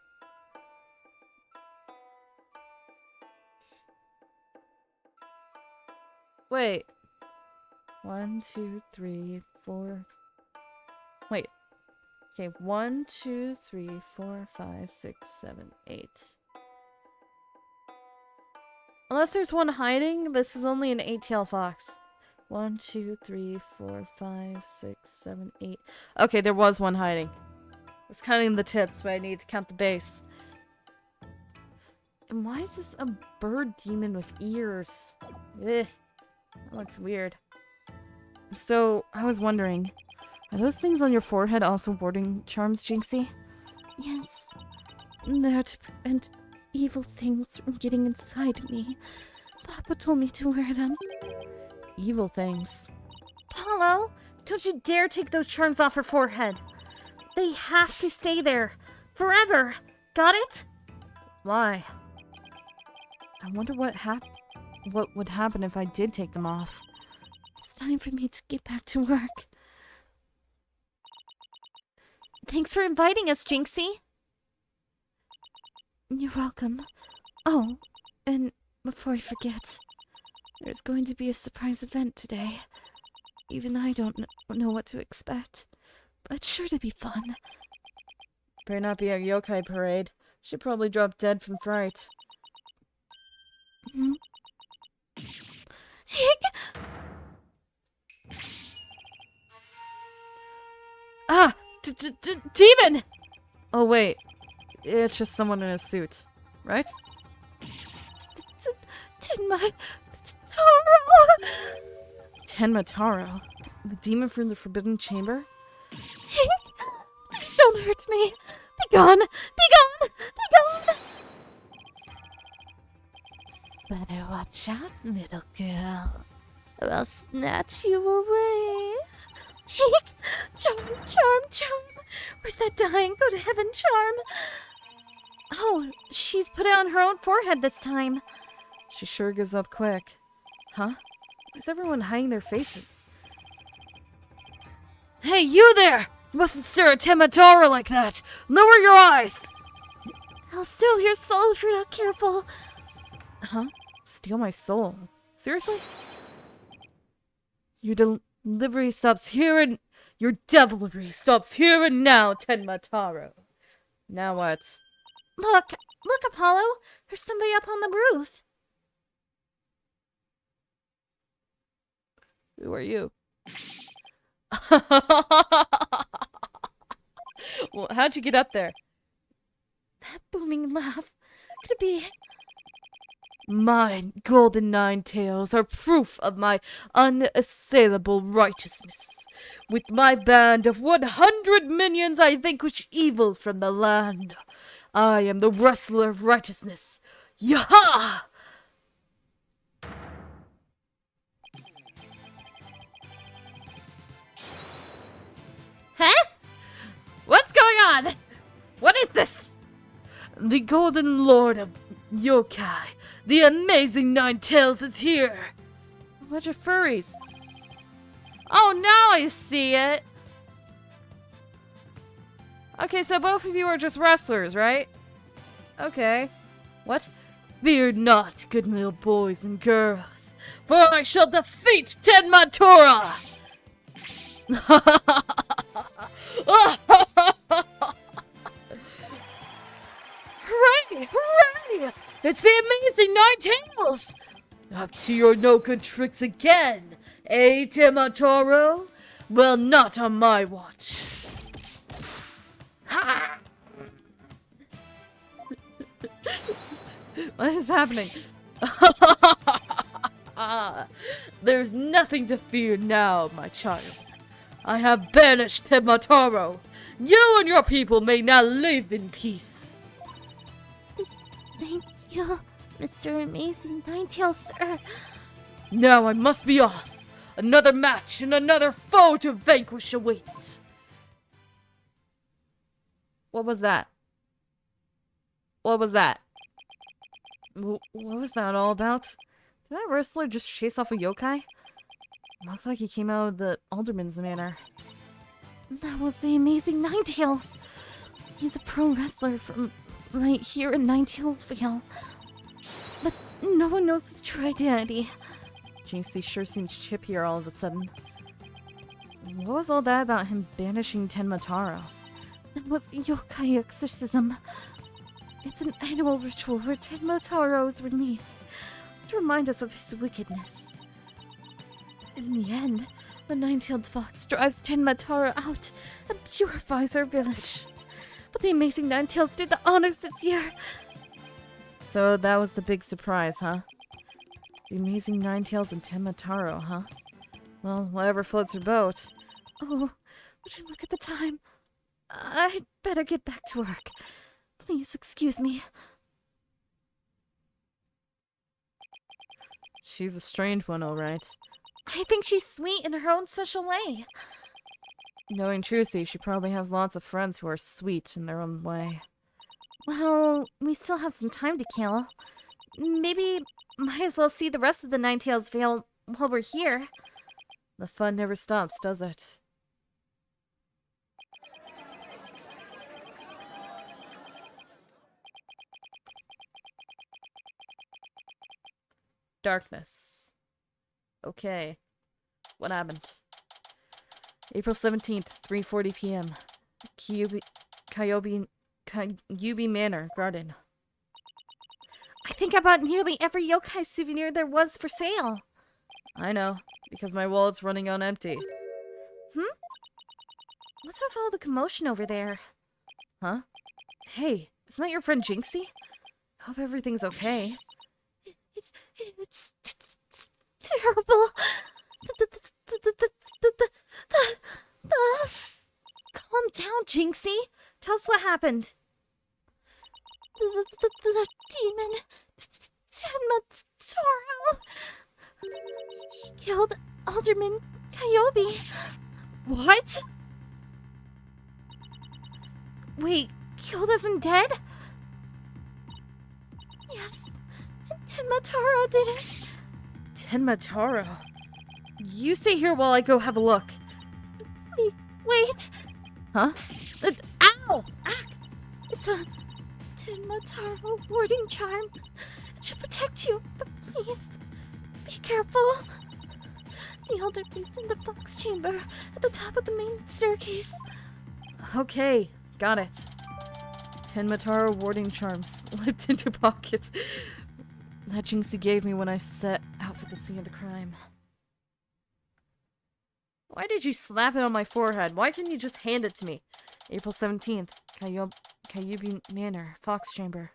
Wait. 1, 2, 3, 4. Wait. Okay, 1, 2, 3, 4, 5, 6, 7, 8. Unless there's one hiding, this is only an 8-tailed fox. 1, 2, 3, 4, 5, 6, 7, 8. Okay, there was one hiding. I was counting the tips, but I need to count the base. And why is this a bird demon with ears? Ugh. That looks weird. So, I was wondering, are those things on your forehead also warding charms, Jinxie? Yes. They're to prevent evil things from getting inside me. Papa told me to wear them. Evil things. Apollo, don't you dare take those charms off her forehead. They have to stay there. Forever. Got it? Why? I wonder what would happen if I did take them off. It's time for me to get back to work. Thanks for inviting us, Jinxie. You're welcome. Oh, and before I forget, there's going to be a surprise event today. Even I don't know what to expect, but it's sure to be fun. Better not be a yokai parade. She'd probably drop dead from fright. Hmm? Ah! Demon! Oh, wait. It's just someone in a suit, right? Tenma Tenma Taro? The demon from the Forbidden Chamber? Don't hurt me! Be gone! Be gone! Be gone! Better watch out, little girl, or I'll snatch you away. Charm! Where's that dying? Go to heaven, Charm! Oh, she's put it on her own forehead this time. She sure gives up quick. Huh? Why's everyone hiding their faces? Hey, you there! You mustn't stare at Tenma Taro like that! Lower your eyes! I'll steal your soul if you're not careful. Huh? Steal my soul? Seriously? Your delivery stops here and... Your devilry stops here and now, Tenmataro. Now what? Look, Apollo. There's somebody up on the roof. Who are you? Well, how'd you get up there? That booming laugh. Could it be... Mine golden nine tails are proof of my unassailable righteousness. With my band of 100 minions I vanquish evil from the land. I am the wrestler of righteousness. Yaha! Huh? What's going on? What is this? The golden lord of Yokai, the amazing Nine Tails is here. A bunch of furries. Oh, now I see it. Okay, so both of you are just wrestlers, right? Okay. What? Fear not, good little boys and girls, for I shall defeat Tenmatora! Hooray! Hooray! It's the amazing Nine Tails! Up to your no good tricks again, eh, Tenmatoro? Well, not on my watch. Ha! What is happening? There's nothing to fear now, my child. I have banished Tenmataro. You and your people may now live in peace. Thank you, Mr. Amazing Ninetales, sir. Now I must be off. Another match and another foe to vanquish awaits. What was that? What was that? What was that all about? Did that wrestler just chase off a yokai? Looks like he came out of the Alderman's manor. That was the Amazing Ninetales. He's a pro wrestler from right here in Ninetales but no one knows his true identity. Jinxie sure seems chip here all of a sudden. What was all that about him banishing Tenmataro? That was Yokai exorcism. It's an annual ritual where Tenmataro is released to remind us of his wickedness. In the end, the nine-tailed fox drives Tenmataro out and purifies our village. But the Amazing Ninetales did the honors this year. So that was the big surprise, huh? The Amazing Ninetales and Tenmataro, huh? Well, whatever floats your boat. Oh, would you look at the time? I'd better get back to work. Please excuse me. She's a strange one, all right. I think she's sweet in her own special way. Knowing Trucy, she probably has lots of friends who are sweet in their own way. Well, we still have some time to kill. Maybe might as well see the rest of the Ninetales Vale while we're here. The fun never stops, does it? Darkness. Okay. What happened? April 17th, 3:40 p.m. Kyubi Manor, Garden. I think I bought nearly every yokai souvenir there was for sale. I know, because my wallet's running on empty. What's with all the commotion over there? Huh? Hey, isn't that your friend Jinxie? Hope everything's okay. It's terrible. Calm down, Jinxie. Tell us what happened. The demon, Tenmataro. He killed Alderman Kyubi. What? Wait, killed isn't dead? Yes, and Tenmataro did it. Tenmataro? You stay here while I go have a look. Please, wait. Huh? Ow! Ah, it's a Tenmataro warding charm. It should protect you, but please, be careful. The alderman's in the fox chamber at the top of the main staircase. Okay, got it. Tenmataro warding charm slipped into pockets that Jinxie gave me when I set out for the scene of the crime. Why did you slap it on my forehead? Why couldn't you just hand it to me? April 17th, Kyubi Manor, Fox Chamber.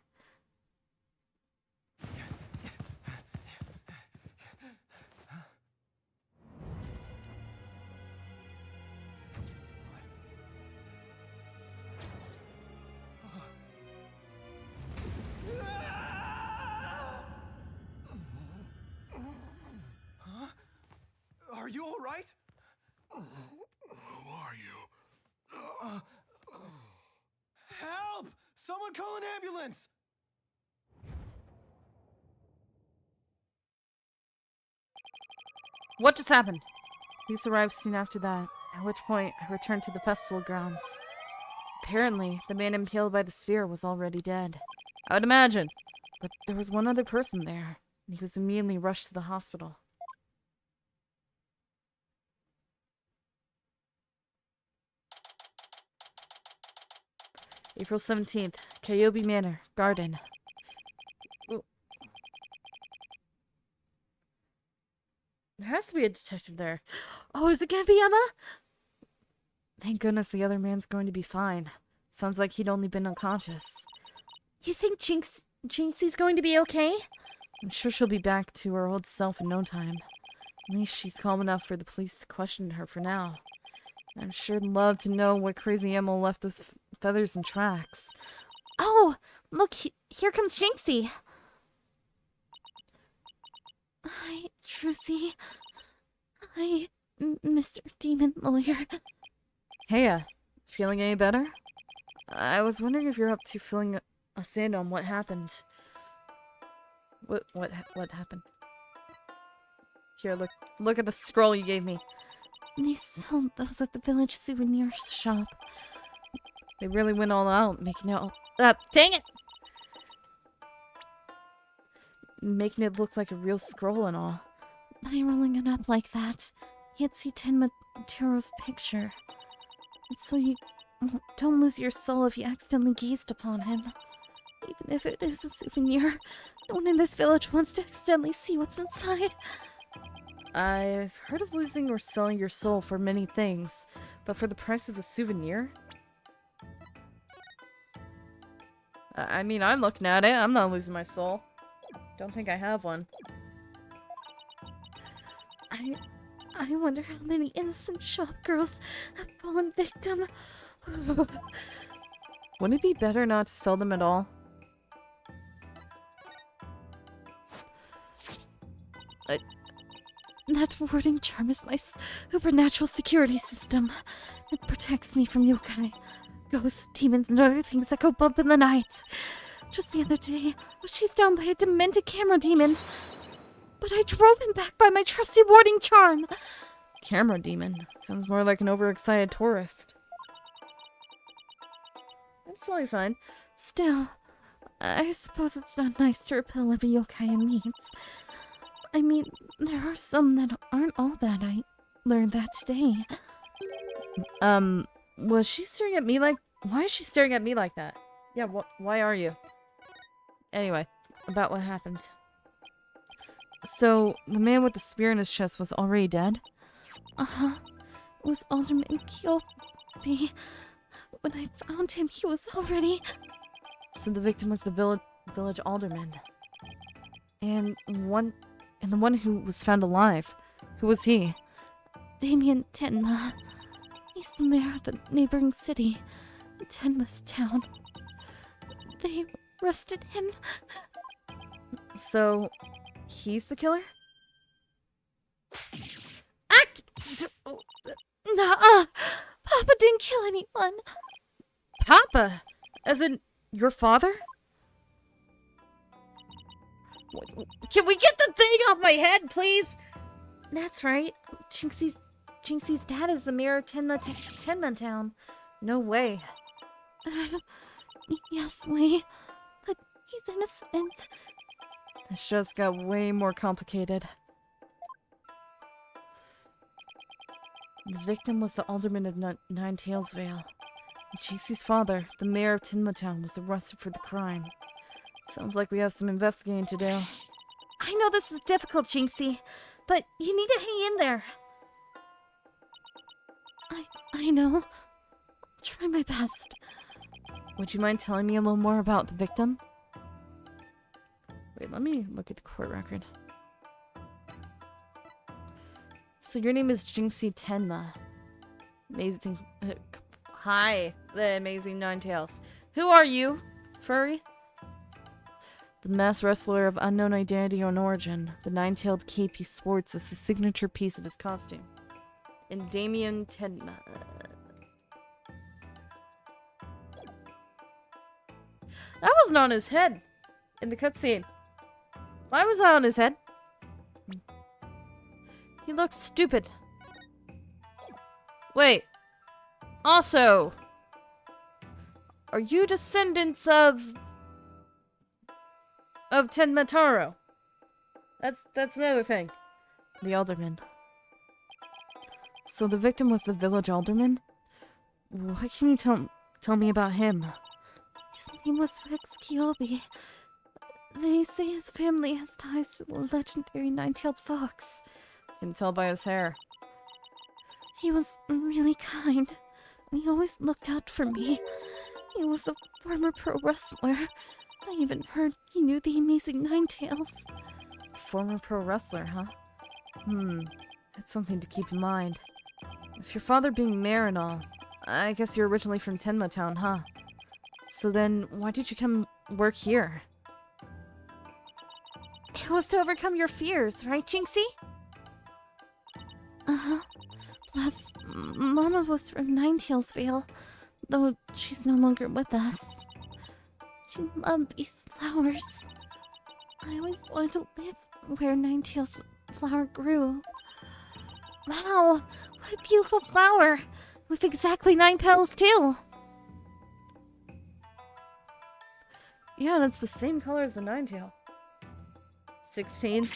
Are you all right? Who are you? Help! Someone call an ambulance! What just happened? Police arrived soon after that, at which point I returned to the festival grounds. Apparently, the man impaled by the spear was already dead. I would imagine. But there was one other person there, and he was immediately rushed to the hospital. April 17th, Kyubi Manor, Garden. Ooh. There has to be a detective there. Oh, is it gonna be Emma? Thank goodness the other man's going to be fine. Sounds like he'd only been unconscious. You think Jinxie's going to be okay? I'm sure she'll be back to her old self in no time. At least she's calm enough for the police to question her for now. I'm sure I'd love to know what crazy Emma left those feathers and tracks. Oh, look, here comes Jinxie. Hi, Trucy. Hi, Mr. Demon Lawyer. Heya, feeling any better? I was wondering if you're up to filling us in on what happened. What happened? Here, look at the scroll you gave me. They sold those at the village souvenir shop. They really went all out, making it all... dang it! Making it look like a real scroll and all. By rolling it up like that, you can't see Tenmataro's picture. It's so you don't lose your soul if you accidentally gazed upon him. Even if it is a souvenir, no one in this village wants to accidentally see what's inside. I've heard of losing or selling your soul for many things, but for the price of a souvenir? I mean, I'm looking at it. I'm not losing my soul. Don't think I have one. I wonder how many innocent shop girls have fallen victim. Wouldn't it be better not to sell them at all? That warding charm is my supernatural security system. It protects me from yokai, ghosts, demons, and other things that go bump in the night. Just the other day, I was chased down by a demented camera demon. But I drove him back by my trusty warding charm. Camera demon? Sounds more like an overexcited tourist. That's totally fine. Still, I suppose it's not nice to repel every yokai I meet. I mean, there are some that aren't all bad. I learned that today. Was she staring at me like... Why is she staring at me like that? Yeah, why are you? Anyway, about what happened. So, the man with the spear in his chest was already dead? Uh-huh. It was Alderman Kyopi. When I found him, he was already... So the victim was the village alderman. And the one who was found alive. Who was he? Damien Tenma. He's the mayor of the neighboring city, Tenma's town. They arrested him. So, he's the killer? Nuh-uh! Papa didn't kill anyone. Papa? As in, your father? Can we get the thing off my head, please? That's right. Jinxie's dad is the mayor of Tenma town. No way. Yes, wait. He's innocent. This just got way more complicated. The victim was the alderman of Nine Tails Vale. Jinxie's father, the mayor of Tinmatown, was arrested for the crime. Sounds like we have some investigating to do. I know this is difficult, Jinxie, but you need to hang in there. I know. I'll try my best. Would you mind telling me a little more about the victim? Wait, let me look at the court record. So your name is Jinxie Tenma. Amazing. Hi, the amazing Ninetales. Who are you, furry? The masked wrestler of unknown identity or origin. The nine-tailed cape he sports is the signature piece of his costume. And Damien Tenma. That wasn't on his head in the cutscene. Why was that on his head? He looks stupid. Wait. Also, are you descendants of Tenmataro? That's another thing. The alderman. So the victim was the village alderman? What can you tell me about him? His name was Rex Kyobi. They say his family has ties to the legendary nine-tailed fox. You can tell by his hair. He was really kind. He always looked out for me. He was a former pro wrestler. I even heard he knew the amazing Ninetales. Former pro wrestler, huh? That's something to keep in mind. With your father being mayor and all, I guess you're originally from Tenmatown, huh? So then, why did you come work here? It was to overcome your fears, right, Jinxie? Uh-huh. Plus, Mama was from Ninetales Vale, though she's no longer with us. She loved these flowers. I always wanted to live where Ninetales flower grew. Wow, what a beautiful flower! With exactly 9 petals, too! Yeah, and it's the same color as the Ninetail. 16.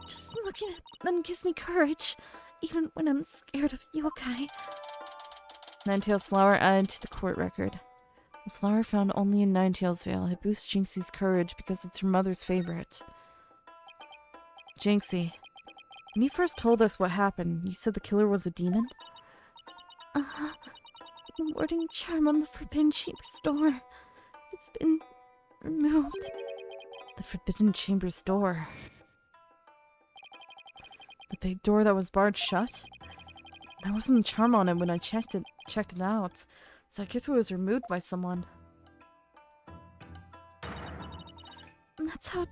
Just looking at them gives me courage, even when I'm scared of Yokai. Ninetail's flower added to the court record. A flower found only in Ninetail's Vale. It boosts Jinxie's courage because it's her mother's favorite. Jinxie, when you first told us what happened, you said the killer was a demon? Uh-huh. The warding charm on the Forbidden Chamber's door. It's been removed. The Forbidden Chamber's door. The big door that was barred shut? There wasn't a charm on it when I checked it out, so I guess it was removed by someone. That's how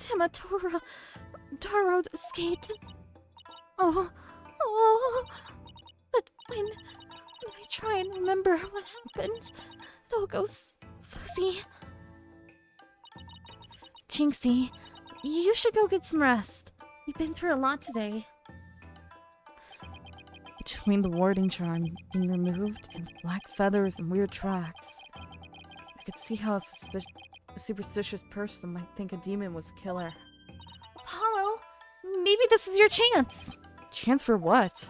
Taro escaped. Oh. But when I try and remember what happened, it all goes fuzzy. Jinxie, you should go get some rest. You've been through a lot today. Between the warding charm being removed and the black feathers and weird tracks, I could see how a superstitious person might think a demon was the killer. Apollo, maybe this is your chance. Chance for what?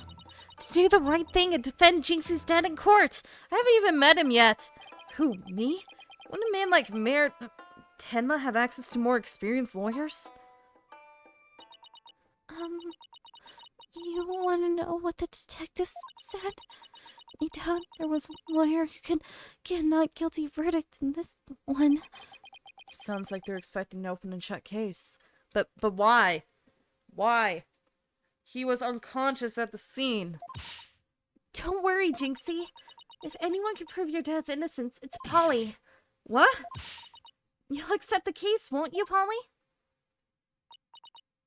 To do the right thing and defend Jinxie's dad in court. I haven't even met him yet. Who, me? Wouldn't a man like Mayor Tenma have access to more experienced lawyers? You want to know what the detectives said? I doubt there was a lawyer who could get a not guilty verdict in this one. Sounds like they're expecting an open and shut case. But why? Why? He was unconscious at the scene. Don't worry, Jinxie. If anyone can prove your dad's innocence, it's Polly. What? You'll accept the case, won't you, Polly?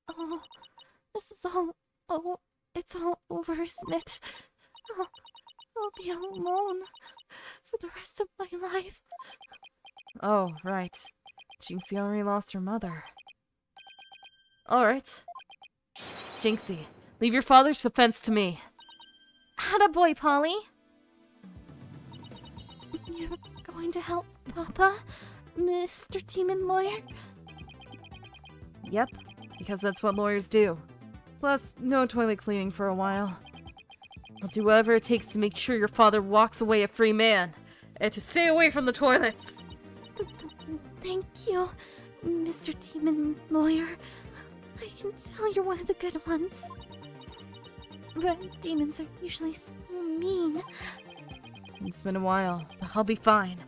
Oh, this is all... Oh, it's all over, isn't it? Oh, I'll be alone for the rest of my life. Oh, right. Jinxie already lost her mother. Alright. Jinxie, leave your father's defense to me. Attaboy, Polly. You're going to help Papa? Mr. Demon Lawyer? Yep, because that's what lawyers do. Plus, no toilet cleaning for a while. I'll do whatever it takes to make sure your father walks away a free man, and to stay away from the toilets. Thank you, Mr. Demon Lawyer. I can tell you're one of the good ones. But demons are usually so mean. It's been a while, but I'll be fine.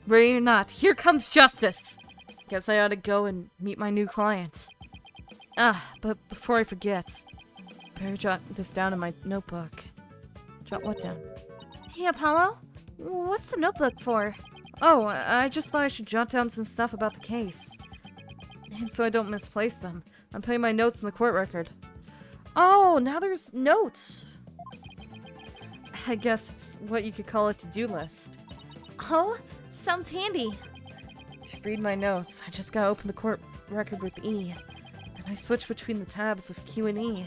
Ready or not, here comes justice! Guess I ought to go and meet my new client. But before I forget, better jot this down in my notebook. Jot what down? Hey, Apollo? What's the notebook for? Oh, I just thought I should jot down some stuff about the case. And so I don't misplace them. I'm putting my notes in the court record. Oh, now there's notes! I guess it's what you could call a to-do list. Oh, sounds handy. To read my notes, I just gotta open the court record with E. And I switch between the tabs with Q and E.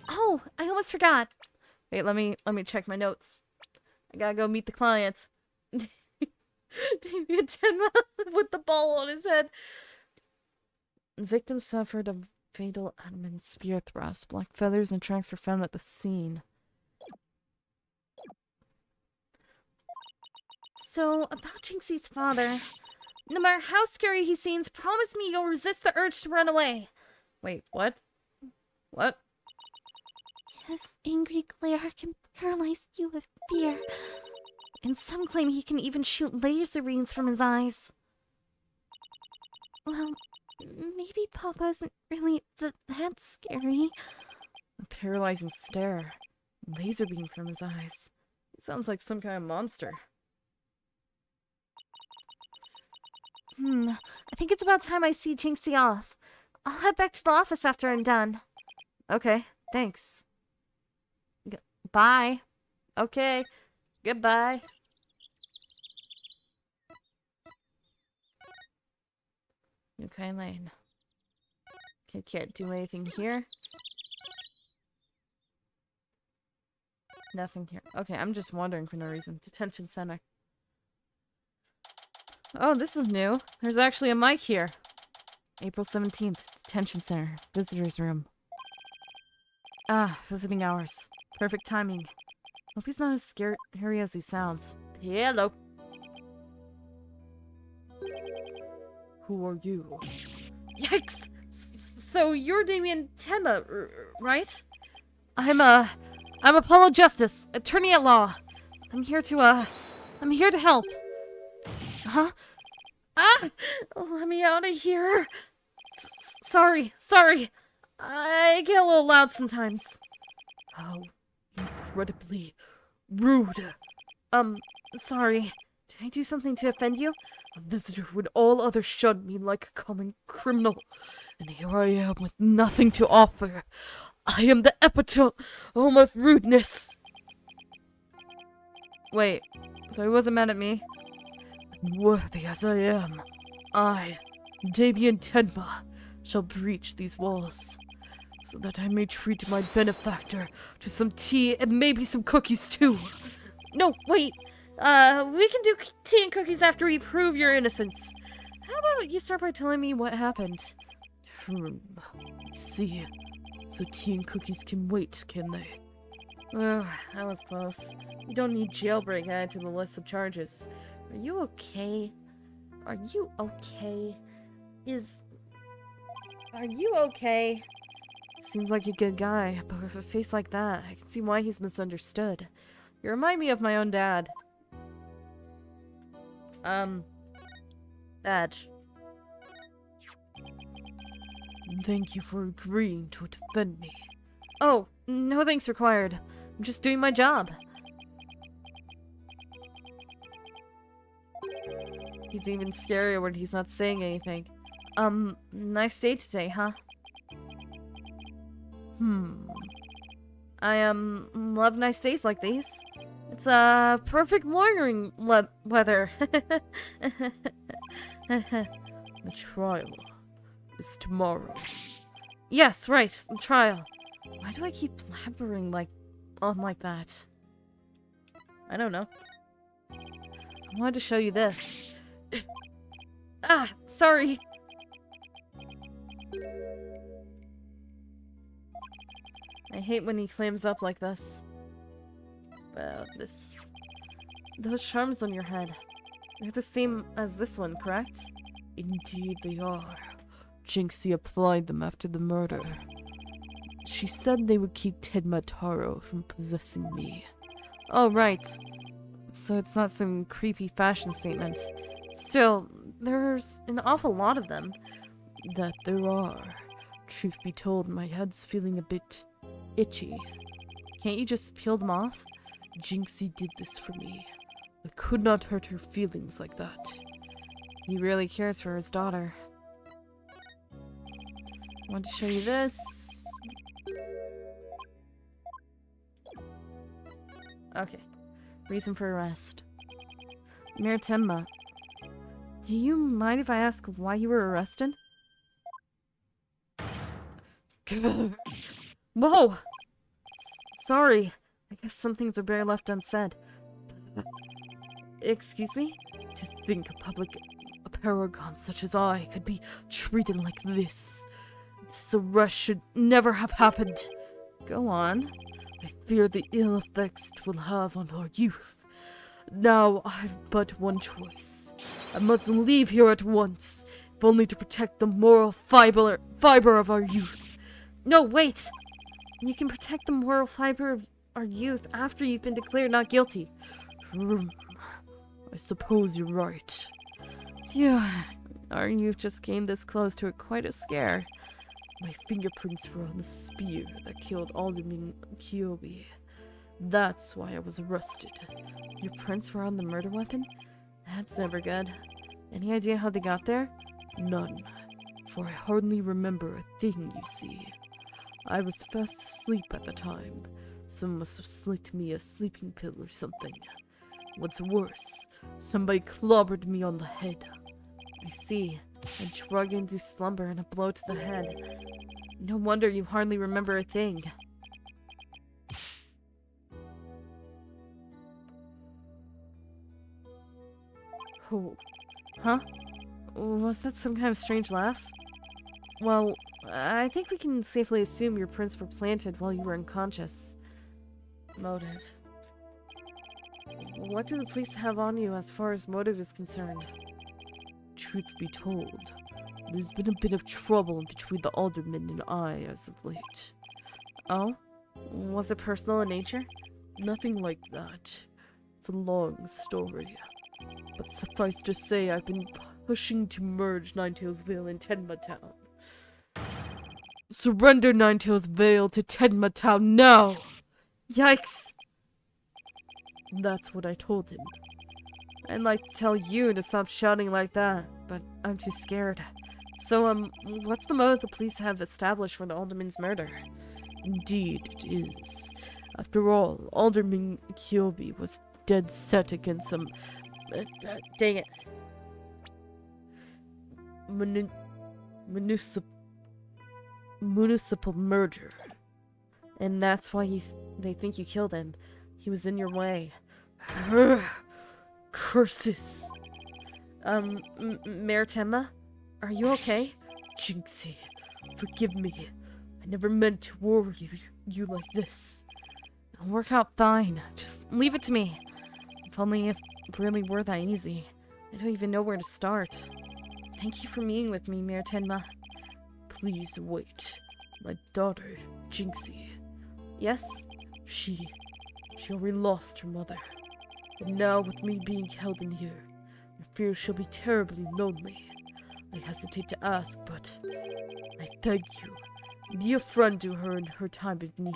Oh, I almost forgot. Wait, let me check my notes. I gotta go meet the client. Pt10 with the ball on his head. The victim suffered a fatal adamant spear thrust. Black feathers and tracks were found at the scene. So, about Jinxie's father. No matter how scary he seems, promise me you'll resist the urge to run away. Wait, what? What? His angry glare can paralyze you with fear. And some claim he can even shoot laser beams from his eyes. Well, maybe Papa isn't really that scary. A paralyzing stare. Laser beam from his eyes. He sounds like some kind of monster. I think it's about time I see Jinxie off. I'll head back to the office after I'm done. Okay, thanks. Bye. Okay, goodbye. Yokai Lane. Okay, can't do anything here. Nothing here. Okay, I'm just wandering for no reason. Detention center. Oh, this is new. There's actually a mic here. April 17th, detention center, visitor's room. Visiting hours. Perfect timing. Hope he's not as scary as he sounds. Hello. Who are you? Yikes! So you're Damien Tenma, right? I'm apollojustice, attorney at law. I'm here to help. Huh? Let me out of here. Sorry. I get a little loud sometimes. How incredibly rude. Sorry. Did I do something to offend you? A visitor when all others shun me like a common criminal. And here I am with nothing to offer. I am the epitome of rudeness. Wait, so he wasn't mad at me? Worthy as I am, I, Damien Tenma, shall breach these walls, so that I may treat my benefactor to some tea and maybe some cookies too. No, wait. We can do tea and cookies after we prove your innocence. How about you start by telling me what happened? See, so tea and cookies can wait, can they? Ugh, that was close. You don't need jailbreak added to the list of charges. Are you okay? Are you okay? Are you okay? Seems like a good guy, but with a face like that, I can see why he's misunderstood. You remind me of my own dad. Badge. Thank you for agreeing to defend me. Oh, no thanks required. I'm just doing my job. He's even scarier when he's not saying anything. Nice day today, huh? I, love nice days like these. It's, perfect lawyering weather. The trial is tomorrow. Yes, right, the trial. Why do I keep blabbering like that? I don't know. I wanted to show you this. Ah, sorry. I hate when he clams up like this. Those charms on your head. They're the same as this one, correct? Indeed they are. Jinxie applied them after the murder. She said they would keep Tenmataro from possessing me. Oh, right. So it's not some creepy fashion statement. Still, there's an awful lot of them. That there are. Truth be told, my head's feeling a bit itchy. Can't you just peel them off? Jinxie did this for me. I could not hurt her feelings like that. He really cares for his daughter. I want to show you this. Okay. Reason for arrest. Mayor Tenma, do you mind if I ask why you were arrested? Whoa! Sorry. I guess some things are better left unsaid. Excuse me? To think a paragon such as I could be treated like this. This arrest should never have happened. Go on. I fear the ill effects it will have on our youth. Now I've but one choice. I must leave here at once, if only to protect the moral fiber of our youth. No, wait! You can protect the moral fiber of our youth after you've been declared not guilty. I suppose you're right. Phew. Our youth just came this close to quite a scare. My fingerprints were on the spear that killed Alderman Kyobi. That's why I was arrested. Your prints were on the murder weapon? That's never good. Any idea how they got there? None, for I hardly remember a thing, you see. I was fast asleep at the time. Someone must have slipped me a sleeping pill or something. What's worse, somebody clobbered me on the head. I see. A drug-induced slumber and a blow to the head. No wonder you hardly remember a thing. Oh. Huh? Was that some kind of strange laugh? Well, I think we can safely assume your prints were planted while you were unconscious. Motive. What do the police have on you as far as motive is concerned? Truth be told, there's been a bit of trouble between the alderman and I as of late. Oh? Was it personal in nature? Nothing like that. It's a long story. But suffice to say, I've been pushing to merge Ninetailsville and Tenma Town. Surrender Ninetailsville to Tenma Town now! Yikes! That's what I told him. I'd like to tell you to stop shouting like that, but I'm too scared. So, what's the motive the police have established for the Alderman's murder? Indeed it is. After all, Alderman Kyobi was dead set against some... dang it. Municipal murder. And that's why they think you killed him. He was in your way. Curses. Mayor Tenma? Are you okay? Jinxie, forgive me. I never meant to worry you like this. It'll work out fine. Just leave it to me. If only it really were that easy. I don't even know where to start. Thank you for meeting with me, Mayor Tenma. Please wait. My daughter, Jinxie. Yes? She already lost her mother. And now with me being held in here, I fear she'll be terribly lonely. I hesitate to ask, but I beg you, be a friend to her in her time of need.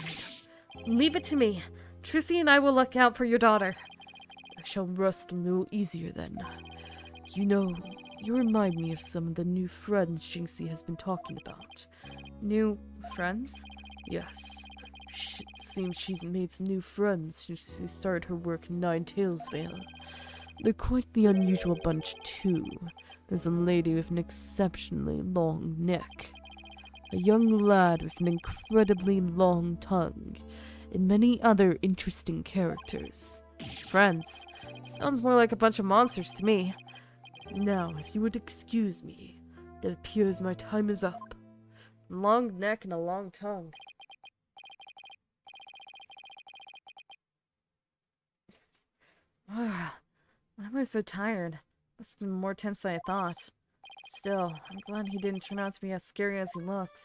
Leave it to me. Trucy and I will look out for your daughter. I shall rest a little easier then. You know, you remind me of some of the new friends Jinxie has been talking about. New friends? Yes. Seems she's made some new friends since she started her work in Ninetailsville. They're quite the unusual bunch, too. There's a lady with an exceptionally long neck, a young lad with an incredibly long tongue, and many other interesting characters. Friends? Sounds more like a bunch of monsters to me. Now, if you would excuse me, it appears my time is up. Long neck and a long tongue. Why am I so tired? Must have been more tense than I thought. Still, I'm glad he didn't turn out to be as scary as he looks.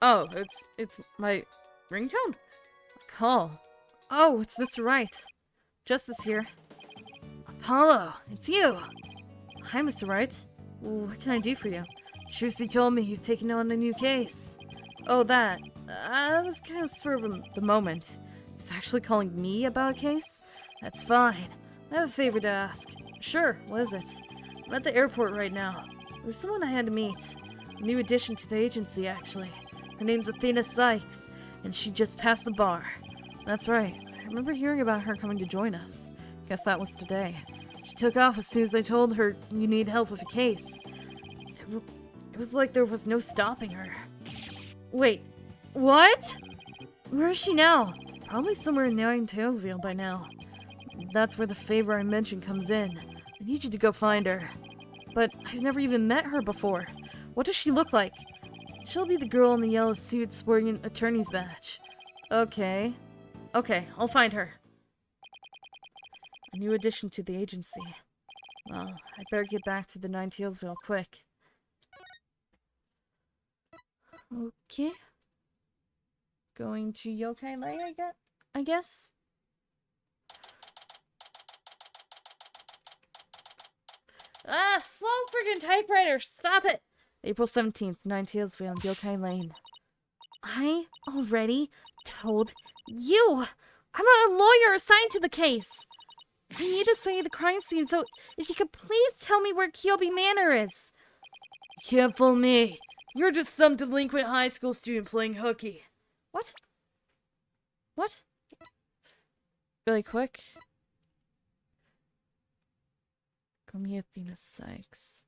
Oh, it's my ringtone? Call. Oh, it's Mr. Wright. Justice here. Apollo, it's you. Hi, Mr. Wright. What can I do for you? Trucy told me you've taken on a new case. Oh, that. That was kind of spur of the moment. He's actually calling me about a case? That's fine. I have a favor to ask. Sure, what is it? I'm at the airport right now. There's someone I had to meet. A new addition to the agency, actually. Her name's Athena Sykes, and she just passed the bar. That's right. I remember hearing about her coming to join us. Guess that was today. She took off as soon as I told her you need help with a case. It was like there was no stopping her. Wait, what? Where is she now? Probably somewhere in Nine Tailsville by now. That's where the favor I mentioned comes in. I need you to go find her. But I've never even met her before. What does she look like? She'll be the girl in the yellow suit sporting an attorney's badge. Okay. Okay, I'll find her. A new addition to the agency. Well, I'd better get back to the Nine Tailsville quick. Okay. Going to Yokai Lay, I guess? Ah, slow friggin' typewriter! Stop it! April 17th, Nine Tailsville, Yokai Lane. I already told you! I'm a lawyer assigned to the case! I need to study the crime scene, so if you could please tell me where Kyobi Manor is. You can't fool me. You're just some delinquent high school student playing hooky. What? What? Really quick. Call me Athena Sykes.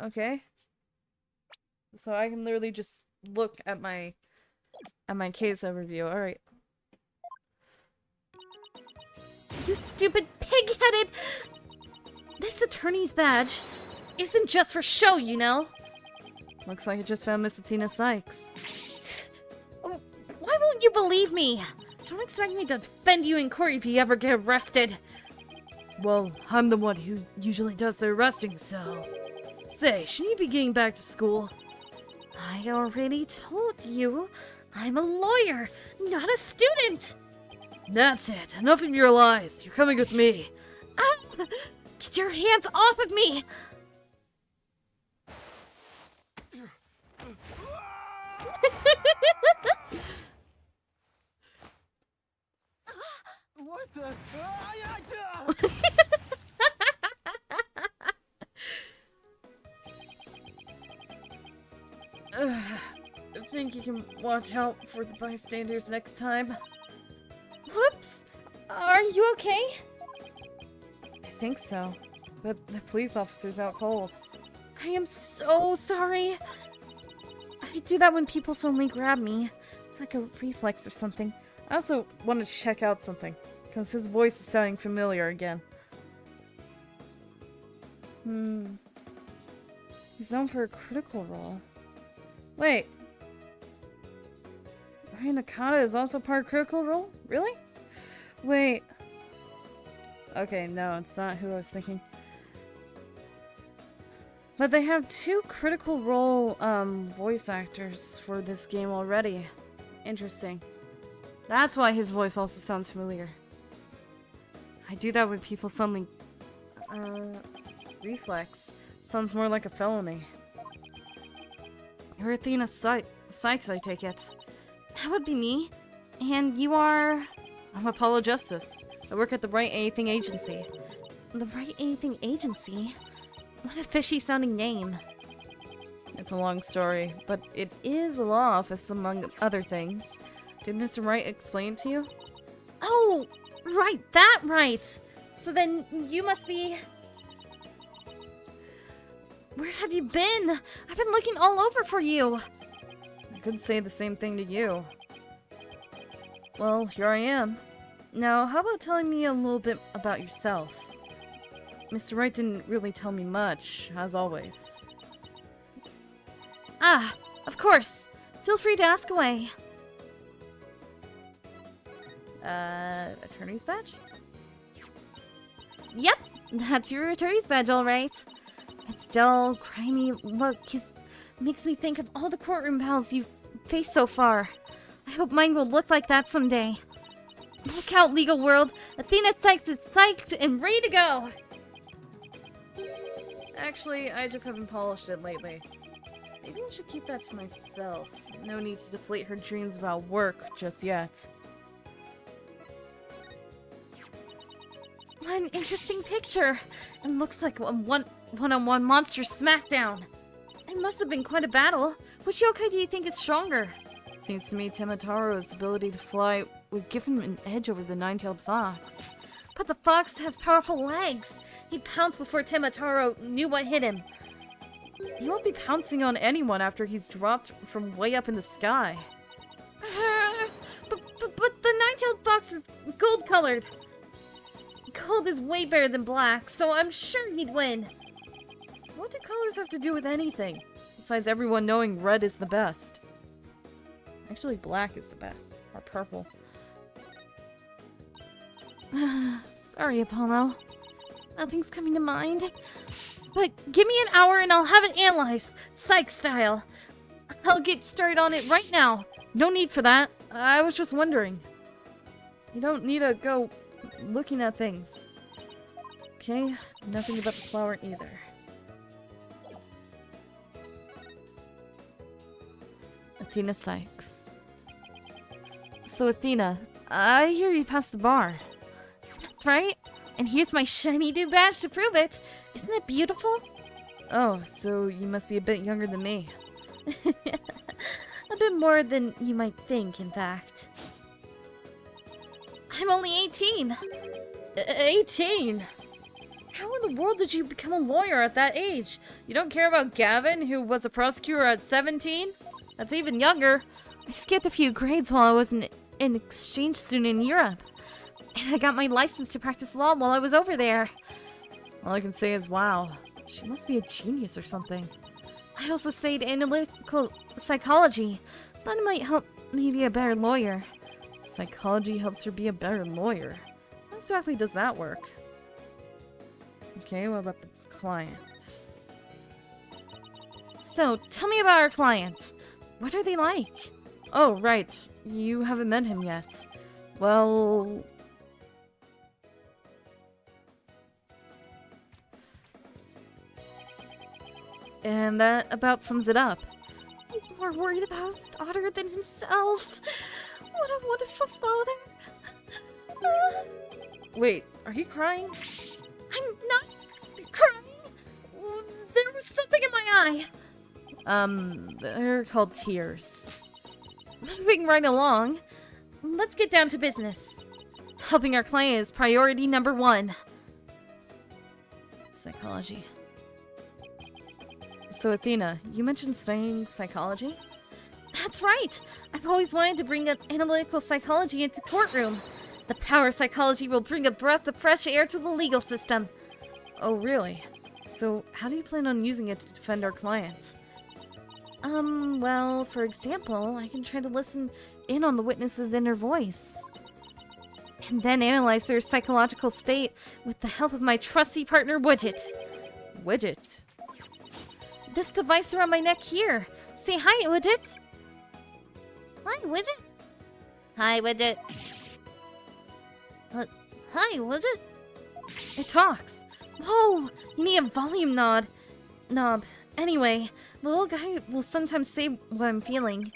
Okay. So I can literally just look at my case overview. Alright. You stupid pig-headed! This attorney's badge isn't just for show, you know? Looks like I just found Miss Athena Sykes. Why won't you believe me? Don't expect me to defend you in court if you ever get arrested. Well, I'm the one who usually does the arresting, so... Say, shouldn't you be getting back to school? I already told you. I'm a lawyer, not a student! That's it. Enough of your lies. You're coming with me. Get your hands off of me! What the? I think you can watch out for the bystanders next time. Whoops! Are you okay? I think so. But the police officer's out cold. I am so sorry. I do that when people suddenly grab me. It's like a reflex or something. I also wanted to check out something, because his voice is sounding familiar again. He's known for a critical role. Wait. Ryan Nakata is also part of Critical Role? Really? Wait. Okay, no, it's not who I was thinking. But they have 2 Critical Role voice actors for this game already. Interesting. That's why his voice also sounds familiar. I do that when people suddenly... reflex. Sounds more like a felony. You're Athena Sykes, I take it. That would be me. And you are... I'm apollojustice. I work at the Right Anything Agency. The Right Anything Agency? What a fishy-sounding name. It's a long story, but it is a law office among other things. Did Mr. Wright explain it to you? Oh, right, that right. So then you must be... Where have you been? I've been looking all over for you. I could say the same thing to you. Well, here I am. Now, how about telling me a little bit about yourself? Mr. Wright didn't really tell me much, as always. Ah, of course. Feel free to ask away. Attorney's badge? Yep, that's your attorney's badge, all right. Its dull, grimy look makes me think of all the courtroom battles you've faced so far. I hope mine will look like that someday. Look out, legal world. Athena Sykes is psyched and ready to go. Actually, I just haven't polished it lately. Maybe I should keep that to myself. No need to deflate her dreams about work just yet. What an interesting picture. It looks like a one-on-one monster smackdown. It must have been quite a battle. Which yokai do you think is stronger? Seems to me Temataro's ability to fly would give him an edge over the nine-tailed fox. But the fox has powerful legs. He pounced before Temataro knew what hit him. He won't be pouncing on anyone after he's dropped from way up in the sky. But the nine-tailed fox is gold-colored. Gold is way better than black, so I'm sure he'd win. What do colors have to do with anything? Besides everyone knowing red is the best. Actually, black is the best. Or purple. Sorry, Apollo. Nothing's coming to mind. But give me an hour and I'll have it analyzed, psych style. I'll get started on it right now. No need for that. I was just wondering. You don't need to go looking at things. Okay, nothing about the flower either. Athena Sykes. So Athena, I hear you passed the bar. That's right. And here's my shiny new badge to prove it. Isn't it beautiful? Oh, so you must be a bit younger than me. A bit more than you might think, in fact. I'm only 18. 18? How in the world did you become a lawyer at that age? You don't care about Gavin, who was a prosecutor at 17? That's even younger. I skipped a few grades while I was an exchange student in Europe. And I got my license to practice law while I was over there. All I can say is, wow. She must be a genius or something. I also studied analytical psychology. Thought it might help me be a better lawyer. Psychology helps her be a better lawyer. How exactly does that work? Okay, what about the client? So, tell me about our client. What are they like? Oh, right. You haven't met him yet. Well... And that about sums it up. He's more worried about his daughter than himself. What a wonderful father. Wait, are you crying? I'm not crying. There was something in my eye. They're called tears. Moving right along. Let's get down to business. Helping our client is priority number 1. Psychology. So Athena, you mentioned studying psychology? That's right! I've always wanted to bring analytical psychology into courtroom. The power of psychology will bring a breath of fresh air to the legal system. Oh, really? So how do you plan on using it to defend our clients? Well, for example, I can try to listen in on the witness's inner voice. And then analyze their psychological state with the help of my trusty partner, Widget. Widget? This device around my neck here. Say hi, Widget. Hi, Widget. Hi, Widget. Hi, Widget. It talks. Whoa, you need a volume knob. Anyway, the little guy will sometimes say what I'm feeling.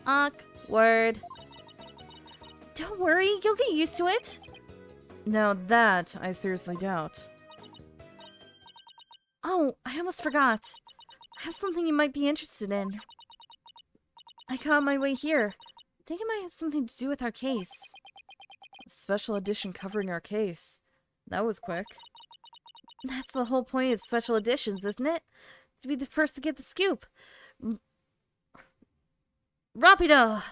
Awkward. Don't worry, you'll get used to it. Now that I seriously doubt. Oh, I almost forgot. I have something you might be interested in. I got my way here. I think it might have something to do with our case. Special edition covering our case. That was quick. That's the whole point of special editions, isn't it? To be the first to get the scoop. Rapido!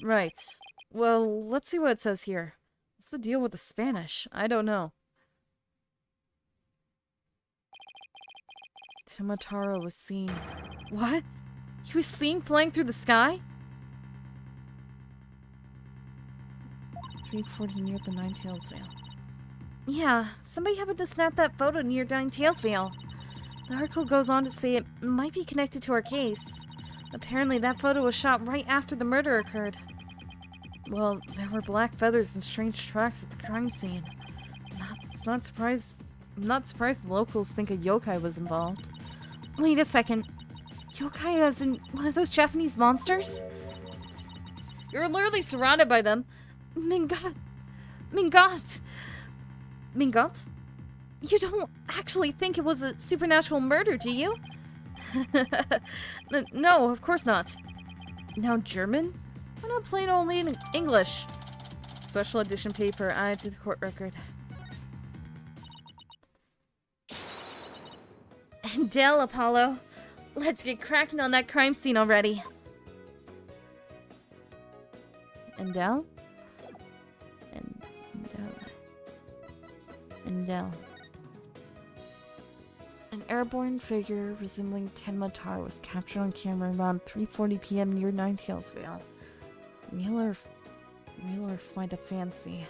Right. Well, let's see what it says here. What's the deal with the Spanish? I don't know. Timataro was seen. What? He was seen flying through the sky? 340 near the Nine Tails Vale. Yeah, somebody happened to snap that photo near Nine Tails Vale. The article goes on to say it might be connected to our case. Apparently that photo was shot right after the murder occurred. Well, there were black feathers and strange tracks at the crime scene. I'm not surprised the locals think a yokai was involved. Wait a second. Yokai as in one of those Japanese monsters? You're literally surrounded by them. Mingot? You don't actually think it was a supernatural murder, do you? No, of course not. Now German? Why not plain old English? Special edition paper added to the court record. And Del, Apollo. Let's get cracking on that crime scene already. And Del? And Del. An airborne figure resembling Tenmataro was captured on camera around 3:40 p.m. near Nine Tails Vale. Real or flight of fancy?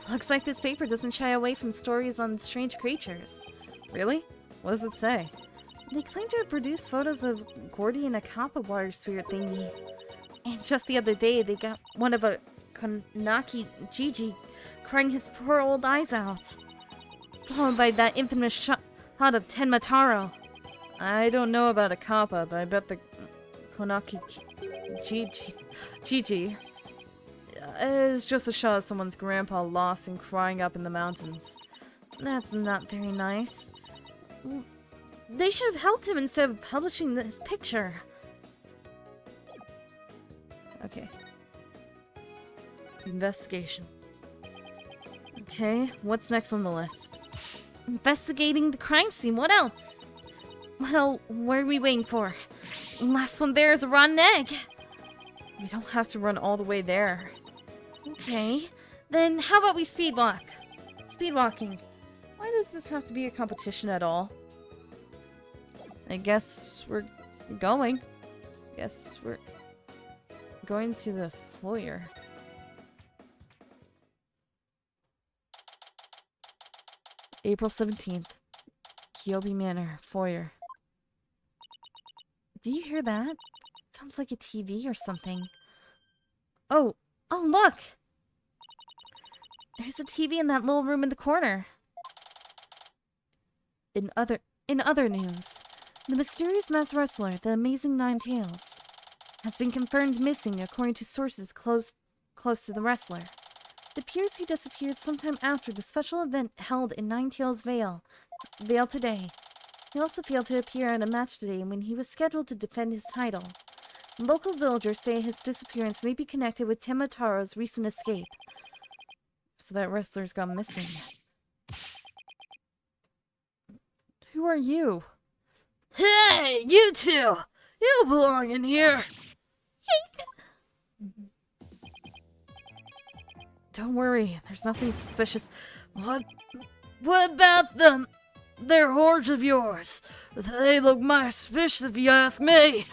Looks like this paper doesn't shy away from stories on strange creatures. Really? What does it say? They claim to have produced photos of Gordy and a Kappa water spirit thingy. And just the other day, they got one of a Konaki Gigi crying his poor old eyes out. Followed by that infamous shot of Tenmataro. I don't know about a Kappa, but I bet the Konaki Gigi is just a shot of someone's grandpa lost and crying up in the mountains. That's not very nice. They should have helped him instead of publishing this picture. Okay. Investigation. Okay, what's next on the list? Investigating the crime scene, what else? Well, what are we waiting for? Last one there is a rotten egg. We don't have to run all the way there. Okay, then how about we speedwalk? Speedwalking. Why does this have to be a competition at all? I guess we're going. Guess we're going to the foyer. April 17th. Kyobi Manor, foyer. Do you hear that? Sounds like a TV or something. Oh, look! There's a TV in that little room in the corner. In other news, the mysterious masked wrestler, the Amazing Nine Tails, has been confirmed missing according to sources close to the wrestler. It appears he disappeared sometime after the special event held in Nine Tails Vale today. He also failed to appear at a match today when he was scheduled to defend his title. Local villagers say his disappearance may be connected with Temataro's recent escape. So that wrestler's gone missing. Who are you? Hey, you two! You belong in here! Don't worry, there's nothing suspicious. What about them? They're horns of yours. They look mighty suspicious if you ask me.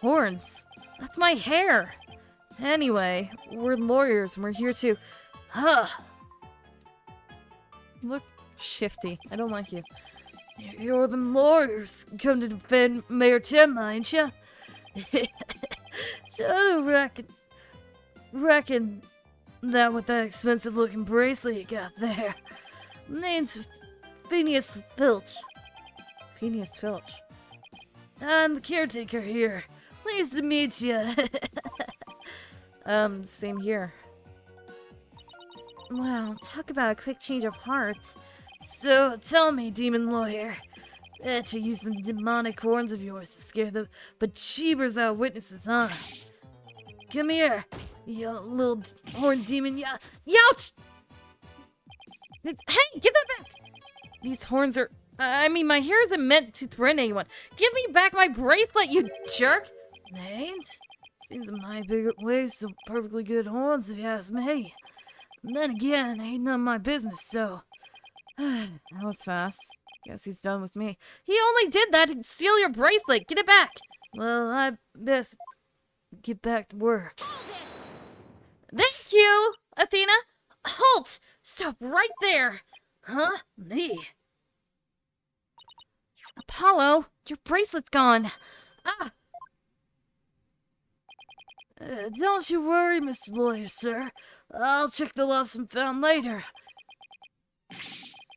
Horns? That's my hair! Anyway, we're lawyers and we're here to... Look shifty. I don't like you. You're the lawyers come to defend Mayor Tim, ain't ya? So reckon that with that expensive looking bracelet you got there. Name's Phineas Filch. Phineas Filch. I'm the caretaker here. Pleased to meet you. Same here. Wow, talk about a quick change of heart. So, tell me, demon lawyer, that you use them demonic horns of yours to scare the bejeebers out of witnesses, huh? Come here, you little horn demon, Youch! Hey, give that back! These horns are I mean, my hair isn't meant to threaten anyone. Give me back my bracelet, you jerk! Ain't? Seems my big waist some perfectly good horns, if you ask me. And then again, ain't none of my business, so... That was fast. Guess he's done with me. He only did that to steal your bracelet! Get it back! Well, I best get back to work. Thank you, Athena! Halt! Stop right there! Huh? Me? Apollo, your bracelet's gone. Ah! Don't you worry, Mr. Lawyer, sir. I'll check the lost and found later.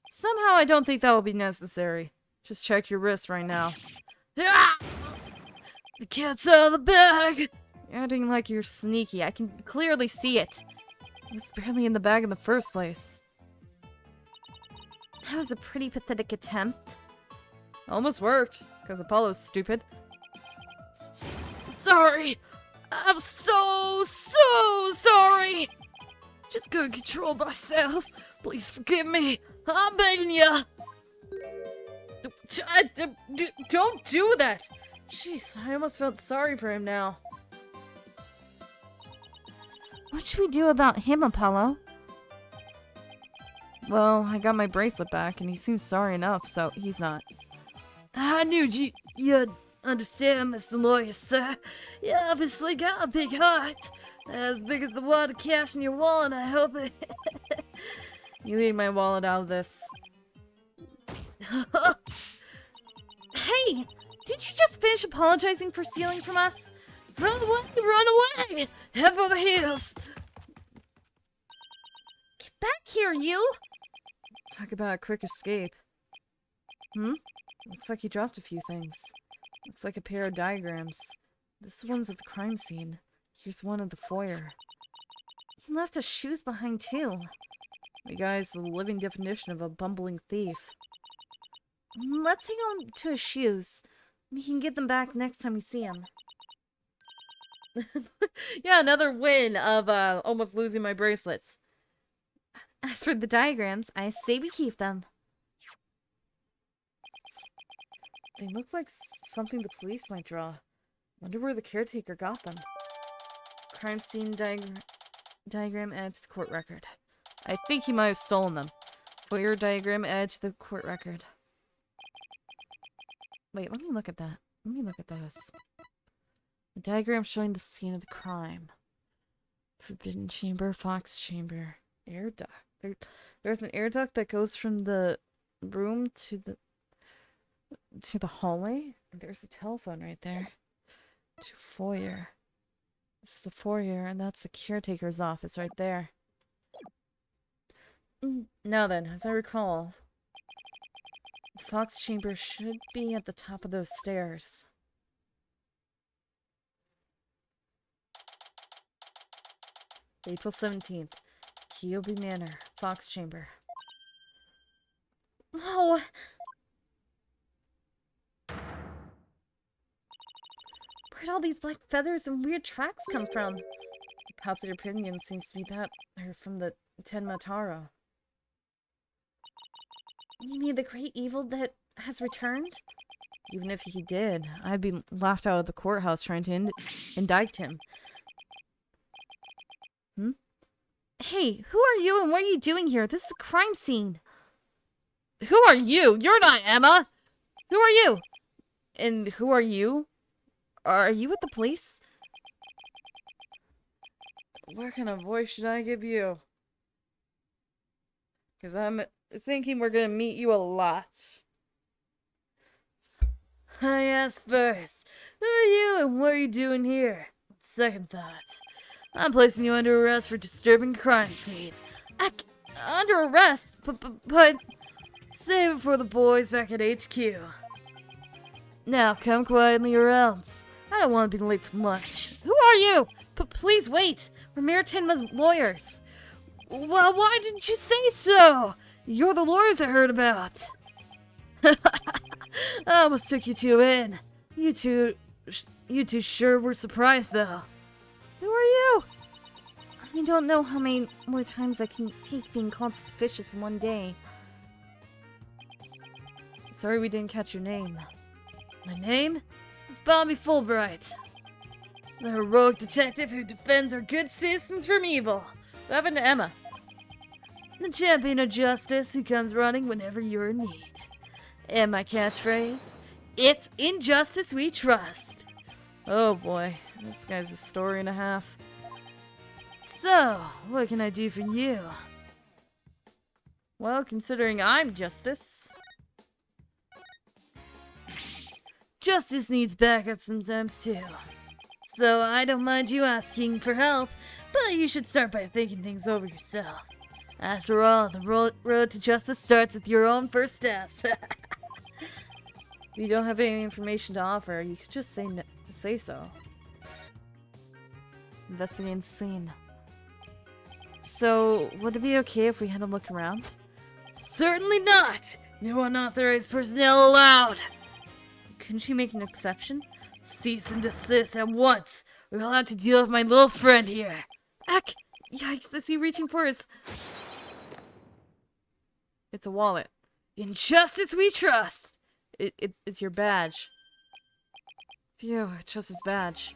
Somehow I don't think that will be necessary. Just check your wrist right now. Ah! The cat's out of the bag! You're acting like you're sneaky. I can clearly see it. It was barely in the bag in the first place. That was a pretty pathetic attempt. Almost worked, because Apollo's stupid. Sorry! I'm so sorry! Just couldn't control myself. Please forgive me. I'm begging ya. Don't do that! Jeez, I almost felt sorry for him now. What should we do about him, Apollo? Well, I got my bracelet back, and he seems sorry enough, so he's not. I knew you'd understand, Mr. Lawyer, sir. You obviously got a big heart. As big as the wad of cash in your wallet, I hope it... You leave my wallet out of this. Hey! Did you just finish apologizing for stealing from us? Run away! Head for the hills! Get back here, you! Talk about a quick escape. Looks like he dropped a few things. Looks like a pair of diagrams. This one's of the crime scene. Here's one of the foyer. He left his shoes behind, too. The guy's the living definition of a bumbling thief. Let's hang on to his shoes. We can get them back next time we see him. Yeah, another win of almost losing my bracelets. As for the diagrams, I say we keep them. They look like something the police might draw. Wonder where the caretaker got them. Crime scene diagram added to the court record. I think he might have stolen them. Foyer diagram added to the court record. Wait, let me look at that. Let me look at those. A diagram showing the scene of the crime. Forbidden chamber, fox chamber, air duct. There's an air duct that goes from the room to the hallway. There's a telephone right there. To foyer. This is the foyer, and that's the caretaker's office right there. Now then, as I recall, the fox chamber should be at the top of those stairs. April 17th, Kyobi Manor, Fox Chamber. Whoa! Where'd all these black feathers and weird tracks come from? The popular opinion seems to be that they're from the Tenmataro. You mean the great evil that has returned? Even if he did, I'd be laughed out of the courthouse trying to indict him. Hey, who are you and what are you doing here? This is a crime scene. Who are you? You're not Emma! Who are you? And who are you? Are you with the police? What kind of voice should I give you? Because I'm thinking we're gonna meet you a lot. I asked first, who are you and what are you doing here? Second thought, I'm placing you under arrest for disturbing a crime scene. Under arrest? But... Save it for the boys back at HQ. Now come quietly or else. I don't want to be late for lunch. Who are you? Please wait. We're Mayor Tenma's lawyers. Well, why didn't you say so? You're the lawyers I heard about. I almost took you two in. You two sure were surprised, though. Who are you? I don't know how many more times I can take being called suspicious in one day. Sorry we didn't catch your name. My name? It's Bobby Fulbright. The heroic detective who defends our good citizens from evil. What happened to Emma? The champion of justice who comes running whenever you're in need. And my catchphrase, it's injustice we trust. Oh boy, this guy's a story and a half. So, what can I do for you? Well, considering I'm Justice. Justice needs backup sometimes too. So I don't mind you asking for help, but you should start by thinking things over yourself. After all, the road to justice starts with your own first steps. If you don't have any information to offer, you could just say so. Investigating the scene. So, would it be okay if we had a look around? Certainly not! No unauthorized personnel allowed! Couldn't you make an exception? Cease and desist at once! We'll have to deal with my little friend here. Heck! Yikes, is he reaching for his... It's a wallet. In justice we trust! It's your badge. Phew, just his badge.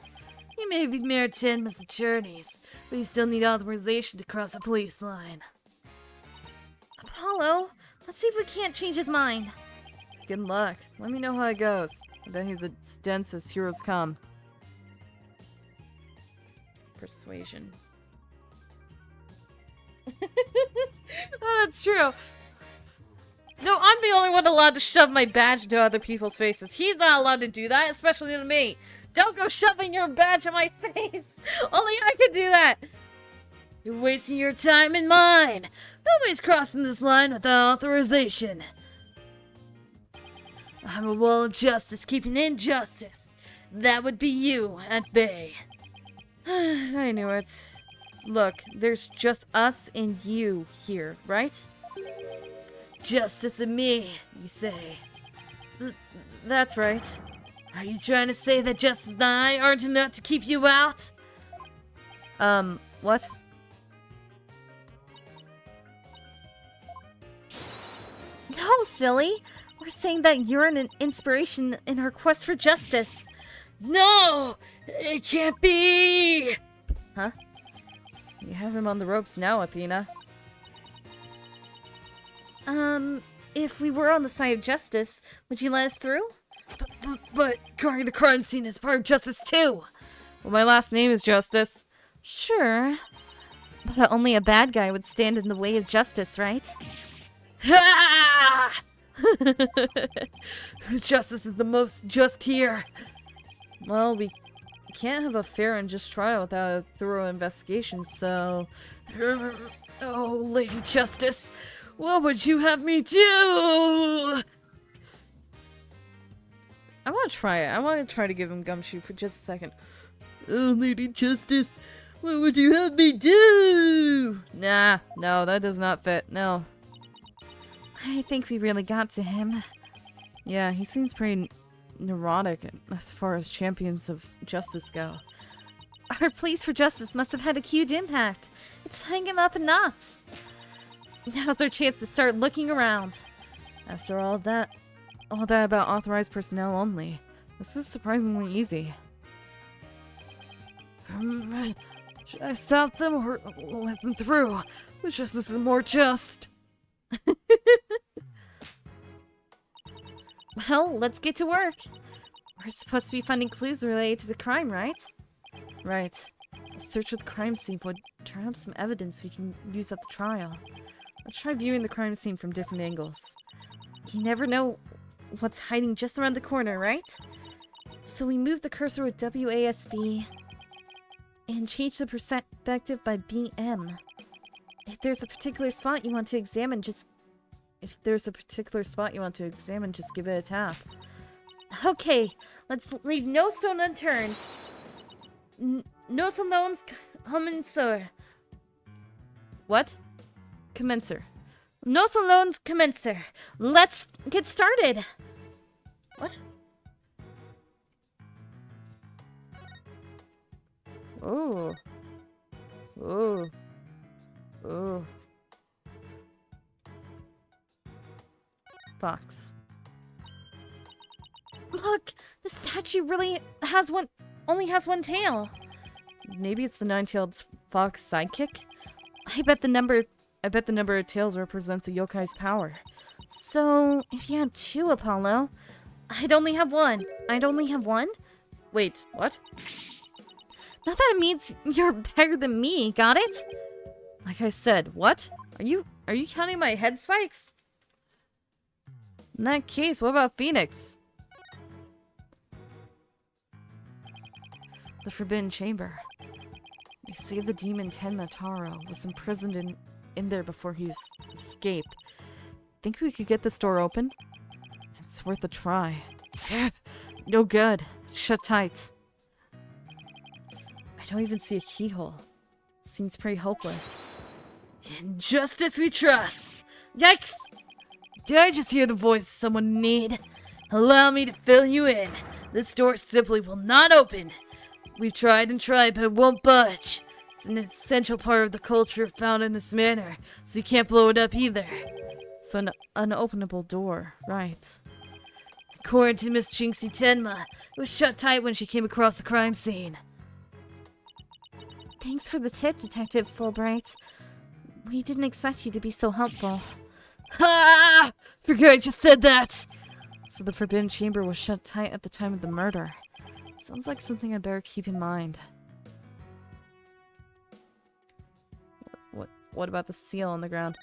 You may be mere Tenma's attorneys, but you still need authorization to cross a police line. Apollo, let's see if we can't change his mind. Good luck. Let me know how it goes. I bet he's as dense as heroes come. Persuasion. Oh, that's true. No, I'm the only one allowed to shove my badge into other people's faces. He's not allowed to do that, especially to me. Don't go shoving your badge in my face. Only I can do that. You're wasting your time and mine. Nobody's crossing this line without authorization. I'm a wall of justice keeping injustice. That would be you at bay. I knew it. Look, there's just us and you here, right? Justice and me, you say? That's right. Are you trying to say that Justice and I aren't enough to keep you out? What? No, silly. We're saying that you're an inspiration in our quest for justice. No! It can't be! Huh? You have him on the ropes now, Athena. If we were on the side of justice, would you let us through? But guarding the crime scene is part of justice too! Well, my last name is Justice. Sure. But only a bad guy would stand in the way of justice, right? Ha! Whose justice is the most just here? Well, we can't have a fair and just trial without a thorough investigation, so... Oh, Lady Justice, what would you have me do? I want to try it. I want to try to give him gumshoe for just a second. Oh, Lady Justice, what would you have me do? Nah, no, that does not fit. No. I think we really got to him. Yeah, he seems pretty neurotic as far as champions of justice go. Our pleas for justice must have had a huge impact. It's tying him up in knots. Now's our chance to start looking around. After all that about authorized personnel only. This is surprisingly easy. Should I stop them or let them through? The justice is more just. Well, let's get to work. We're supposed to be finding clues related to the crime, right? Right. A search of the crime scene would turn up some evidence we can use at the trial. Let's try viewing the crime scene from different angles. You never know what's hiding just around the corner, right? So we move the cursor with WASD and change the perspective by BM. If there's a particular spot you want to examine, just give it a tap. Okay, let's leave no stone unturned. No stones commencer. What? Commencer. No stones commencer. Let's get started. What? Oh. Oh. Oh. Fox. Look, the statue really has one, only has one tail. Maybe it's the nine-tailed fox sidekick? I bet the number of tails represents a yokai's power. So, if you had two, Apollo, I'd only have one. I'd only have one? Wait, what? Not that it means you're better than me, got it? Like I said, what? Are you counting my head spikes? In that case, what about Phoenix? The Forbidden Chamber. They say the demon Tenmataro was imprisoned in there before he escaped. Think we could get this door open? It's worth a try. No good. Shut tight. I don't even see a keyhole. Seems pretty hopeless. In justice we trust! Yikes! Did I just hear the voice of someone in need? Allow me to fill you in. This door simply will not open. We've tried and tried, but it won't budge. It's an essential part of the culture found in this manor, so you can't blow it up either. So an unopenable door, right. According to Miss Jinxie Tenma, it was shut tight when she came across the crime scene. Thanks for the tip, Detective Fulbright. We didn't expect you to be so helpful. Ha! Forgot I just said that! So the Forbidden Chamber was shut tight at the time of the murder. Sounds like something I better keep in mind. What about the seal on the ground?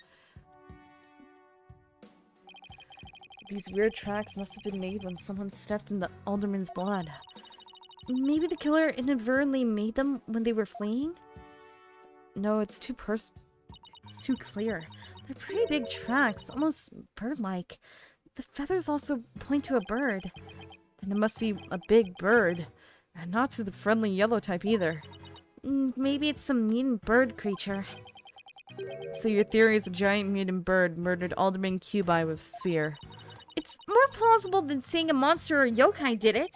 These weird tracks must have been made when someone stepped in the alderman's blood. Maybe the killer inadvertently made them when they were fleeing? No, it's too clear. They're pretty big tracks, almost bird-like. The feathers also point to a bird. Then it must be a big bird, and not to the friendly yellow type either. Maybe it's some mutant bird creature. So your theory is a giant mutant bird murdered Alderman Cubi with a spear. It's more plausible than saying a monster or yokai did it.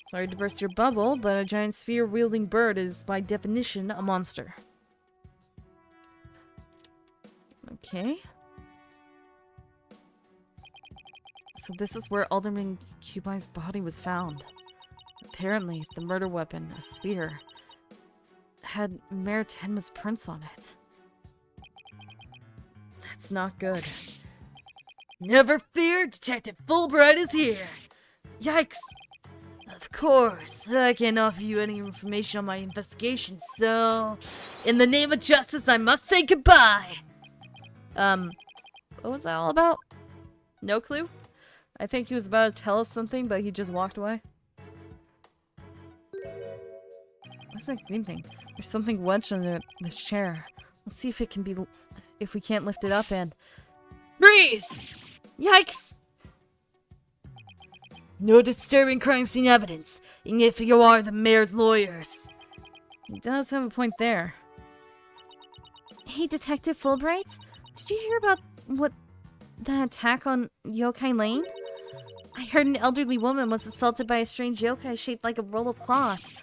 Sorry to burst your bubble, but a giant spear-wielding bird is, by definition, a monster. Okay. So this is where Alderman Cubi's body was found. Apparently, the murder weapon, a spear, had Mayor Tenma's prints on it. That's not good. Never fear, Detective Fulbright is here! Yikes! Of course, I can't offer you any information on my investigation, so... in the name of justice, I must say goodbye! What was that all about? No clue? I think he was about to tell us something, but he just walked away. What's that green thing? There's something wedged under this chair. Let's see if it can be... if we can't lift it up and... Freeze! Yikes! No disturbing crime scene evidence, even if you are the mayor's lawyers. He does have a point there. Hey, Detective Fulbright? Did you hear about that attack on Yokai Lane? I heard an elderly woman was assaulted by a strange yokai shaped like a roll of cloth.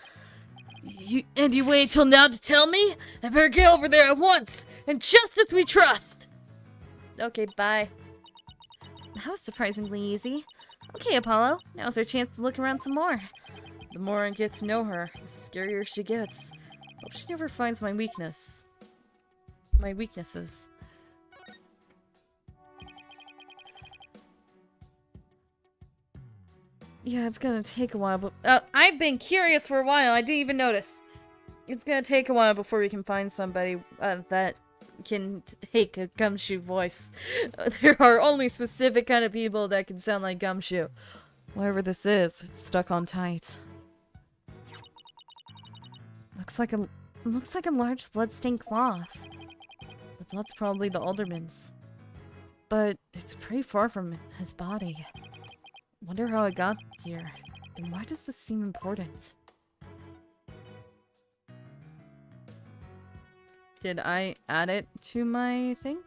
You wait till now to tell me? I better get over there at once! And justice we trust! Okay, bye. That was surprisingly easy. Okay, Apollo, now's our chance to look around some more. The more I get to know her, the scarier she gets. Hope she never finds my weaknesses. Yeah, it's gonna take a while, but I've been curious for a while. I didn't even notice. It's gonna take a while before we can find somebody that can take a Gumshoe voice. There are only specific kind of people that can sound like Gumshoe. Whatever this is, it's stuck on tight. Looks like a large blood-stained cloth. The blood's probably the alderman's, but it's pretty far from his body. Wonder how it got here, and why does this seem important? Did I add it to my thing?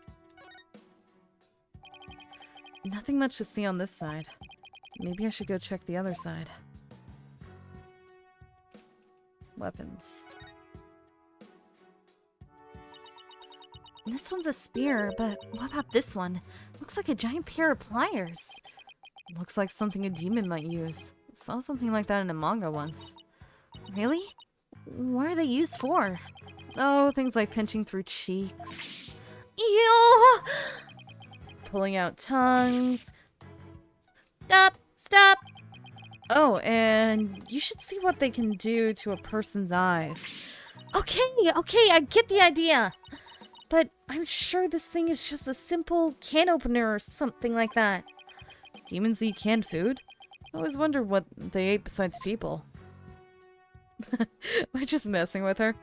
Nothing much to see on this side. Maybe I should go check the other side. Weapons. This one's a spear, but what about this one? Looks like a giant pair of pliers. Looks like something a demon might use. Saw something like that in a manga once. Really? What are they used for? Oh, things like pinching through cheeks. Ew! Pulling out tongues. Stop! Oh, and you should see what they can do to a person's eyes. Okay, I get the idea. But I'm sure this thing is just a simple can opener or something like that. Demons eat canned food? I always wonder what they ate besides people. Am I just messing with her?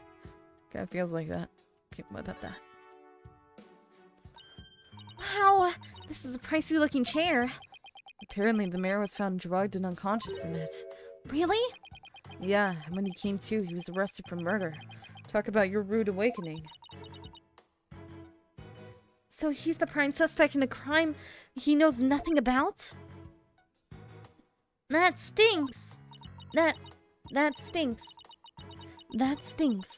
Kinda feels like that. Okay, what about that? Wow, this is a pricey looking chair. Apparently the mayor was found drugged and unconscious in it. Really? Yeah, and when he came to, he was arrested for murder. Talk about your rude awakening. So he's the prime suspect in a crime he knows nothing about? That stinks. That stinks. That stinks.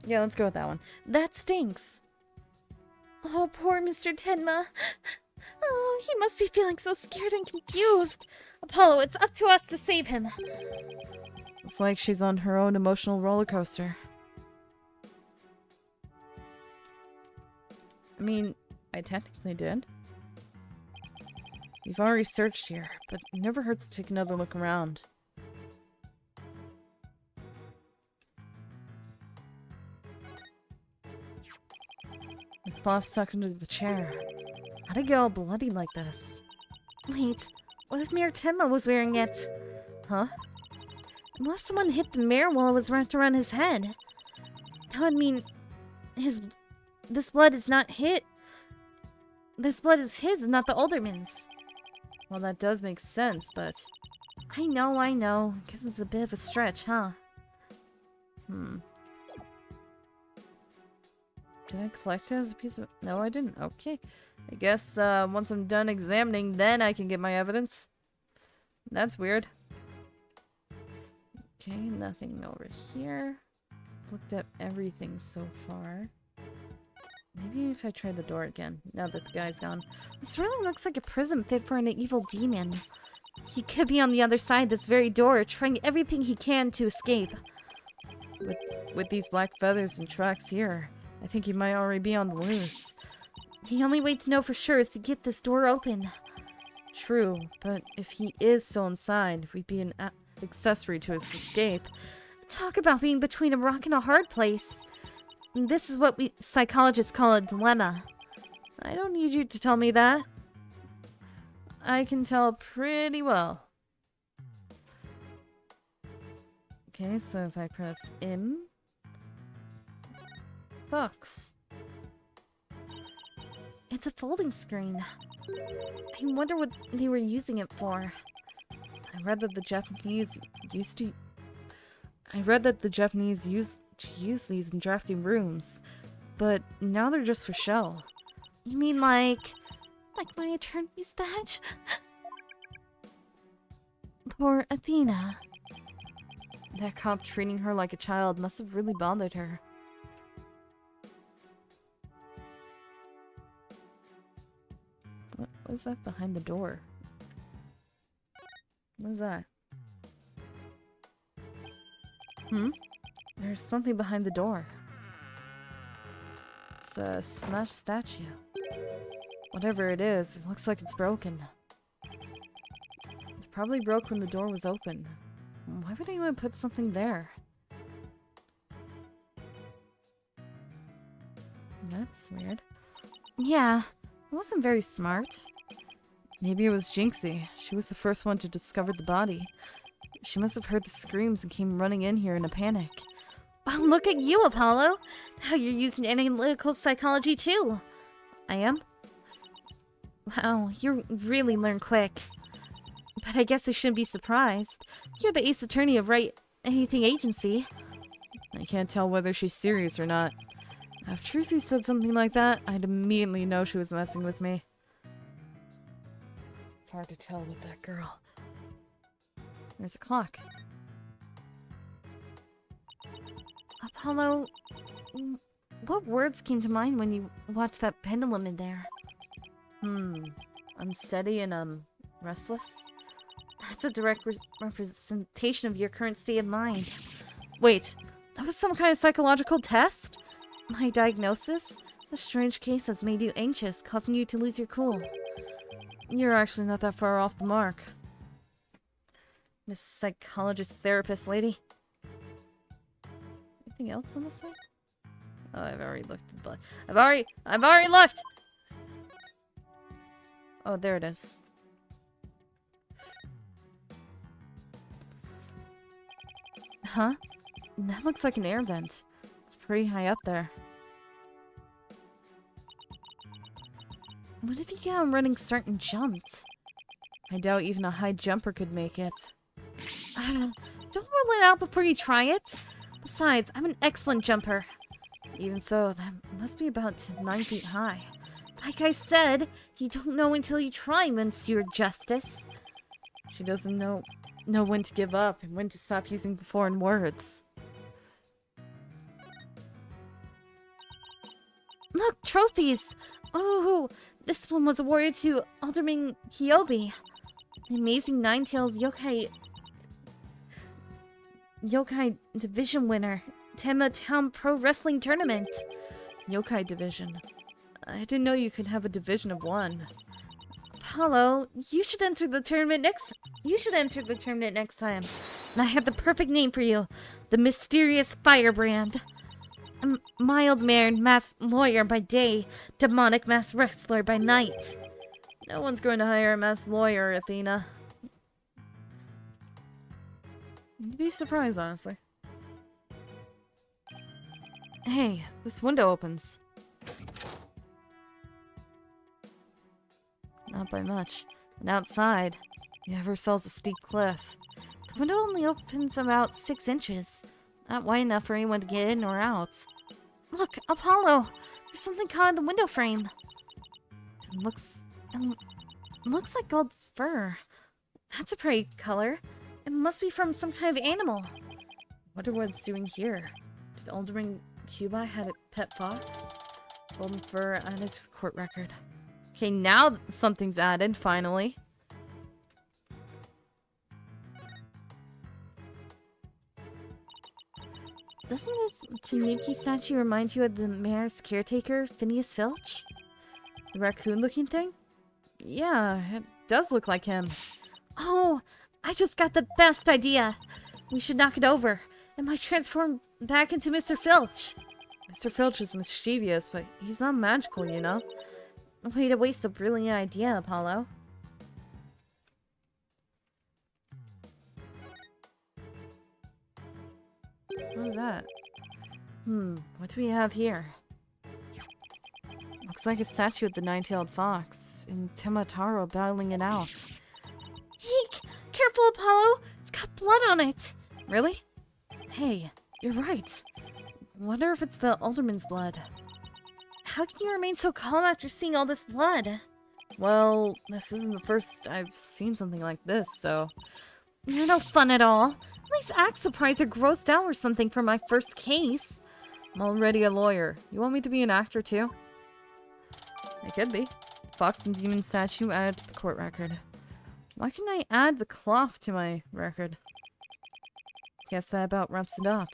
Yeah, let's go with that one. That stinks. Oh, poor Mr. Tenma. Oh, he must be feeling so scared and confused. Apollo, it's up to us to save him. It's like she's on her own emotional roller coaster. I mean, I technically did. We've already searched here, but it never hurts to take another look around. The cloth stuck under the chair. How'd it get all bloody like this? Wait, what if Mayor Tenma was wearing it? Huh? What if someone hit the mayor while it was wrapped around his head? That would mean this blood is not hit. This blood is his and not the alderman's. Well, that does make sense, but... I know. Guess it's a bit of a stretch, huh? Did I collect it as a piece of... No, I didn't. Okay. I guess once I'm done examining, then I can get my evidence. That's weird. Okay, nothing over here. Looked at everything so far. Maybe if I try the door again, now that the guy's gone. This really looks like a prison fit for an evil demon. He could be on the other side of this very door, trying everything he can to escape. With these black feathers and tracks here, I think he might already be on the loose. The only way to know for sure is to get this door open. True, but if he is still inside, we'd be an accessory to his escape. Talk about being between a rock and a hard place. This is what we psychologists call a dilemma. I don't need you to tell me that. I can tell pretty well. Okay, so if I press M... Box. It's a folding screen. I wonder what they were using it for. I read that the Japanese used to use these in drafting rooms, but now they're just for show. You mean like my attorney's badge? Poor Athena. That cop treating her like a child must have really bothered her. What was that behind the door? What was that? There's something behind the door. It's a smashed statue. Whatever it is, it looks like it's broken. It probably broke when the door was open. Why would anyone put something there? That's weird. Yeah, it wasn't very smart. Maybe it was Jinxie. She was the first one to discover the body. She must have heard the screams and came running in here in a panic. Well, look at you, Apollo! Now you're using analytical psychology too! I am? Wow, you really learn quick. But I guess I shouldn't be surprised. You're the ace attorney of Right Anything Agency. I can't tell whether she's serious or not. If Trucy said something like that, I'd immediately know she was messing with me. It's hard to tell with that girl. There's a clock. Apollo, what words came to mind when you watched that pendulum in there? Unsteady and, Restless? That's a direct representation of your current state of mind. Wait, that was some kind of psychological test? My diagnosis? A strange case has made you anxious, causing you to lose your cool. You're actually not that far off the mark. Miss Psychologist Therapist Lady. Anything else on the site? Oh, I've already looked at the blood. I've already looked! Oh, there it is. Huh? That looks like an air vent. It's pretty high up there. What if you got him running start and jumped? I doubt even a high jumper could make it. Don't rule it out before you try it. Besides, I'm an excellent jumper. Even so, that must be about 9 feet high. Like I said, you don't know until you try, Monsieur Justice. She doesn't know when to give up and when to stop using foreign words. Look, trophies! Oh, this one was awarded to Alderman Kyobi. The amazing Ninetales Yokai Division winner. Tenma Town Pro Wrestling Tournament. Yokai Division. I didn't know you could have a division of one. Apollo, you should enter the tournament next time. And I have the perfect name for you. The Mysterious Firebrand. A mild-mannered masked lawyer by day, demonic masked wrestler by night. No one's going to hire a masked lawyer, Athena. You'd be surprised, honestly. Hey, this window opens. Not by much. And outside, you have yourselves a steep cliff. The window only opens about 6 inches. Not wide enough for anyone to get in or out. Look, Apollo! There's something caught in the window frame. It looks like gold fur. That's a pretty color. It must be from some kind of animal. Wonder what it's doing here. Did Alderman Cuba have a pet fox? Golden fur added to the court record. Okay, now something's added, finally. Doesn't this Tanuki statue remind you of the mayor's caretaker, Phineas Filch? The raccoon-looking thing? Yeah, it does look like him. Oh, I just got the best idea. We should knock it over. It might transform back into Mr. Filch. Mr. Filch is mischievous, but he's not magical, you know? Way to waste a brilliant idea, Apollo. What was that? What do we have here? Looks like a statue of the nine-tailed fox, and Temataro battling it out. Eek! Careful, Apollo! It's got blood on it! Really? Hey, you're right. Wonder if it's the Alderman's blood. How can you remain so calm after seeing all this blood? Well, this isn't the first I've seen something like this, so... You're no fun at all. At least act surprised or grossed out or something for my first case. I'm already a lawyer. You want me to be an actor too? I could be. Fox and demon statue added to the court record. Why can't I add the cloth to my record? Guess that about wraps it up.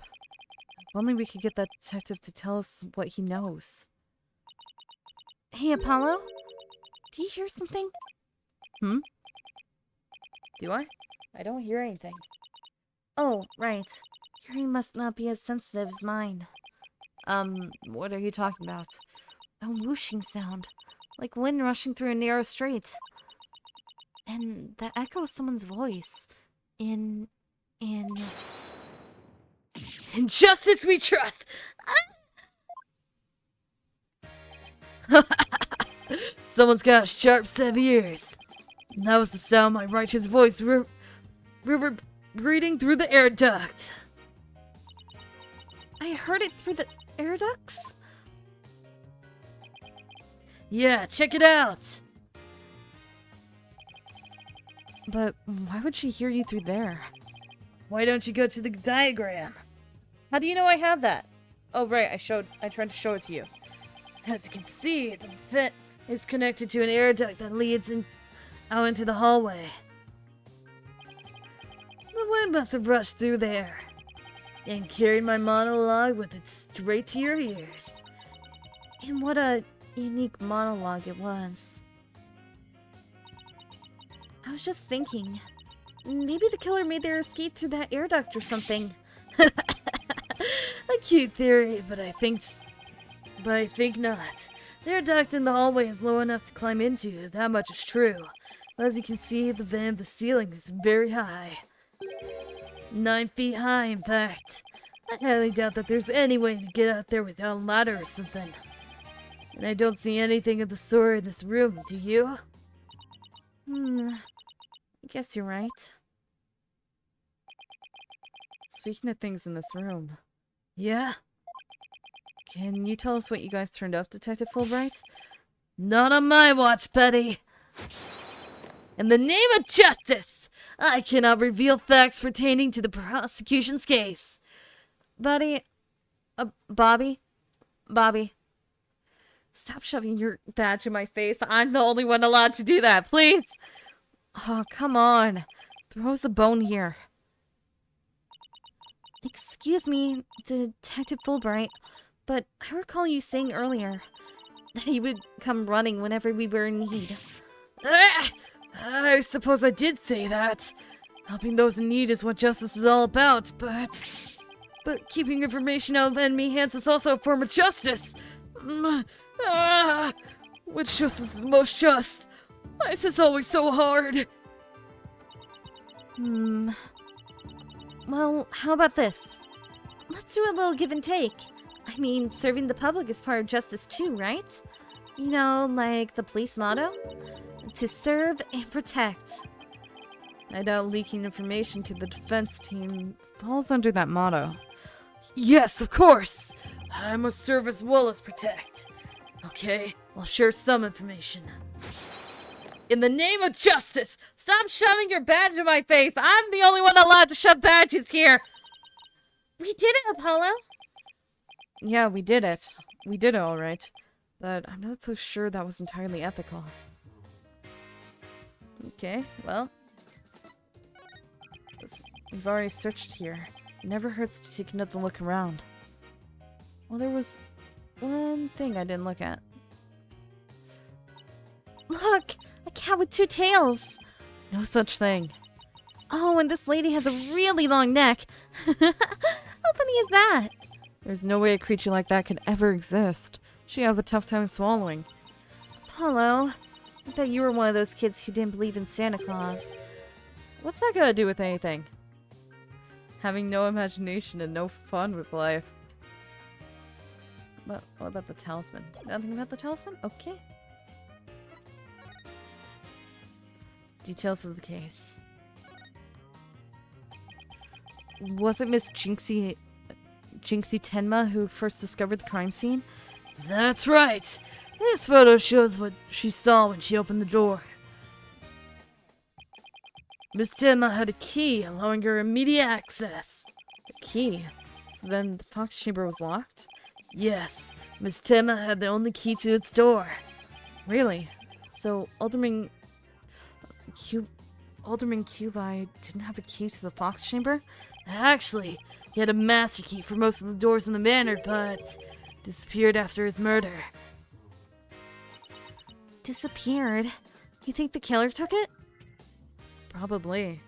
If only we could get that detective to tell us what he knows. Hey, Apollo? Do you hear something? Do I? I don't hear anything. Oh, right. Hearing must not be as sensitive as mine. What are you talking about? A whooshing sound. Like wind rushing through a narrow street. And the echo of someone's voice. In justice we trust! Someone's got sharp set of ears. And that was the sound my righteous voice reverberating through the air duct. I heard it through the air ducts? Yeah, check it out! But why would she hear you through there? Why don't you go to the diagram? How do you know I have that? Oh right, I tried to show it to you. As you can see, the vent is connected to an air duct that leads out into the hallway. The wind must have rushed through there and carried my monologue with it straight to your ears. And what a unique monologue it was. I was just thinking, maybe the killer made their escape through that air duct or something. A cute theory, but I think not. The air duct in the hallway is low enough to climb into, that much is true. As you can see, the vent of the ceiling is very high. 9 feet high, in fact. I highly doubt that there's any way to get out there without a ladder or something. And I don't see anything of the sort in this room, do you? I guess you're right. Speaking of things in this room, Yeah? can you tell us what you guys turned up, Detective Fulbright? Not on my watch, Betty! In the name of justice, I cannot reveal facts pertaining to the prosecution's case. Bobby, stop shoving your badge in my face. I'm the only one allowed to do that, please. Oh, come on. Throw us a bone here. Excuse me, Detective Fulbright, but I recall you saying earlier that you would come running whenever we were in need. I suppose I did say that. Helping those in need is what justice is all about, but keeping information out of enemy hands is also a form of justice. Which justice is the most just? Why is this always so hard? Well, how about this? Let's do a little give and take. I mean, serving the public is part of justice too, right? You know, like the police motto? To serve and protect. I doubt leaking information to the defense team falls under that motto. Yes, of course! I must serve as well as protect. Okay, I'll share some information. In the name of justice, stop shoving your badge in my face! I'm the only one allowed to shove badges here! We did it, Apollo! Yeah, we did it. We did it alright. But I'm not so sure that was entirely ethical. Okay, well. We've already searched here. It never hurts to take another look around. Well, there was one thing I didn't look at. Look! A cat with 2 tails! No such thing. Oh, and this lady has a really long neck. How funny is that? There's no way a creature like that could ever exist. She'd have a tough time swallowing. Apollo, I bet you were one of those kids who didn't believe in Santa Claus. What's that got to do with anything? Having no imagination and no fun with life. What about the talisman? Nothing about the talisman? Okay. Details of the case. Was it Miss Jinxie Tenma who first discovered the crime scene? That's right. This photo shows what she saw when she opened the door. Miss Tenma had a key allowing her immediate access. The key? So then the fox chamber was locked? Yes, Miss Tenma had the only key to its door. Really? So Alderman Cubi didn't have a key to the fox chamber? Actually, he had a master key for most of the doors in the manor, but disappeared after his murder. Disappeared? You think the killer took it? Probably.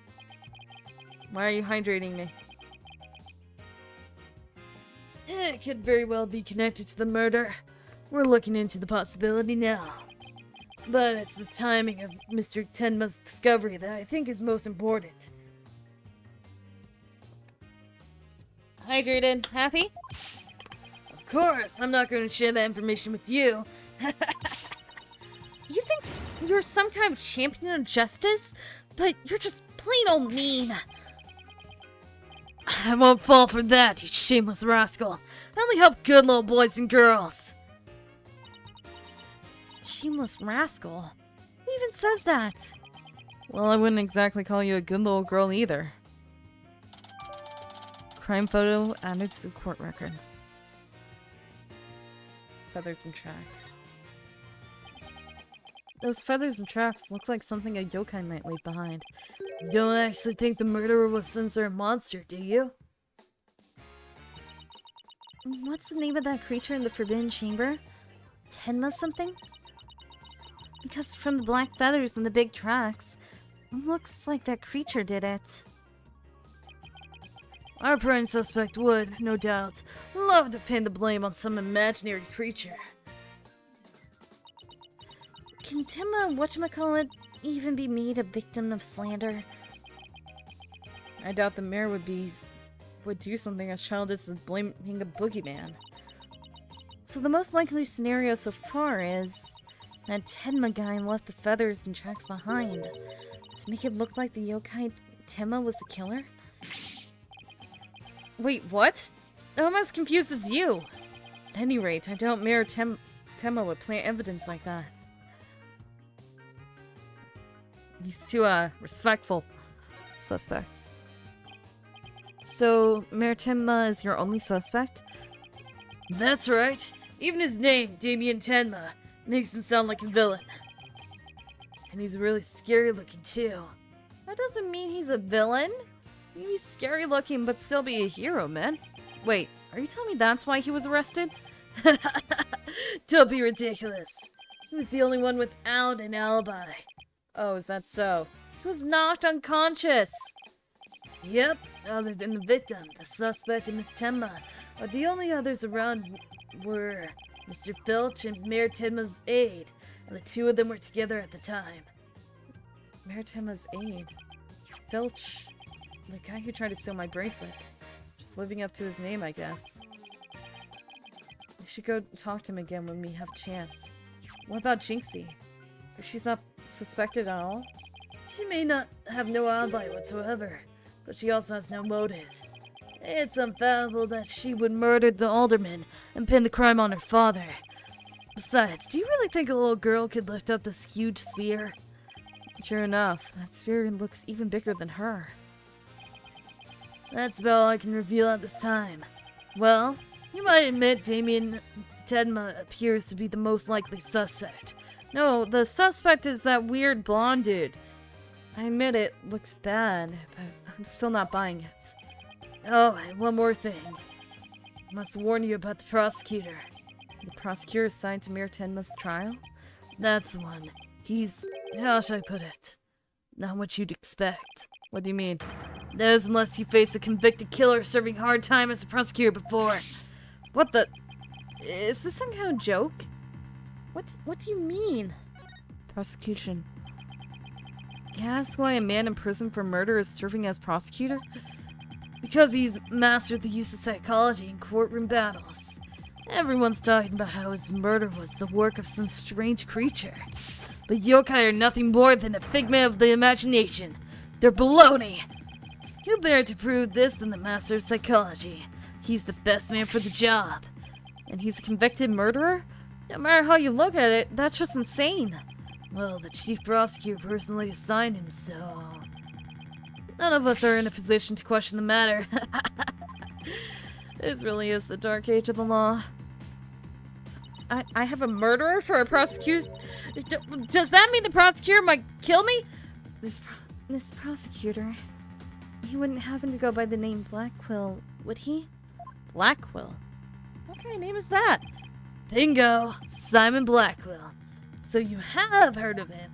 Why are you hydrating me? It could very well be connected to the murder. We're looking into the possibility now. But it's the timing of Mr. Tenma's discovery that I think is most important. Hydrated. Happy? Of course, I'm not going to share that information with you. You think you're some kind of champion of justice? But you're just plain old mean. I won't fall for that, you shameless rascal. I only help good little boys and girls. Shameless rascal? Who even says that? Well, I wouldn't exactly call you a good little girl either. Crime photo added to the court record. Feathers and tracks. Those feathers and tracks look like something a yokai might leave behind. You don't actually think the murderer was some sort of monster, do you? What's the name of that creature in the Forbidden Chamber? Tenma something? Because from the black feathers and the big tracks, looks like that creature did it. Our prime suspect would, no doubt, love to pin the blame on some imaginary creature. Can Tenma, whatchamacallit, even be made a victim of slander? I doubt the mayor would do something as childish as blaming a boogeyman. So the most likely scenario so far is that Tenma guy left the feathers and tracks behind to make it look like the yokai Tenma was the killer? Wait, what? I'm as confused as you. At any rate, I doubt Mayor Tenma would plant evidence like that. He's too, respectful suspects. So, Mayor Tenma is your only suspect? That's right. Even his name, Damien Tenma, makes him sound like a villain. And he's really scary looking too. That doesn't mean he's a villain. He's scary looking, but still be a hero, man. Wait, are you telling me that's why he was arrested? Don't be ridiculous. He was the only one without an alibi. Oh, is that so? He was knocked unconscious. Yep, other than the victim, the suspect, and Miss Tenma. But the only others around were Mr. Filch and Mayor Tenma's aide, and the two of them were together at the time. Mayor Tenma's aide? Filch? The guy who tried to steal my bracelet. Just living up to his name, I guess. We should go talk to him again when we have a chance. What about Jinxie? She's not suspected at all? She may not have no alibi whatsoever, but she also has no motive. It's unfathomable that she would murder the alderman and pin the crime on her father. Besides, do you really think a little girl could lift up this huge spear? Sure enough, that spear looks even bigger than her. That's about all I can reveal at this time. Well, you might admit Damien Tenma appears to be the most likely suspect. No, the suspect is that weird blonde dude. I admit it looks bad, but I'm still not buying it. Oh, and one more thing. I must warn you about the prosecutor. The prosecutor assigned to Mayor Tenma's trial? That's the one. He's, how shall I put it? Not what you'd expect. What do you mean? That is unless you face a convicted killer serving hard time as a prosecutor before. What the? Is this some kind of joke? What do you mean? Prosecution. You ask why a man in prison for murder is serving as prosecutor? Because he's mastered the use of psychology in courtroom battles. Everyone's talking about how his murder was the work of some strange creature. But yokai are nothing more than a figment of the imagination. They're baloney. Who better to prove this than the master of psychology? He's the best man for the job. And he's a convicted murderer? No matter how you look at it, that's just insane. Well, the chief prosecutor personally assigned him, so... None of us are in a position to question the matter. This really is the dark age of the law. I have a murderer for a prosecution? Does that mean the prosecutor might kill me? This prosecutor... He wouldn't happen to go by the name Blackquill, would he? Blackquill? What kind of name is that? Bingo! Simon Blackquill. So you have heard of him.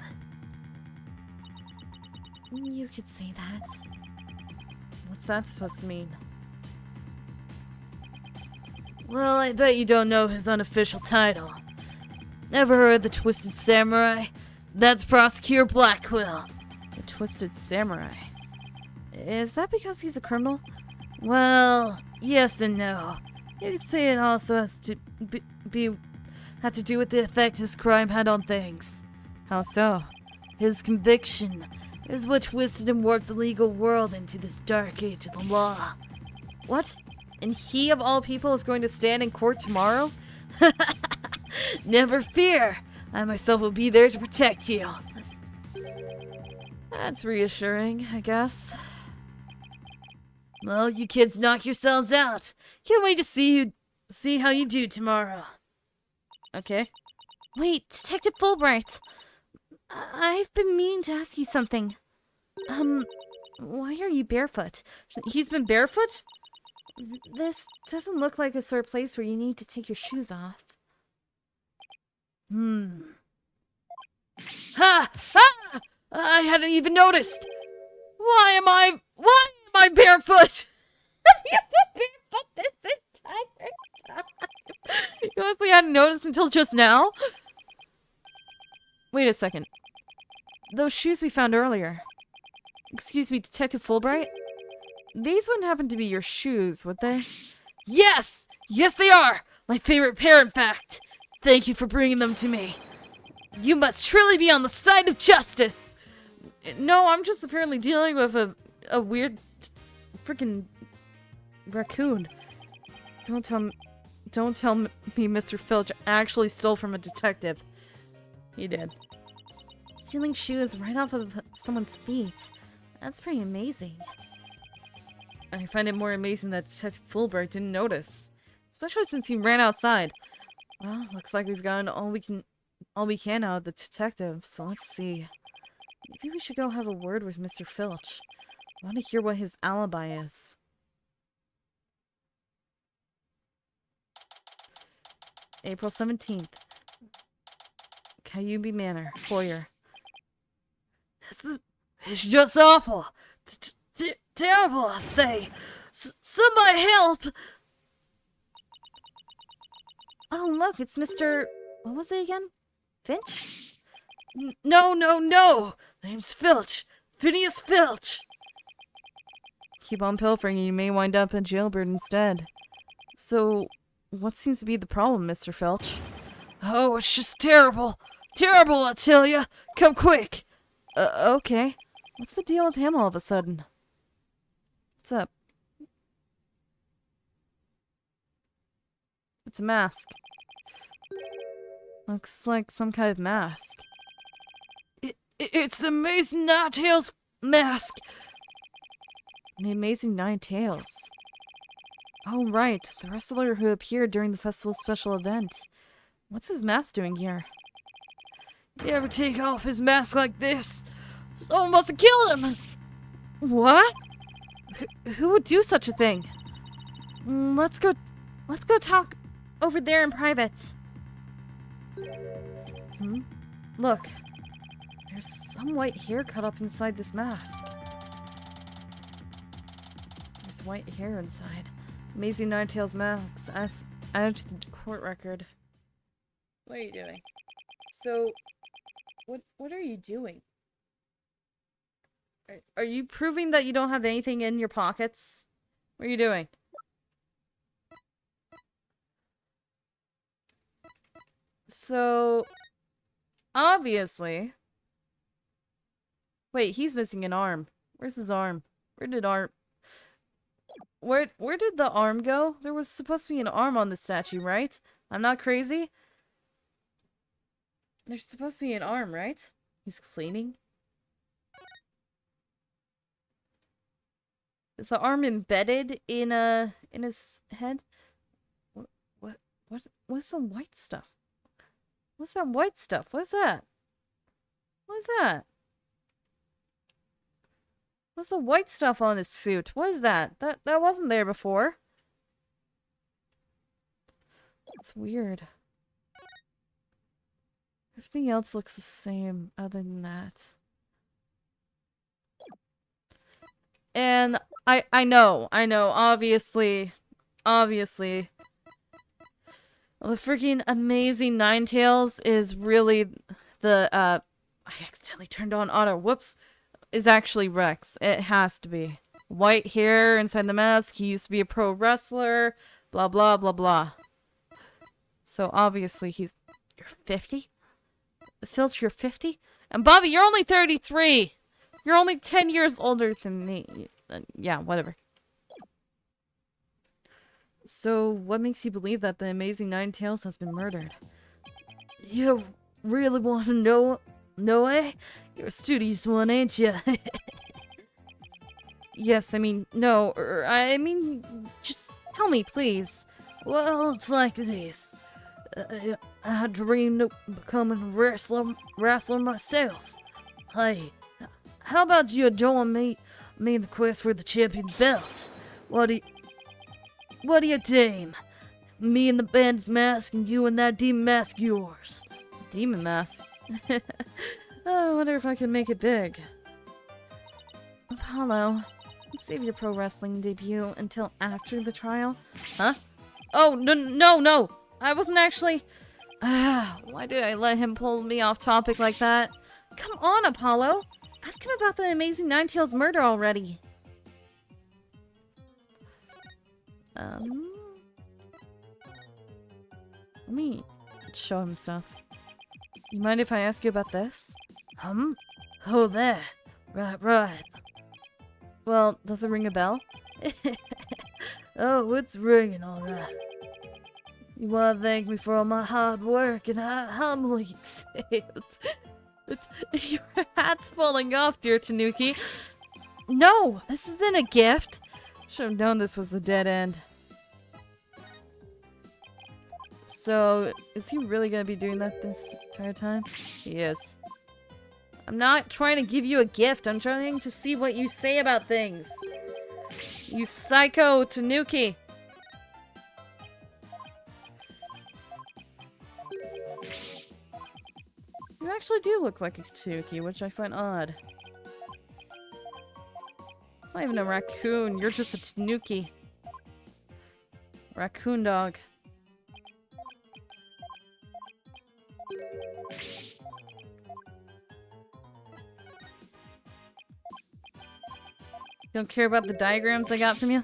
You could say that. What's that supposed to mean? Well, I bet you don't know his unofficial title. Ever heard the Twisted Samurai? That's Prosecutor Blackquill. The Twisted Samurai? Is that because he's a criminal? Well, yes and no. You could say it also has to have to do with the effect his crime had on things. How so? His conviction is what twisted and warped the legal world into this dark age of the law. What? And he, of all people, is going to stand in court tomorrow? Never fear. I myself will be there to protect you. That's reassuring, I guess. Well, you kids knock yourselves out. Can't wait to see how you do tomorrow. Okay. Wait, Detective Fulbright. I've been meaning to ask you something. Why are you barefoot? He's been barefoot? This doesn't look like a sort of place where you need to take your shoes off. Ha! Ha! I hadn't even noticed! Why am I barefoot? You been barefoot this entire time. You honestly hadn't noticed until just now? Wait a second. Those shoes we found earlier. Excuse me, Detective Fulbright? These wouldn't happen to be your shoes, would they? Yes! Yes, they are! My favorite pair, in fact. Thank you for bringing them to me. You must truly be on the side of justice. No, I'm just apparently dealing with a weird freaking raccoon. Don't tell me Mr. Filch actually stole from a detective. He did. Stealing shoes right off of someone's feet. That's pretty amazing. I find it more amazing that Detective Fulbright didn't notice. Especially since he ran outside. Well, looks like we've gotten all we can out of the detective, so let's see. Maybe we should go have a word with Mr. Filch. I want to hear what his alibi is. April 17th. Cayubi Manor, Foyer. It's just awful. Terrible, I say. Somebody help! Oh, look, it's Mr. What was it again? Finch? No! The name's Filch. Phineas Filch. Keep on pilfering and you may wind up a jailbird instead. So, what seems to be the problem, Mr. Filch? Oh, it's just terrible. Terrible, I tell ya. Come quick. Okay. What's the deal with him all of a sudden? What's up? It's a mask. Looks like some kind of mask. It's the Amazing Nine Tails mask. The Amazing Nine Tails. Oh, right. The wrestler who appeared during the festival's special event. What's his mask doing here? You ever take off his mask like this? Someone must have killed him. What? Who would do such a thing? Let's go talk over there in private. Look. There's some white hair cut up inside this mask. There's white hair inside. Amazing Nine Tails mask. Added to the court record. What are you doing? So, what are you doing? Are you proving that you don't have anything in your pockets? What are you doing? So, obviously... Wait, he's missing an arm. Where's his arm? Where did the arm go? There was supposed to be an arm on the statue, right? I'm not crazy? There's supposed to be an arm, right? He's cleaning? Is the arm embedded in his head? What's the white stuff? What's that white stuff? What's that? What is that? What's the white stuff on his suit? What is that? That wasn't there before. It's weird. Everything else looks the same other than that. And I know, obviously. The freaking Amazing Nine Tails is really the, I accidentally turned on auto, whoops, is actually Rex. It has to be. White hair inside the mask, he used to be a pro wrestler, blah blah blah blah. So obviously you're 50? Filch, you're 50? And Bobby, you're only 33! You're only 10 years older than me. Yeah, whatever. So, what makes you believe that the Amazing Nine Tails has been murdered? You really want to know, eh? You're a studious one, ain't you? Yes, I mean, no, I mean, just tell me, please. Well, it's like this. I dreamed of becoming a wrestler myself. Hey, how about you join me in the quest for the champion's belt? What do you deem? Me in the band's mask and you in that demon mask yours. Demon mask? Oh, I wonder if I can make it big. Apollo, save your pro wrestling debut until after the trial. Huh? Oh, no! I wasn't actually... why did I let him pull me off topic like that? Come on, Apollo! Ask him about the amazing Ninetales murder already. Let me show him stuff. You mind if I ask you about this? Oh, that. Right. Well, does it ring a bell? Oh, it's ringing all right. You want to thank me for all my hard work, and I humbly accept. Your hat's falling off, dear Tanuki. No, this isn't a gift. Should have known this was the dead end. So, is he really gonna be doing that this entire time? He is. I'm not trying to give you a gift. I'm trying to see what you say about things. You psycho Tanuki. You actually do look like a Tanuki, which I find odd. It's not even a raccoon. You're just a Tanuki. Raccoon dog. Don't care about the diagrams I got from you?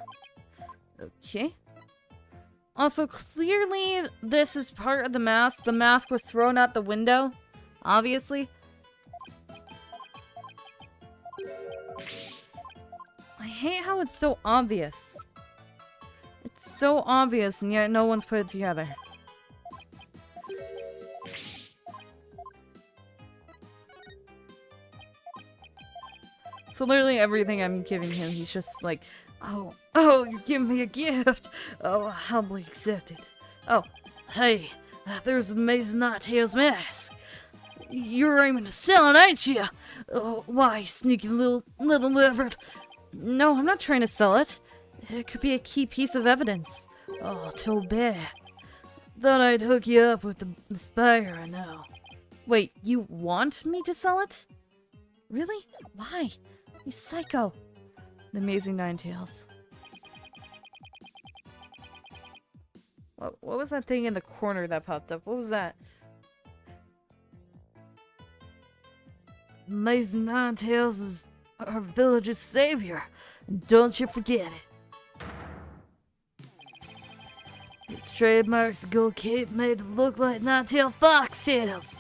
Okay. Also, clearly this is part of the mask. The mask was thrown out the window, obviously. I hate how it's so obvious. It's so obvious, and yet no one's put it together. So literally everything I'm giving him, he's just like, oh, you're giving me a gift. Oh, I humbly accept it. Oh, Hey, there's the amazing Ninetales mask. You're aiming to sell it, ain't you? Oh, why, you sneaky little leopard. no, I'm not trying to sell it. It could be a key piece of evidence. Oh, too bad. Thought I'd hook you up with the spire I know. Wait, you want me to sell it? Really? Why? You psycho. The Amazing Ninetales. What was that thing in the corner that popped up? What was that? Amazing Ninetales is our village's savior, and don't you forget it. Its trademark's gold cape made to look like nine-tailed foxtails.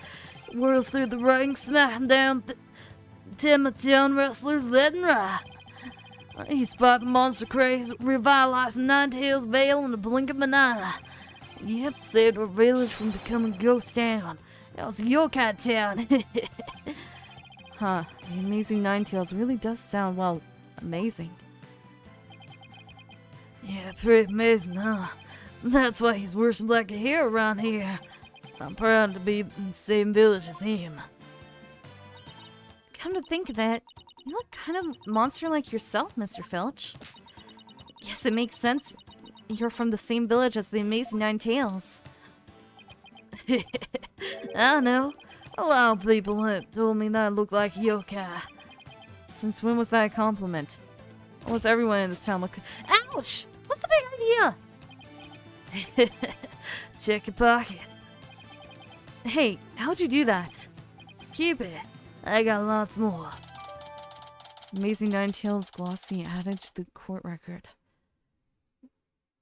It whirls through the ring, smacking down 10 Pt10 wrestlers left and right. He spot the monster craze, revitalizing Ninetales Vale in the blink of an eye. Yep, saved our village from becoming ghost town. That was Yokai town. Huh, the Amazing Ninetales really does sound, well, amazing. Yeah, pretty amazing, huh? That's why he's worshipped like a hero around here. I'm proud to be in the same village as him. Come to think of it, you look kind of monster like yourself, Mr. Filch. Yes, it makes sense. You're from the same village as the Amazing Ninetales. I know. A lot of people have told me that I look like Yokai. Since when was that a compliment? Almost everyone in this town look. Ouch! What's the big idea? Check your pocket. Hey, how'd you do that? Keep it. I got lots more. Amazing Ninetales glossy added to the court record.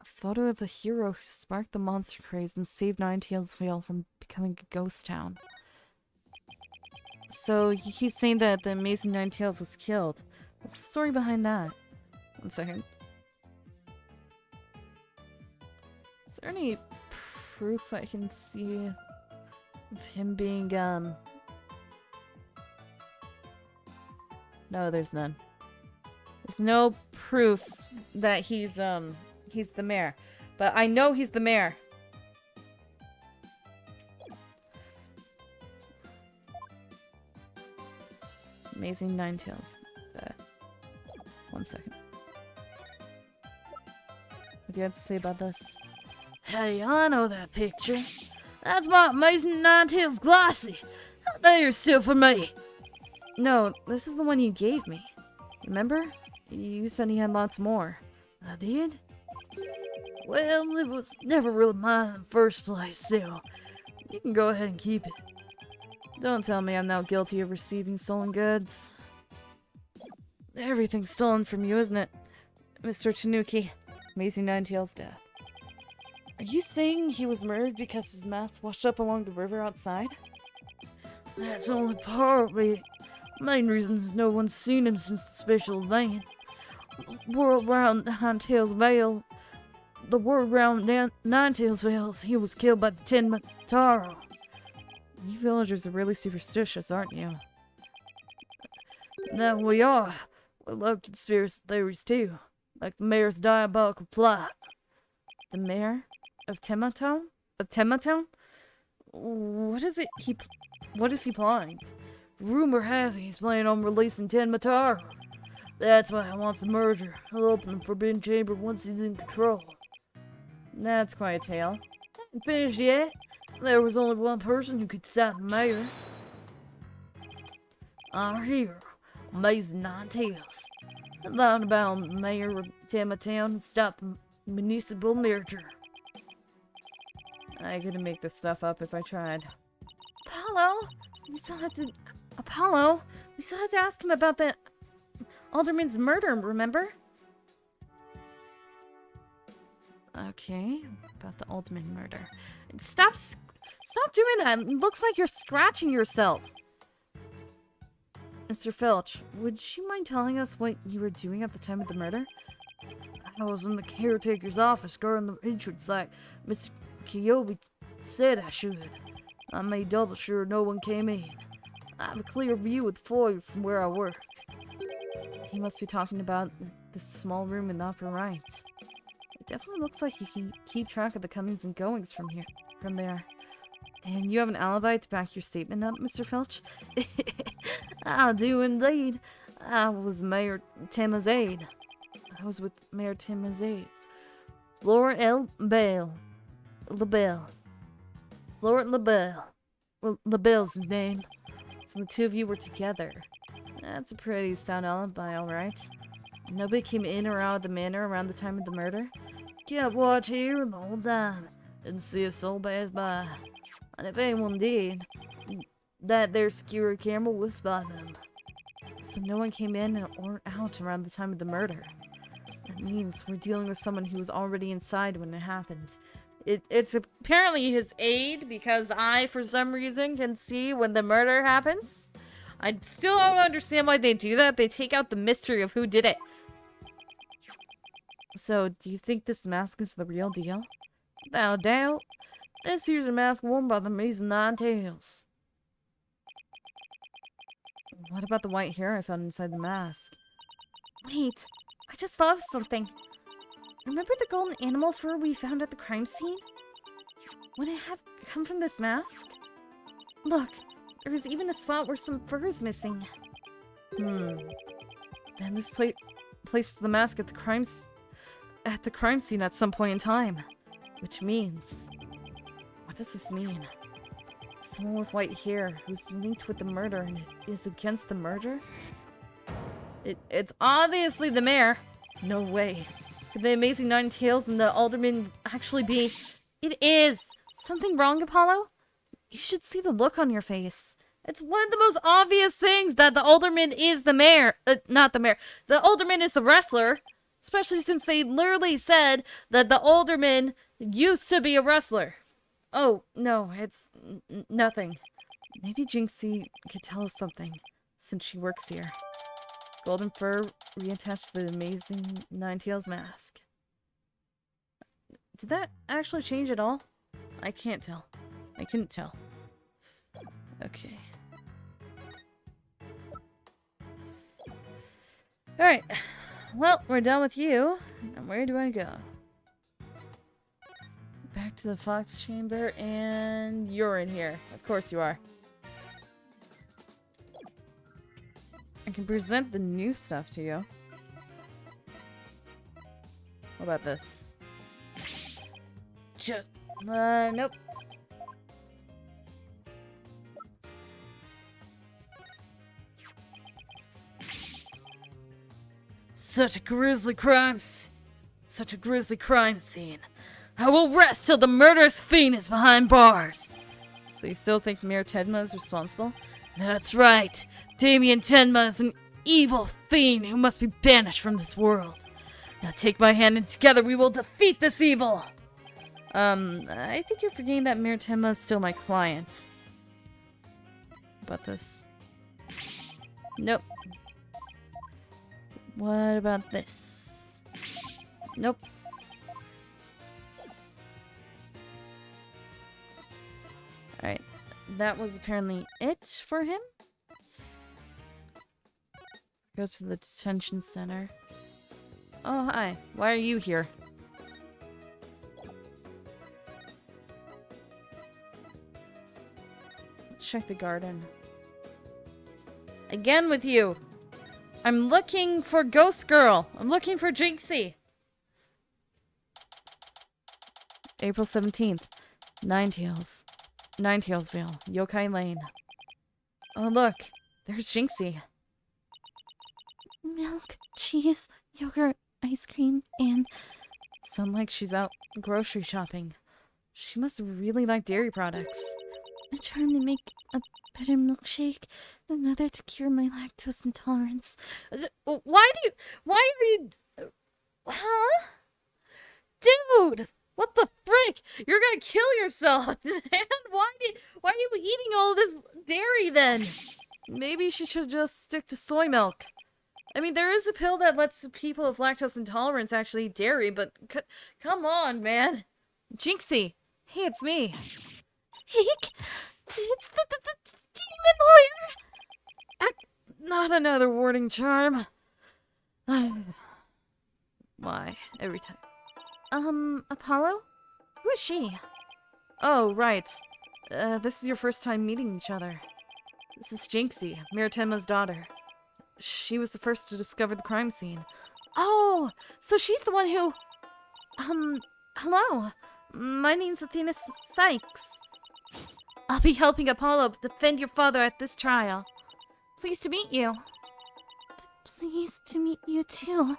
A photo of the hero who sparked the monster craze and saved Ninetales Vale from becoming a ghost town. So you keep saying that the Amazing Ninetales was killed. What's the story behind that? 1 second. Is there any proof I can see of him being, No, there's none. There's no proof that he's the mayor. But I know he's the mayor. Amazing Ninetales. One second. What do you have to say about this? Hey, I know that picture. That's my Amazing Ninetales Glossy. How dare you steal from me? No, this is the one you gave me. Remember? You said he had lots more. I did? Well, it was never really mine in the first place, so you can go ahead and keep it. Don't tell me I'm now guilty of receiving stolen goods. Everything's stolen from you, isn't it? Mr. Tanuki, Amazing Ninetales' death. Are you saying he was murdered because his mask washed up along the river outside? That's only part of it. Main reason is no one's seen him since the special event. World around Ninetales Vale. The word around Ninetales Vale is he was killed by the 10 Mataro. You villagers are really superstitious, aren't you? Now we are. We love conspiracy theories too, like the mayor's diabolical plot. The mayor of Tematown? Of Tematown? What is he plotting? Rumor has it he's planning on releasing 10 Mataro. That's why he wants the merger. He'll open the Forbidden Chamber once he's in control. That's quite a tale. Ain't finished yet. There was only one person who could stop the mayor. Our hero, Amazing Ninetales. Learn about Mayor of Tematown and stop the municipal merger. I couldn't make this stuff up if I tried. Apollo? We still have to ask him about the alderman's murder, remember? Okay, about the alderman murder. Stop doing that! It looks like you're scratching yourself! Mr. Filch, would you mind telling us what you were doing at the time of the murder? I was in the caretaker's office guarding the entrance like Mr. Kiyobi said I should. I made double sure no one came in. I have a clear view of the foyer from where I work. He must be talking about this small room in the upper right. It definitely looks like you can keep track of the comings and goings from there. And you have an alibi to back your statement up, Mr. Filch? I do indeed. I was Mayor Tim's aide. I was with Mayor Tim's aides. Laura L. Bell. LaBelle. Laura LaBelle. Well, LaBelle's his name. So the two of you were together. That's a pretty sound alibi, alright. Nobody came in or out of the manor around the time of the murder? Kept watch here the whole time. Didn't see a soul pass by. And if anyone did, that their security camera was spot them. So no one came in or out around the time of the murder. That means we're dealing with someone who was already inside when it happened. It's apparently his aide, because I, for some reason, can see when the murder happens. I still don't understand why they do that. They take out the mystery of who did it. So, do you think this mask is the real deal? Without doubt. This here's a mask worn by the Amazing Ninetales. What about the white hair I found inside the mask? Wait, I just thought of something. Remember the golden animal fur we found at the crime scene? Would it have come from this mask? Look, there was even a spot where some fur is missing. Then this placed the mask at the crime scene at some point in time. Which means... What does this mean? Someone with white hair who's linked with the murder and is against the merger? It's obviously the mayor. No way. Could the Amazing Ninetales and the alderman actually be... It is! Something wrong, Apollo? You should see the look on your face. It's one of the most obvious things that the alderman is the mayor. Not the mayor. The alderman is the wrestler. Especially since they literally said that the alderman used to be a wrestler. Oh, no, it's nothing. Maybe Jinxie could tell us something, since she works here. Golden fur reattached to the Amazing Ninetales mask. Did that actually change at all? I can't tell. I couldn't tell. Okay. Alright. Well, we're done with you. And where do I go? Back to the Fox Chamber, and you're in here. Of course you are. I can present the new stuff to you. What about this? Nope. Such a grisly crime scene. I will rest till the murderous fiend is behind bars. So you still think Mayor Tenma is responsible? That's right. Damien Tenma is an evil fiend who must be banished from this world. Now take my hand and together we will defeat this evil. I think you're forgetting that Mayor Tenma is still my client. About this? Nope. What about this? Nope. Alright. That was apparently it for him. Go to the detention center. Oh, hi. Why are you here? Let's check the garden. Again with you! I'm looking for Ghost Girl. I'm looking for Jinxie. April 17th. Ninetales. Ninetalesville. Yokai Lane. Oh, look. There's Jinxie. Milk, cheese, yogurt, ice cream, and... Sounds like she's out grocery shopping. She must really like dairy products. I tried to make a better milkshake, another to cure my lactose intolerance. Why are you... Huh? Dude! What the frick? You're gonna kill yourself, man! Why are you eating all this dairy then? Maybe she should just stick to soy milk. I mean, there is a pill that lets people with lactose intolerance actually eat dairy, but come on, man. Jinxie. Hey, it's me. Eek! It's the demon lawyer! Not another warding charm. Why? Every time. Apollo? Who is she? Oh, right. This is your first time meeting each other. This is Jinxie, Mayor Tenma's daughter. She was the first to discover the crime scene. Oh, so she's the one who... hello. My name's Athena Sykes. I'll be helping Apollo defend your father at this trial. Pleased to meet you. Pleased to meet you too.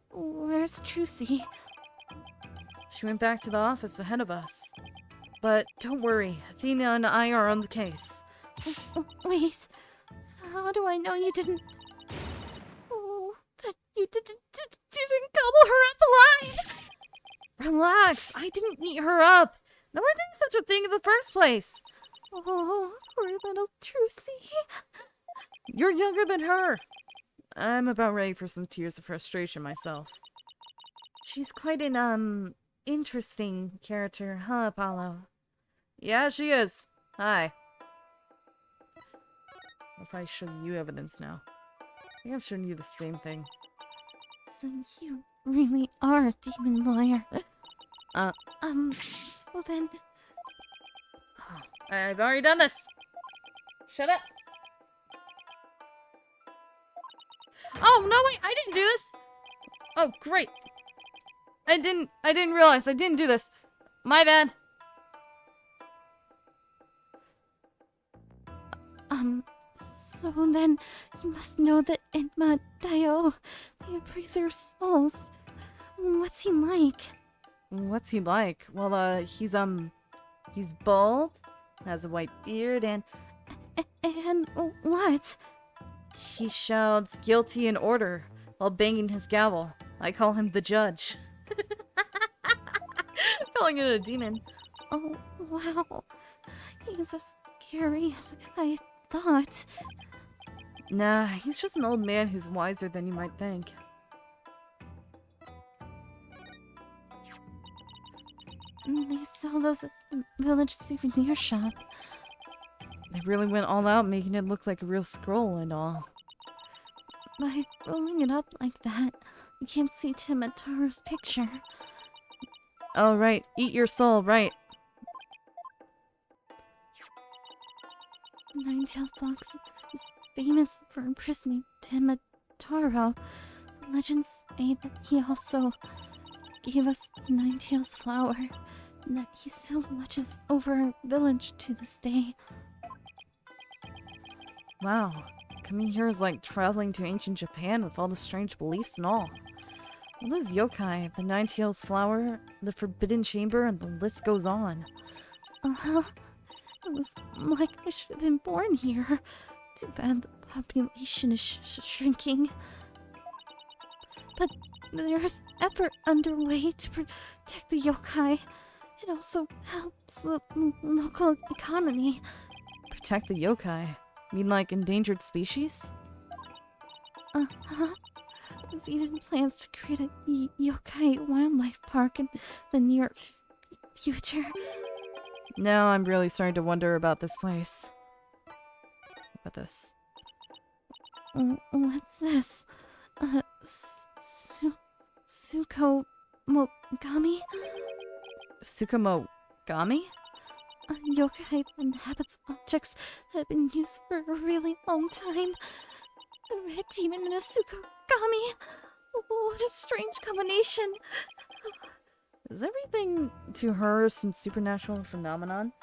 Where's Trucy? She went back to the office ahead of us. But don't worry, Athena and I are on the case. Wait, how do I know you didn't... Oh, that you didn't gobble her up alive? Relax, I didn't eat her up. No one did such a thing in the first place. Oh, poor little Trucy. You're younger than her. I'm about ready for some tears of frustration myself. She's quite an, interesting character, huh, Apollo? Yeah, she is. Hi. If I show you evidence now. I think I'm showing you the same thing. So you really are a demon lawyer. So then... I've already done this! Shut up! Oh, no, wait, I didn't do this! Oh, great. I didn't realize I didn't do this. My bad. So then you must know that Enma Dio, the appraiser of souls. What's he like? What's he like? Well, he's bald, has a white beard, and what? He shouts guilty in order while banging his gavel. I call him the judge. Calling it a demon. Oh, wow. He's as scary as I thought. Nah, he's just an old man who's wiser than you might think. They sell those at the village souvenir shop. They really went all out making it look like a real scroll and all. By rolling it up like that, you can't see Timataro's picture. Oh, right. Eat your soul, right. Nine-tailed fox is famous for imprisoning Tenmataro. Legends say that he also gave us the Nine-Tails flower, and that he still watches over our village to this day. Wow. Coming here is like traveling to ancient Japan with all the strange beliefs and all. All those yokai, the Nine-Tails flower, the Forbidden Chamber, and the list goes on. Uh-huh. It was like I should have been born here. Too bad the population is shrinking. But there's effort underway to protect the yokai. It also helps the local economy. Protect the yokai? Mean like endangered species? Uh-huh. There's even plans to create a yokai wildlife park in the near future. Now I'm really starting to wonder about this place. What about this? What's this? Sukomogami? Sukomogami? A yokai that inhabits objects that have been used for a really long time. The red demon and a Sukomogami. What a strange combination. Is everything to her some supernatural phenomenon?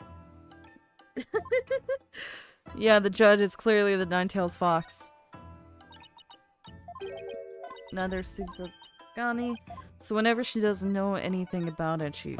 Yeah, the judge is clearly the Nine-Tails Fox. Another Sukogami. So whenever she doesn't know anything about it, she